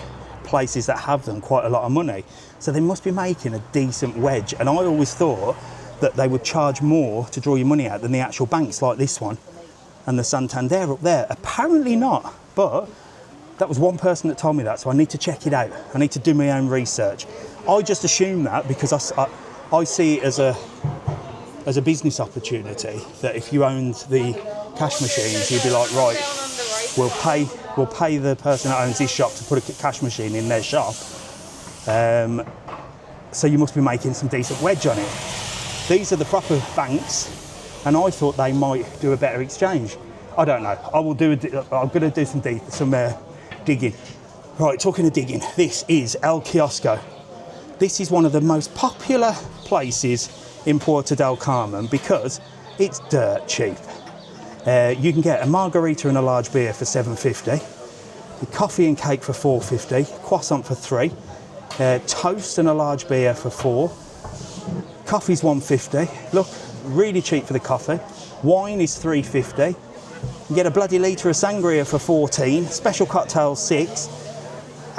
places that have them quite a lot of money. So they must be making a decent wedge. And I always thought that they would charge more to draw your money out than the actual banks like this one and the Santander up there. Apparently not, but that was one person that told me that, so I need to check it out. I need to do my own research. I just assume that because I see it as a business opportunity, that if you owned the cash machines, you'd be like, right, we'll pay the person that owns this shop to put a cash machine in their shop. So you must be making some decent wedge on it. These are the proper banks, and I thought they might do a better exchange. I don't know. I'm going to do some digging. Right, talking of digging, this is El Kiosco. This is one of the most popular places in Puerto Del Carmen because it's dirt cheap. You can get a margarita and a large beer for $7.50, the coffee and cake for $4.50, croissant for $3, toast and a large beer for $4. Coffee's $1.50. Look, really cheap for the coffee. Wine is $3.50. You get a bloody litre of sangria for $14, special cocktails $6,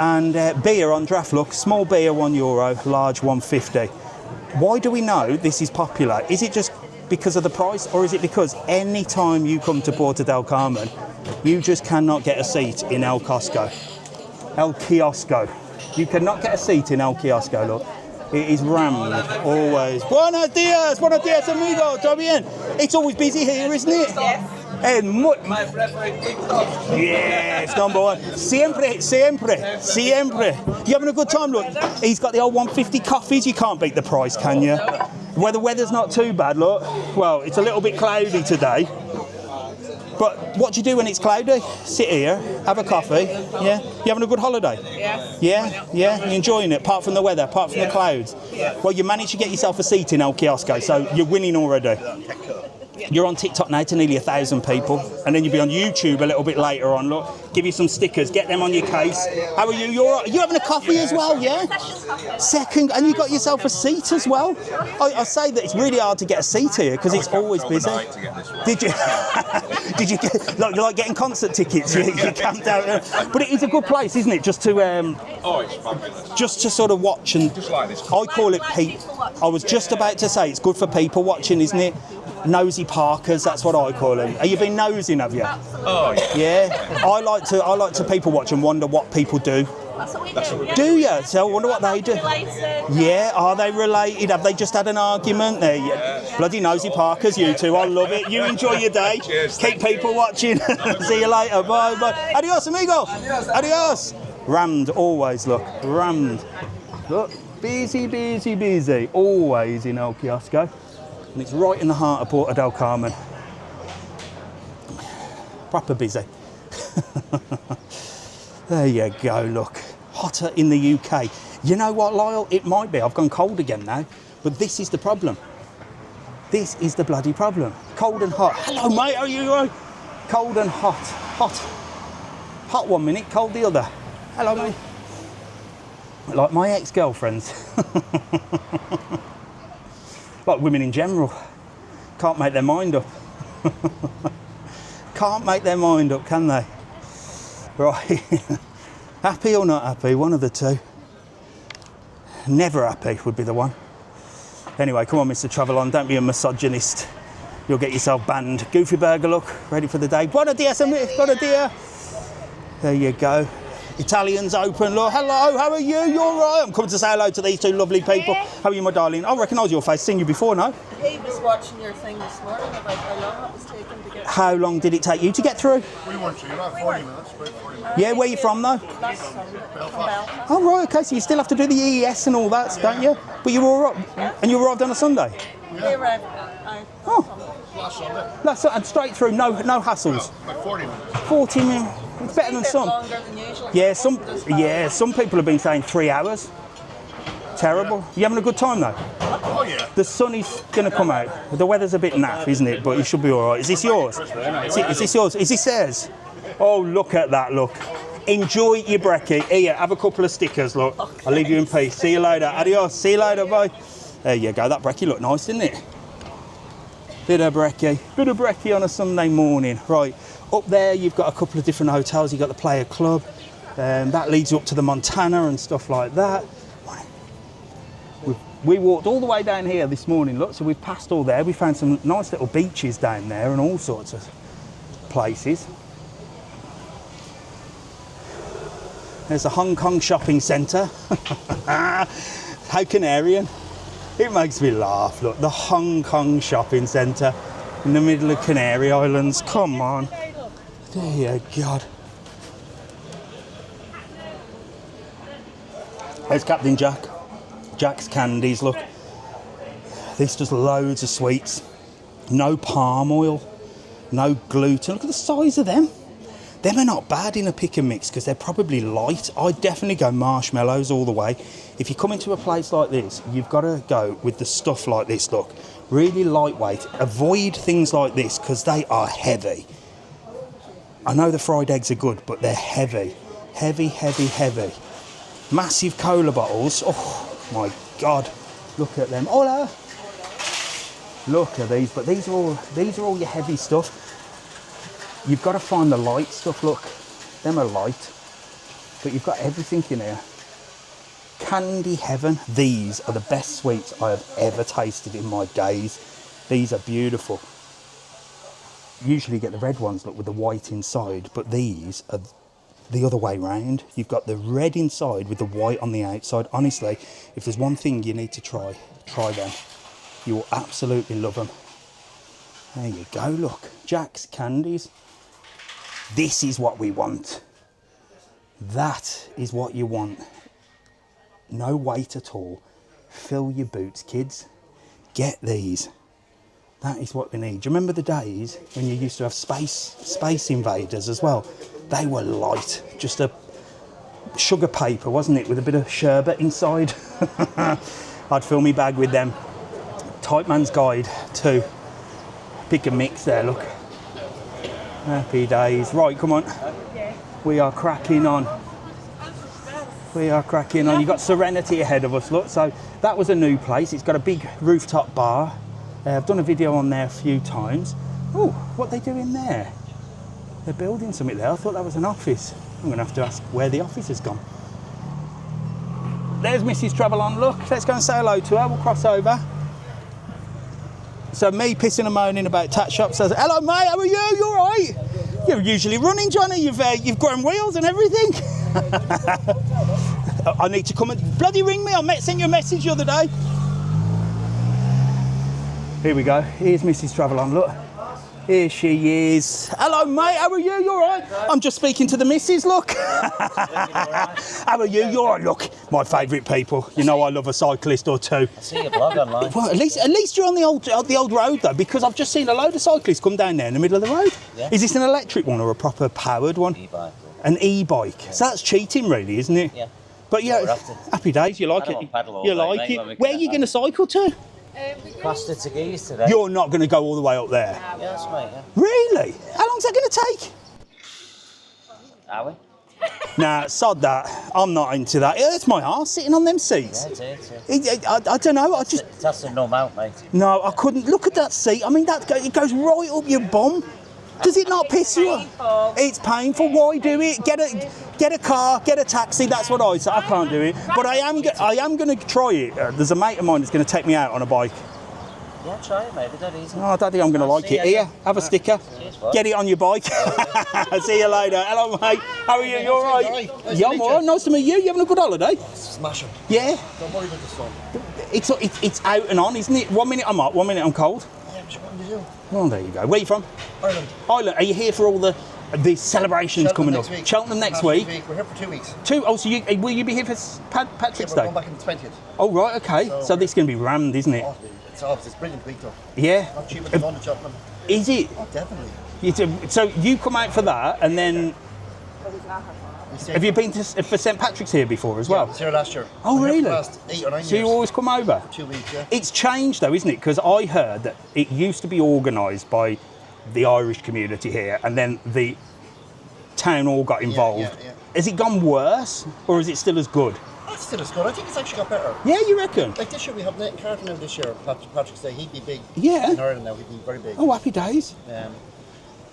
and beer on draft. Look, small beer €1, large $1.50. Why do we know this is popular? Is it just because of the price, or is it because any time you come to Puerto Del Carmen, you just cannot get a seat in El Kiosco? El Kiosco. You cannot get a seat in El Kiosco, look. It is rammed, always. Buenos dias, amigo, ¿todo bien? It's always busy here, isn't it? Yes. And my preferred TikTok. Yes, number one. Siempre. You having a good time? Look, he's got the old 150 coffees. You can't beat the price, can you? Well, the weather's not too bad, look. Well, it's a little bit cloudy today. But what do you do when it's cloudy? Sit here, have a coffee. Yeah? You having a good holiday? Yes. Yeah? You enjoying it, apart from the weather, apart from the clouds? Yeah. Well, you managed to get yourself a seat in El Kiosco, so you're winning already. You're on TikTok now to nearly 1,000 people, and then you'll be on YouTube a little bit later on. Look, give you some stickers, get them on your case. How are you? You're all right? You having a coffee as well, yeah? Second, and you got yourself a seat as well. I say that it's really hard to get a seat here because it's always busy. Did you? Did you get? Like, you're like getting concert tickets. You camped out there. But it is a good place, isn't it? Just to it's fabulous. just to sort of watch and. Just like this. I call it I was just about to say it's good for people watching, isn't it? Nosy Parkers, that's what I call them. Have you been nosing, have you? Oh yeah. Yeah. I like to people watch and wonder what people do. That's what we do. Do you? So I wonder what they do. Related. Yeah, are they related? Have they just had an argument? There, yeah. Bloody nosy Parkers, you two. I love it. You enjoy your day. Cheers. Keep people watching. See you later. Bye. Adios, amigo. Adios. Rammed, always, look. Rammed. Look, busy. Always in El Kiosco. And it's right in the heart of Puerto Del Carmen. Proper busy. There you go, look. Hotter in the UK. You know what, Lyle? It might be. I've gone cold again now. But this is the problem. This is the bloody problem. Cold and hot. Hello, mate. Are you all right? Cold and hot. Hot 1 minute, cold the other. Hello, mate. Like my ex-girlfriends. Like women in general. Can't make their mind up. can't make their mind up, can they? Right. Happy or not happy, one of the two. Never happy would be the one. Anyway, come on, Mr. TravelON, don't be a misogynist. You'll get yourself banned. Goofy Burger, look, ready for the day. Buona dia, buona dia. There you go. Italians open, look. Hello, how are you? You all right? I'm coming to say hello to these two lovely people. How are you, my darling? I recognise your face, seen you before, no? He was watching your thing this morning about how long it was taking to get. How long did it take you to get through? We weren't sure, about 40 minutes. About 40 minutes. Yeah, where are you from, though? Belfast. Oh, right, okay, so you still have to do the EES and all that, don't you? But you were all right, and you arrived on a Sunday? They arrived Last Sunday. That's and straight through, no hassles. About 40 minutes. 40 minutes, it's better than some. longer than usual. Yeah, some people have been saying 3 hours. Terrible. You having a good time though? Oh, yeah. The sun is going to come out. The weather's a bit naff, isn't it? But you should be all right. Is this yours? Is this yours? Is this theirs? Oh, look at that, look. Enjoy your brekkie. Here, have a couple of stickers, look. I'll leave you in peace. See you later. Adios. See you later, bye. There you go. That brekkie looked nice, didn't it? Bit of brekkie on a Sunday morning. Right, up there you've got a couple of different hotels. You've got the Player Club. That leads you up to the Montana and stuff like that. We walked all the way down here this morning, look, so we've passed all there. We found some nice little beaches down there and all sorts of places. There's a Hong Kong shopping centre. How Canarian. It makes me laugh, look, the Hong Kong shopping centre in the middle of Canary Islands. Come on. Dear God. There's Captain Jack. Jack's Candies, look. This does loads of sweets. No palm oil, no gluten. Look at the size of them. Them are not bad in a pick and mix because they're probably light. I'd definitely go marshmallows all the way. If you come into a place like this, you've got to go with the stuff like this, look. Really lightweight. Avoid things like this because they are heavy. I know the fried eggs are good, but they're heavy. Heavy, heavy, heavy. Massive cola bottles. Oh, my God. Look at them. Hola. Look at these, but these are all your heavy stuff. You've got to find the light stuff, look. Them are light. But you've got everything in here. Candy heaven. These are the best sweets I have ever tasted in my days. These are beautiful. Usually you get the red ones, look, with the white inside, but these are the other way round. You've got the red inside with the white on the outside. Honestly, if there's one thing you need to try them. You will absolutely love them. There you go, look. Jack's Candies. This is what we want. That is what you want. No weight at all. Fill your boots, kids. Get these. That is what we need. Do you remember the days when you used to have space invaders as well? They were light. Just a sugar paper, wasn't it? With a bit of sherbet inside. I'd fill my bag with them. Type Man's Guide too. Pick and mix there, look. Happy days. Right, come on. We are cracking on. We are cracking on. You've got Serenity ahead of us, look. So that was a new place. It's got a big rooftop bar. I've done a video on there a few times. Oh, what they doing there? They're building something there. I thought that was an office. I'm going to have to ask where the office has gone. There's Mrs. TravelON, look. Let's go and say hello to her. We'll cross over. So me pissing and moaning about tat shops says, hello mate, how are you? You all right? You're usually running, Johnny. You've grown wheels and everything. I need to come and bloody ring me. I sent you a message the other day. Here we go. Here's Mrs. TravelON, look. Here she is. Hello mate, how are you? You all right? I'm just speaking to the missus, look. How are you? You all right? Look, my favourite people. You know I love a cyclist or two. I see your blog online. Well, at least you're on the old road though, because I've just seen a load of cyclists come down there in the middle of the road. Yeah. Is this an electric one or a proper powered one? E-bike. An e-bike. Yeah. So that's cheating really, isn't it? Yeah. But yeah, happy days, you like I don't it? paddle all You day, like mate, when we it? Where are get you out. going to cycle to? Costa to Geese today. You're not going to go all the way up there? Yes, mate, yeah. Really? How long's that going to take? Are we? Nah, sod that. I'm not into that. It hurts my arse sitting on them seats. Yeah, it is, yeah. I don't know, I just... That's a numb out, mate. No, I couldn't. Look at that seat. I mean, it goes right up your bum. Does it not piss you off? It's painful. Why do it? Get a car, get a taxi. That's what I say. I can't do it, but I am going to try it. There's a mate of mine that's going to take me out on a bike. Yeah, try it, mate. That easy. Oh, I don't think I'm going to like it. Here, have a sticker. Get it on your bike. See you later. Hello, mate. How are you? You all right? Yeah, I'm all right. Nice to meet you. You having a good holiday? Smashing. Yeah. Don't worry about the sun. It's out and on, isn't it? 1 minute I'm hot, 1 minute I'm cold. Yeah, but what do you do? Oh, there you go. Where are you from? Ireland. Ireland. Are you here for all the celebrations coming up? Week. Cheltenham next week. We're here for 2 weeks. Oh, so will you be here for Patrick's We're Day? going back on the 20th. Oh, right, okay. So this is going to be rammed, isn't it? It's brilliant week though. Yeah. Not cheaper than going to Cheltenham. Is it? Oh, definitely. So you come out for that, and then have you been for St Patrick's here before as well? Yeah, I was here last year. Oh, really? For the last 8 or 9 years. So you always come over? 2 weeks, yeah. It's changed though, isn't it? Because I heard that it used to be organised by the Irish community here, and then the town hall got involved. Yeah. Has it gone worse, or is it still as good? It's still as good. I think it's actually got better. Yeah, you reckon? Like this year we have Nathan Carter now this year, Patrick's Day. He'd be big. Yeah. In Ireland now, he'd be very big. Oh, happy days.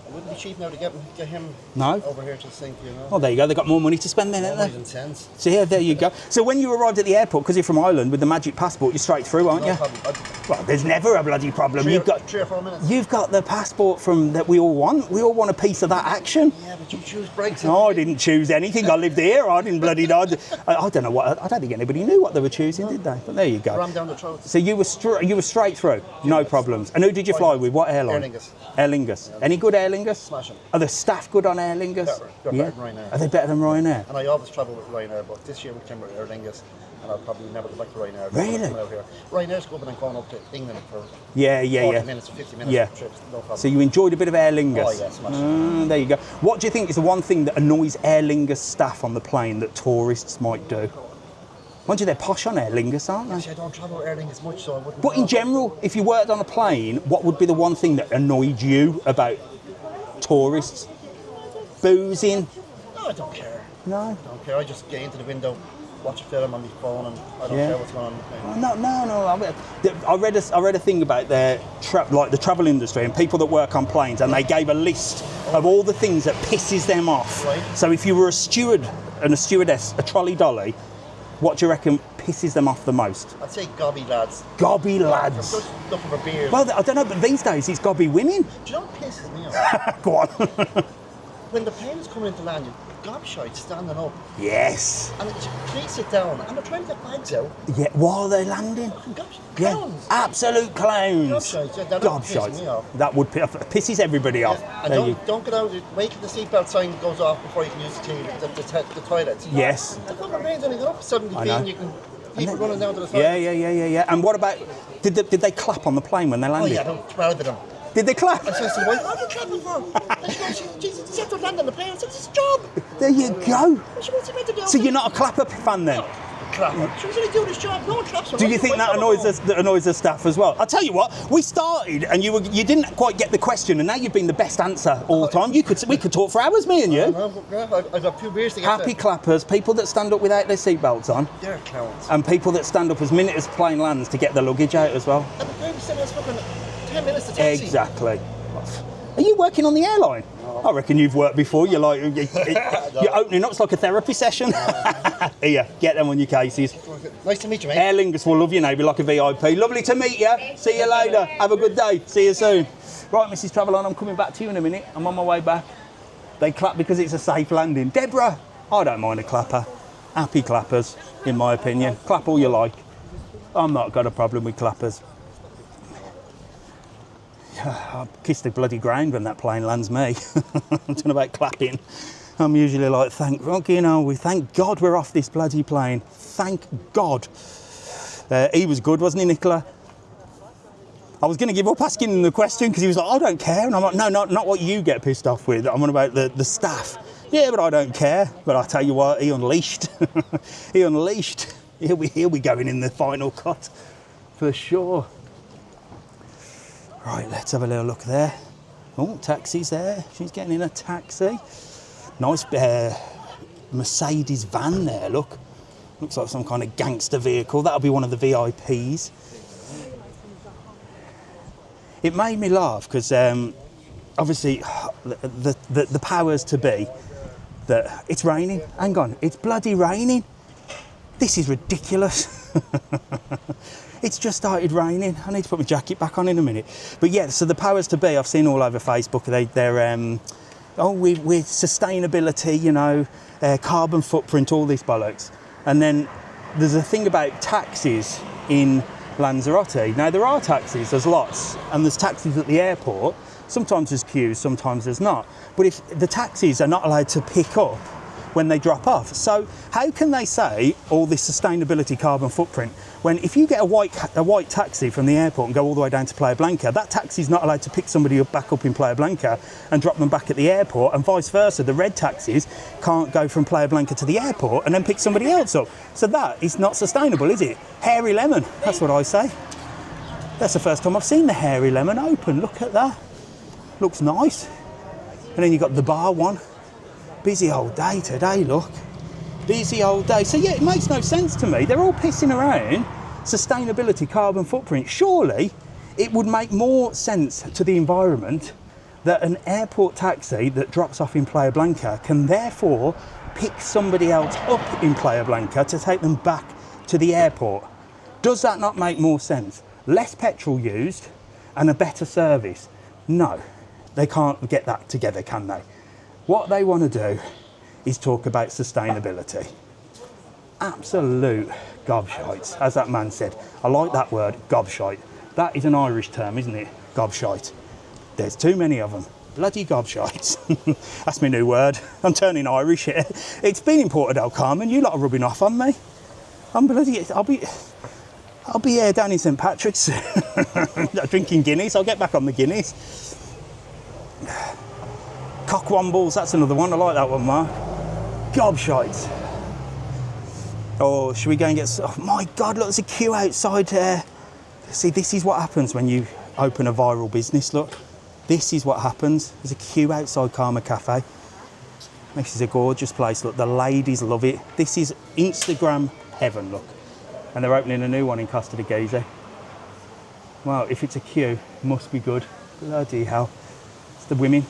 It wouldn't be cheap now to get him No. over here to sing, you know. Oh, there you go. They've got more money to spend then, More haven't money than cents. they? So yeah, there you go. So when you arrived at the airport, because you're from Ireland, with the magic passport, you're straight through, aren't No you? problem. Well, there's never a bloody problem. 3 or 4 minutes. You've got the passport from that we all want. We all want a piece of that action. Yeah, but you choose Brexit. No, I didn't choose anything. I lived here. I didn't bloody know. I don't know what. I don't think anybody knew what they were choosing, did they? But there you go. Ram down the throat. So you were straight through, no problems. And who did you fly with? What airline? Aer Lingus. Aer Lingus. Any good Aer Lingus? Smashing. Are the staff good on Aer Lingus? They're better than Ryanair. Are they better than Ryanair? And I always travel with Ryanair, but this year we came with Aer Lingus, and I'll probably never go back to Ryanair. Really? Out here. Ryanair's going and going up to England for 40 Yeah. minutes, 50 minutes Yeah. trips, no problem. So you enjoyed a bit of Aer Lingus? Oh, yeah, smashing. There you go. What do you think is the one thing that annoys Aer Lingus staff on the plane that tourists might do? Mind you, they're posh on Aer Lingus, aren't they? Actually, I don't travel with Aer Lingus much, so I wouldn't But in know. general, if you worked on a plane, what would be the one thing that annoyed you about tourists? Boozing? No, I don't care. No? I don't care. I just get into the window, watch a film on my phone, and I don't Yeah. care what's going on in the plane. No. I read a thing about the travel industry and people that work on planes, and they gave a list of all the things that pisses them off. Right. So if you were a steward and a stewardess, a trolley dolly, what do you reckon pisses them off the most? I'd say gobby lads. Gobby I'm lads. just looking for beers. Well, I don't know, but these days it's gobby women. Do you know what pisses me off? Go on. When the plane's coming into land, you've gobshites standing up, Yes. and please sit down, and they're trying to get bags out. Yeah. While they're landing. Yeah. Clowns. Absolute clowns. Gobshites, yeah, that would piss Gobshites. me off. That would pisses everybody off. And There you- don't get out, wait till the seatbelt sign goes off before you can use the toilets. Yes. The fucking plane's only got up 70 I feet know. and you can people running down to the toilet. Yeah. And what about, did they clap on the plane when they Oh landed? yeah, about 12 of them. Did they clap? I said to the wife, what are you clapping for? And she goes, Jesus, you have to land on the plane. I said, it's a job. There you go. What's he meant to do? So you're not a clapper fan then? Clapper. She was only doing his job. No one claps for Do you me. think that annoys the staff as well? I'll tell you what, we started and you didn't quite get the question, and now you've been the best answer all the time. We could talk for hours, me and you. I've got 2 beers to get Happy clappers, people that stand up without their seatbelts on, They're clowns. and people that stand up as minute as plane lands to get their luggage out as well. And the plane was sending us fucking 10 minutes to taxi. Exactly. Are you working on the airline? I reckon you've worked before. You're like you're opening up. It's like a therapy session. Here, get them on your cases. Nice to meet you, mate. Aer Lingus will love you now. Be like a VIP. Lovely to meet you. See you later. Have a good day. See you soon. Right, Mrs. TravelON, I'm coming back to you in a minute. I'm on my way back. They clap because it's a safe landing. Deborah, I don't mind a clapper. Happy clappers, in my opinion. Clap all you like. I've not got a problem with clappers. I kiss the bloody ground when that plane lands me. I don't know about clapping. I'm usually like, thank God we're off this bloody plane. Thank God. He was good, wasn't he, Nicola? I was going to give up asking him the question because he was like, I don't care. And I'm like, no, not what you get pissed off with. I'm on about the staff. Yeah, but I don't care. But I tell you what, he unleashed. He unleashed. He'll be going in the final cut for sure. Right, let's have a little look there. Oh, taxi's there. She's getting in a taxi. Nice Mercedes van there, look. Looks like some kind of gangster vehicle. That'll be one of the VIPs. It made me laugh because obviously the powers to be that it's raining. Hang on, it's bloody raining. This is ridiculous. It's just started raining. I need to put my jacket back on in a minute. But yeah, so the powers to be, I've seen all over Facebook. They're with sustainability, you know, carbon footprint, all this bollocks. And then there's a thing about taxis in Lanzarote. Now there are taxis, there's lots, and there's taxis at the airport. Sometimes there's queues, sometimes there's not. But if the taxis are not allowed to pick up when they drop off, so how can they say all this sustainability carbon footprint when if you get a white taxi from the airport and go all the way down to Playa Blanca, that taxi's not allowed to pick somebody back up in Playa Blanca and drop them back at the airport, and vice versa. The red taxis can't go from Playa Blanca to the airport and then pick somebody else up. So that is not sustainable, is it? Hairy lemon, that's what I say. That's the first time I've seen the hairy lemon open. Look at that. Looks nice. And then you've got the bar one. Busy old day today, look. Busy old day. So yeah, it makes no sense to me. They're all pissing around sustainability, carbon footprint. Surely it would make more sense to the environment that an airport taxi that drops off in Playa Blanca can therefore pick somebody else up in Playa Blanca to take them back to the airport. Does that not make more sense? Less petrol used and a better service? No, they can't get that together, can they? What they want to do is talk about sustainability. Absolute gobshites, as that man said. I like that word, gobshite. That is an Irish term, isn't it? Gobshite. There's too many of them. Bloody gobshites. That's my new word. I'm turning Irish here. It's been in Puerto Del Carmen. You lot are rubbing off on me. I'm bloody... I'll be here down in St Patrick's drinking Guinness. I'll get back on the Guinness. Cockwombles, that's another one. I like that one, Mark. Gobshites. Oh, should we go and get... Oh my God, look, there's a queue outside there. See, this is what happens when you open a viral business, look. This is what happens. There's a queue outside Karma Cafe. This is a gorgeous place, look. The ladies love it. This is Instagram heaven, look. And they're opening a new one in Costa de Gese. Well, if it's a queue, it must be good. Bloody hell. It's the women.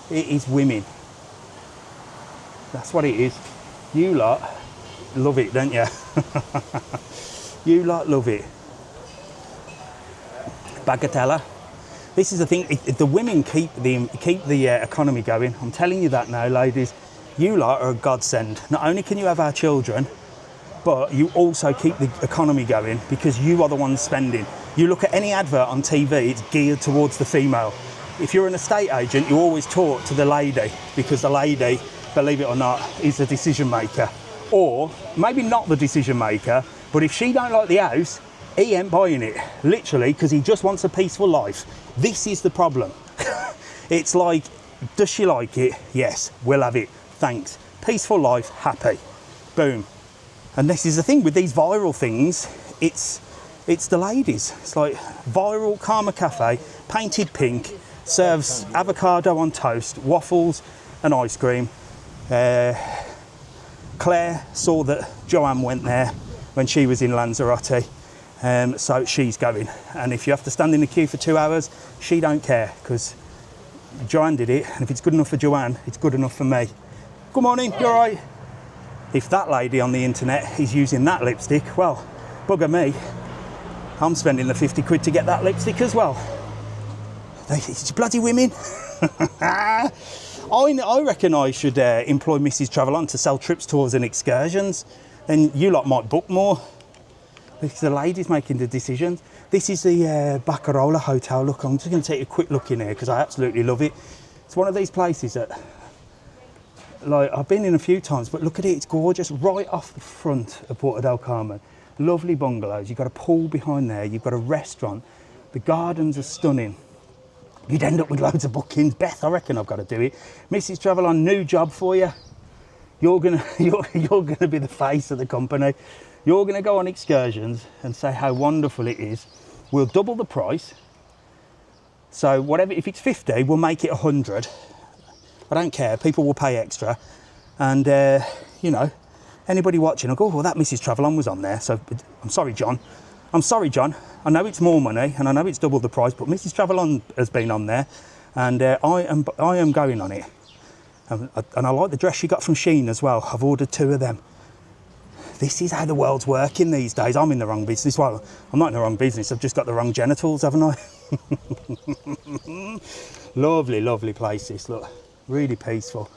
It is women. That's what it is. You lot love it, don't you? You lot love it. Bagatella. This is the thing. The women keep the economy going. I'm telling you that now, ladies. You lot are a godsend. Not only can you have our children, but you also keep the economy going because you are the ones spending. You look at any advert on TV, it's geared towards the female. If you're an estate agent, you always talk to the lady because the lady, believe it or not, is the decision maker. Or maybe not the decision maker, but if she don't like the house, he ain't buying it, literally, because he just wants a peaceful life. This is the problem. It's like, does she like it? Yes, we'll have it. Thanks. Peaceful life, happy. Boom. And this is the thing with these viral things, it's the ladies. It's like viral Karma Cafe, painted pink, serves avocado on toast, waffles and ice cream. Claire saw that Joanne went there when she was in Lanzarote, so she's going. And if you have to stand in the queue for 2 hours, she don't care because Joanne did it. And if it's good enough for Joanne, it's good enough for me. Good morning, you all right? If that lady on the internet is using that lipstick, well, bugger me. I'm spending the 50 quid to get that lipstick as well. It's bloody women. I reckon I should employ Mrs. TravelON to sell trips, tours and excursions. Then you lot might book more. Because the lady's making the decisions. This is the Bakarola Hotel. Look, I'm just going to take a quick look in here because I absolutely love it. It's one of these places that, like, I've been in a few times, but look at it, it's gorgeous. Right off the front of Puerto Del Carmen. Lovely bungalows. You've got a pool behind there. You've got a restaurant. The gardens are stunning. You'd end up with loads of bookings. Beth, I reckon I've got to do it. Mrs. TravelON, new job for you. You're gonna be the face of the company. You're gonna go on excursions and say how wonderful it is. We'll double the price. So whatever, if it's 50, we'll make it 100. I don't care. People will pay extra, and you know, anybody watching will go, well, that Mrs. TravelON was on there. So I'm sorry, John. I'm sorry, John. I know it's more money and I know it's double the price, but Mrs. TravelON has been on there and I am going on it. And I like the dress you got from Shein as well. I've ordered 2 of them. This is how the world's working these days. I'm in the wrong business. Well, I'm not in the wrong business. I've just got the wrong genitals, haven't I? Lovely, lovely places. Look, really peaceful.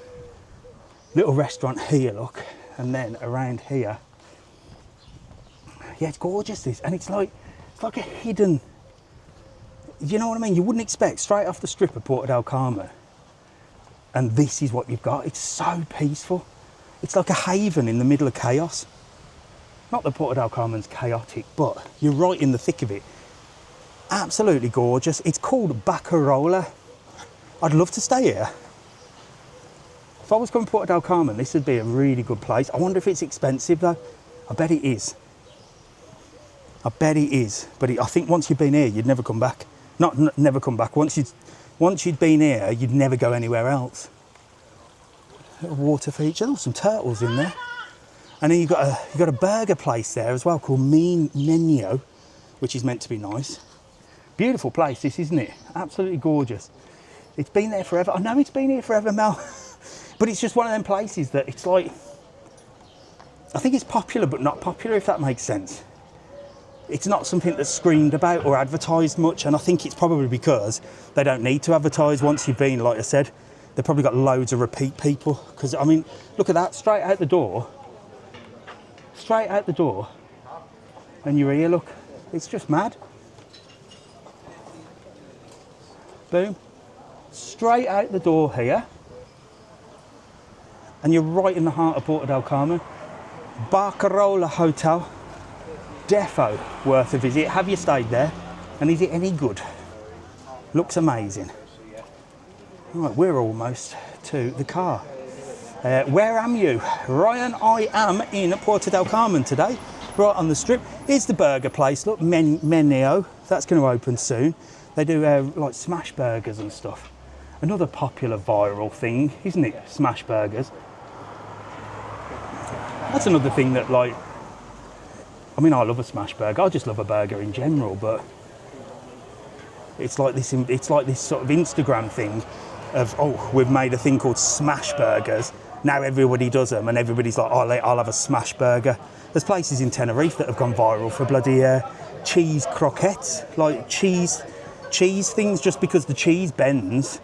Little restaurant here, look, and then around here. Yeah, it's gorgeous. This, and it's like a hidden. You know what I mean? You wouldn't expect straight off the strip of Puerto Del Carmen. And this is what you've got. It's so peaceful. It's like a haven in the middle of chaos. Not that Puerto Del Carmen's chaotic, but you're right in the thick of it. Absolutely gorgeous. It's called Bakarola. I'd love to stay here. If I was coming to Puerto Del Carmen, this would be a really good place. I wonder if it's expensive though. I bet it is. I bet it is. But I think once you've been here, you'd never come back. Not never come back. Once you'd been here, you'd never go anywhere else. Little water feature. Oh, some turtles in there. And then you've got a burger place there as well called Menio, which is meant to be nice. Beautiful place, this, isn't it? Absolutely gorgeous. It's been there forever. I know it's been here forever, Mel. But it's just one of them places that it's like, I think it's popular but not popular, if that makes sense. It's not something that's screamed about or advertised much, and I think it's probably because they don't need to advertise once you've been, like I said. They've probably got loads of repeat people. Because, I mean, look at that, straight out the door. Straight out the door. And you're here, look. It's just mad. Boom. Straight out the door here. And you're right in the heart of Puerto Del Carmen. Bakarola Hotel. Defo worth a visit. Have you stayed there? And is it any good? Looks amazing. Right, we're almost to the car. Where am you? Ryan, I am in Puerto Del Carmen today, right on the strip. Here's the burger place, look, Menio. That's going to open soon. They do like smash burgers and stuff. Another popular viral thing, isn't it? Smash burgers. That's another thing that, like, I mean, I love a smash burger. I just love a burger in general, but it's like this sort of Instagram thing of, oh, we've made a thing called smash burgers. Now everybody does them, and everybody's like, oh, I'll have a smash burger. There's places in Tenerife that have gone viral for bloody cheese croquettes, like cheese things, just because the cheese bends.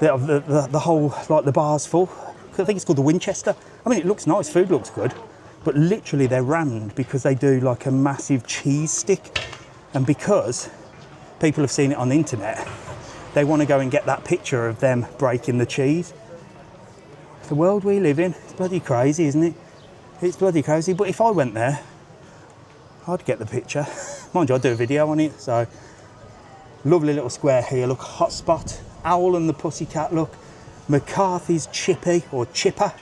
The whole, like, the bar's full. I think it's called the Winchester. I mean, it looks nice, food looks good, but literally they're rammed because they do like a massive cheese stick, and because people have seen it on the internet, they want to go and get that picture of them breaking the cheese. The world we live in, it's bloody crazy, isn't it? It's bloody crazy, but if I went there, I'd get the picture. Mind you, I'd do a video on it, so. Lovely little square here, look, hotspot, Owl and the Pussycat, look, McCarthy's Chippy, or Chipper,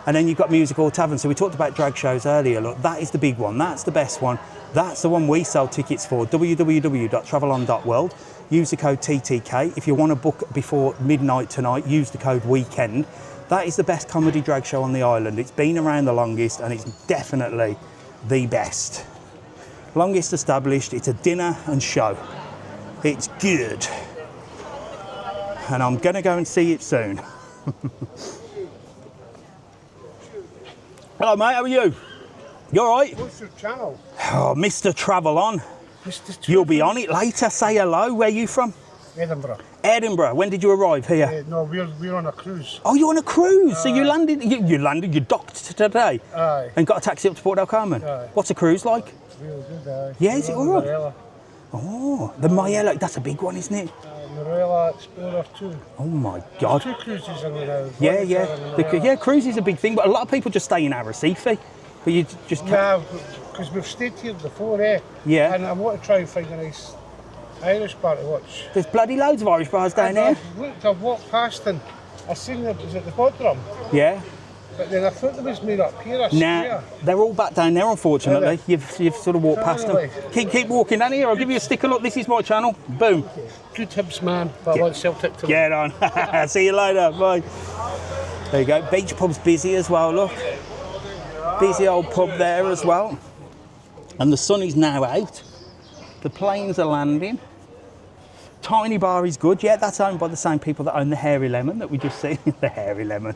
and then you've got Music Hall Tavern. So we talked about drag shows earlier, look, that is the big one, that's the best one, that's the one we sell tickets for, www.travelon.world. Use the code TTK. If you want to book before midnight tonight, use the code WEEKEND. That is the best comedy drag show on the island. It's been around the longest, and it's definitely the best. Longest established, it's a dinner and show. It's good. And I'm going to go and see it soon. Hello, mate, how are you? You all right? What's your channel? Oh, Mr. TravelON. You'll be on it later. Say hello. Where are you from? Edinburgh. Edinburgh. When did you arrive here? No, we're on a cruise. Oh, you're on a cruise. So you landed. You docked today. Aye. And got a taxi up to Puerto Del Carmen. Aye. What's a cruise like? Really good, aye. Yeah, is it all right? Marella. Oh, the Mayella. That's a big one, isn't it? Marella Explorer 2. Oh my God. There's 2 cruises in there now. Yeah. Cruise is a big thing, but a lot of people just stay in Arrecife. But you just can't. Yeah, because we've stayed here before, eh? Yeah. And I want to try and find a nice Irish bar to watch. There's bloody loads of Irish bars down here. I've walked past and I seen it was at the bottom. Yeah. But then I thought there was more up here. Nah, they're all back down there, unfortunately. You've sort of walked past them. Keep walking down here. I'll give you a sticker. Look, this is my channel. Boom. Good tips, man. But I want Celtic to get on. See you later. Bye. There you go. Beach pub's busy as well, look. Busy old pub there as well. And the sun is now out. The planes are landing. Tiny bar is good. Yeah, that's owned by the same people that own the Hairy Lemon that we just seen. The Hairy Lemon.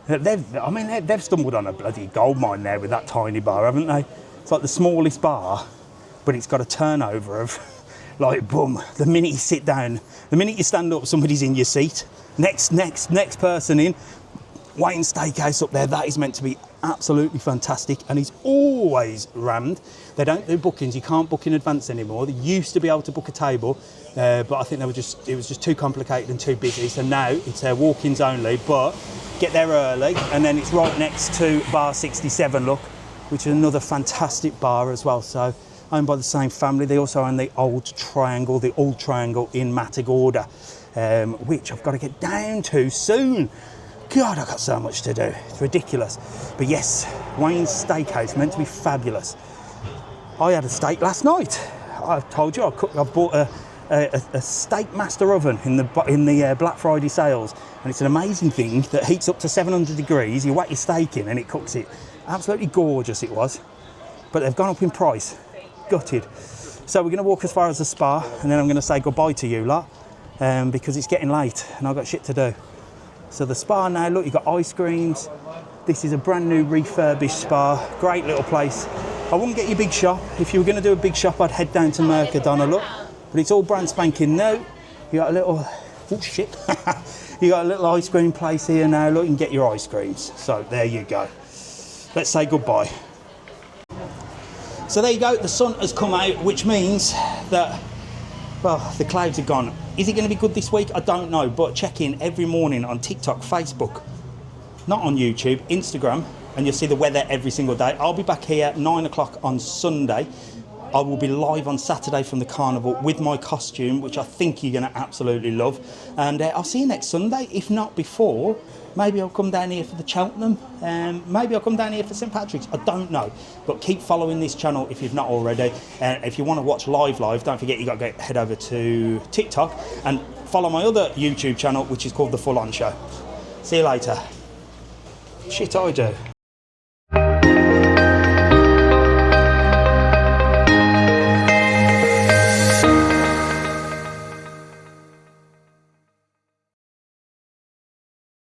They've stumbled on a bloody gold mine there with that tiny bar, haven't they? It's like the smallest bar, but it's got a turnover of, like, boom. The minute you sit down, the minute you stand up, somebody's in your seat. Next person in. Wayne Steakhouse up there, that is meant to be absolutely fantastic, and it's always rammed. They don't do bookings, you can't book in advance anymore. They used to be able to book a table, but I think it was just too complicated and too busy, so now it's walk-ins only, but get there early, and then it's right next to Bar 67, look, which is another fantastic bar as well, so owned by the same family. They also own the Old Triangle in Matagorda, which I've got to get down to soon. God, I've got so much to do. It's ridiculous. But yes, Wayne's Steakhouse, meant to be fabulous. I had a steak last night. I've told you, I've bought a steak master oven in the Black Friday sales, and it's an amazing thing that heats up to 700 degrees. You whack your steak in and it cooks it. Absolutely gorgeous it was. But they've gone up in price. Gutted. So we're going to walk as far as the spa, and then I'm going to say goodbye to you lot, because it's getting late and I've got shit to do. So the spa now, look, you've got ice creams. This is a brand new refurbished spa. Great little place. I wouldn't get your big shop. If you were going to do a big shop, I'd head down to Mercadona, look. But it's all brand spanking new. You got a little, oh shit. You got a little ice cream place here now, look, you can get your ice creams. So there you go. Let's say goodbye. So there you go, the sun has come out, which means that, well, the clouds are gone. Is it going to be good this week? I don't know, but check in every morning on TikTok, Facebook, not on YouTube, Instagram, and you'll see the weather every single day. I'll be back here at 9 o'clock on Sunday. I will be live on Saturday from the Carnival with my costume, which I think you're going to absolutely love. And I'll see you next Sunday, if not before. Maybe I'll come down here for the Cheltenham. Maybe I'll come down here for St Patrick's. I don't know. But keep following this channel if you've not already. If you want to watch live, don't forget you got to head over to TikTok and follow my other YouTube channel, which is called The Full On Show. See you later. Shit I do.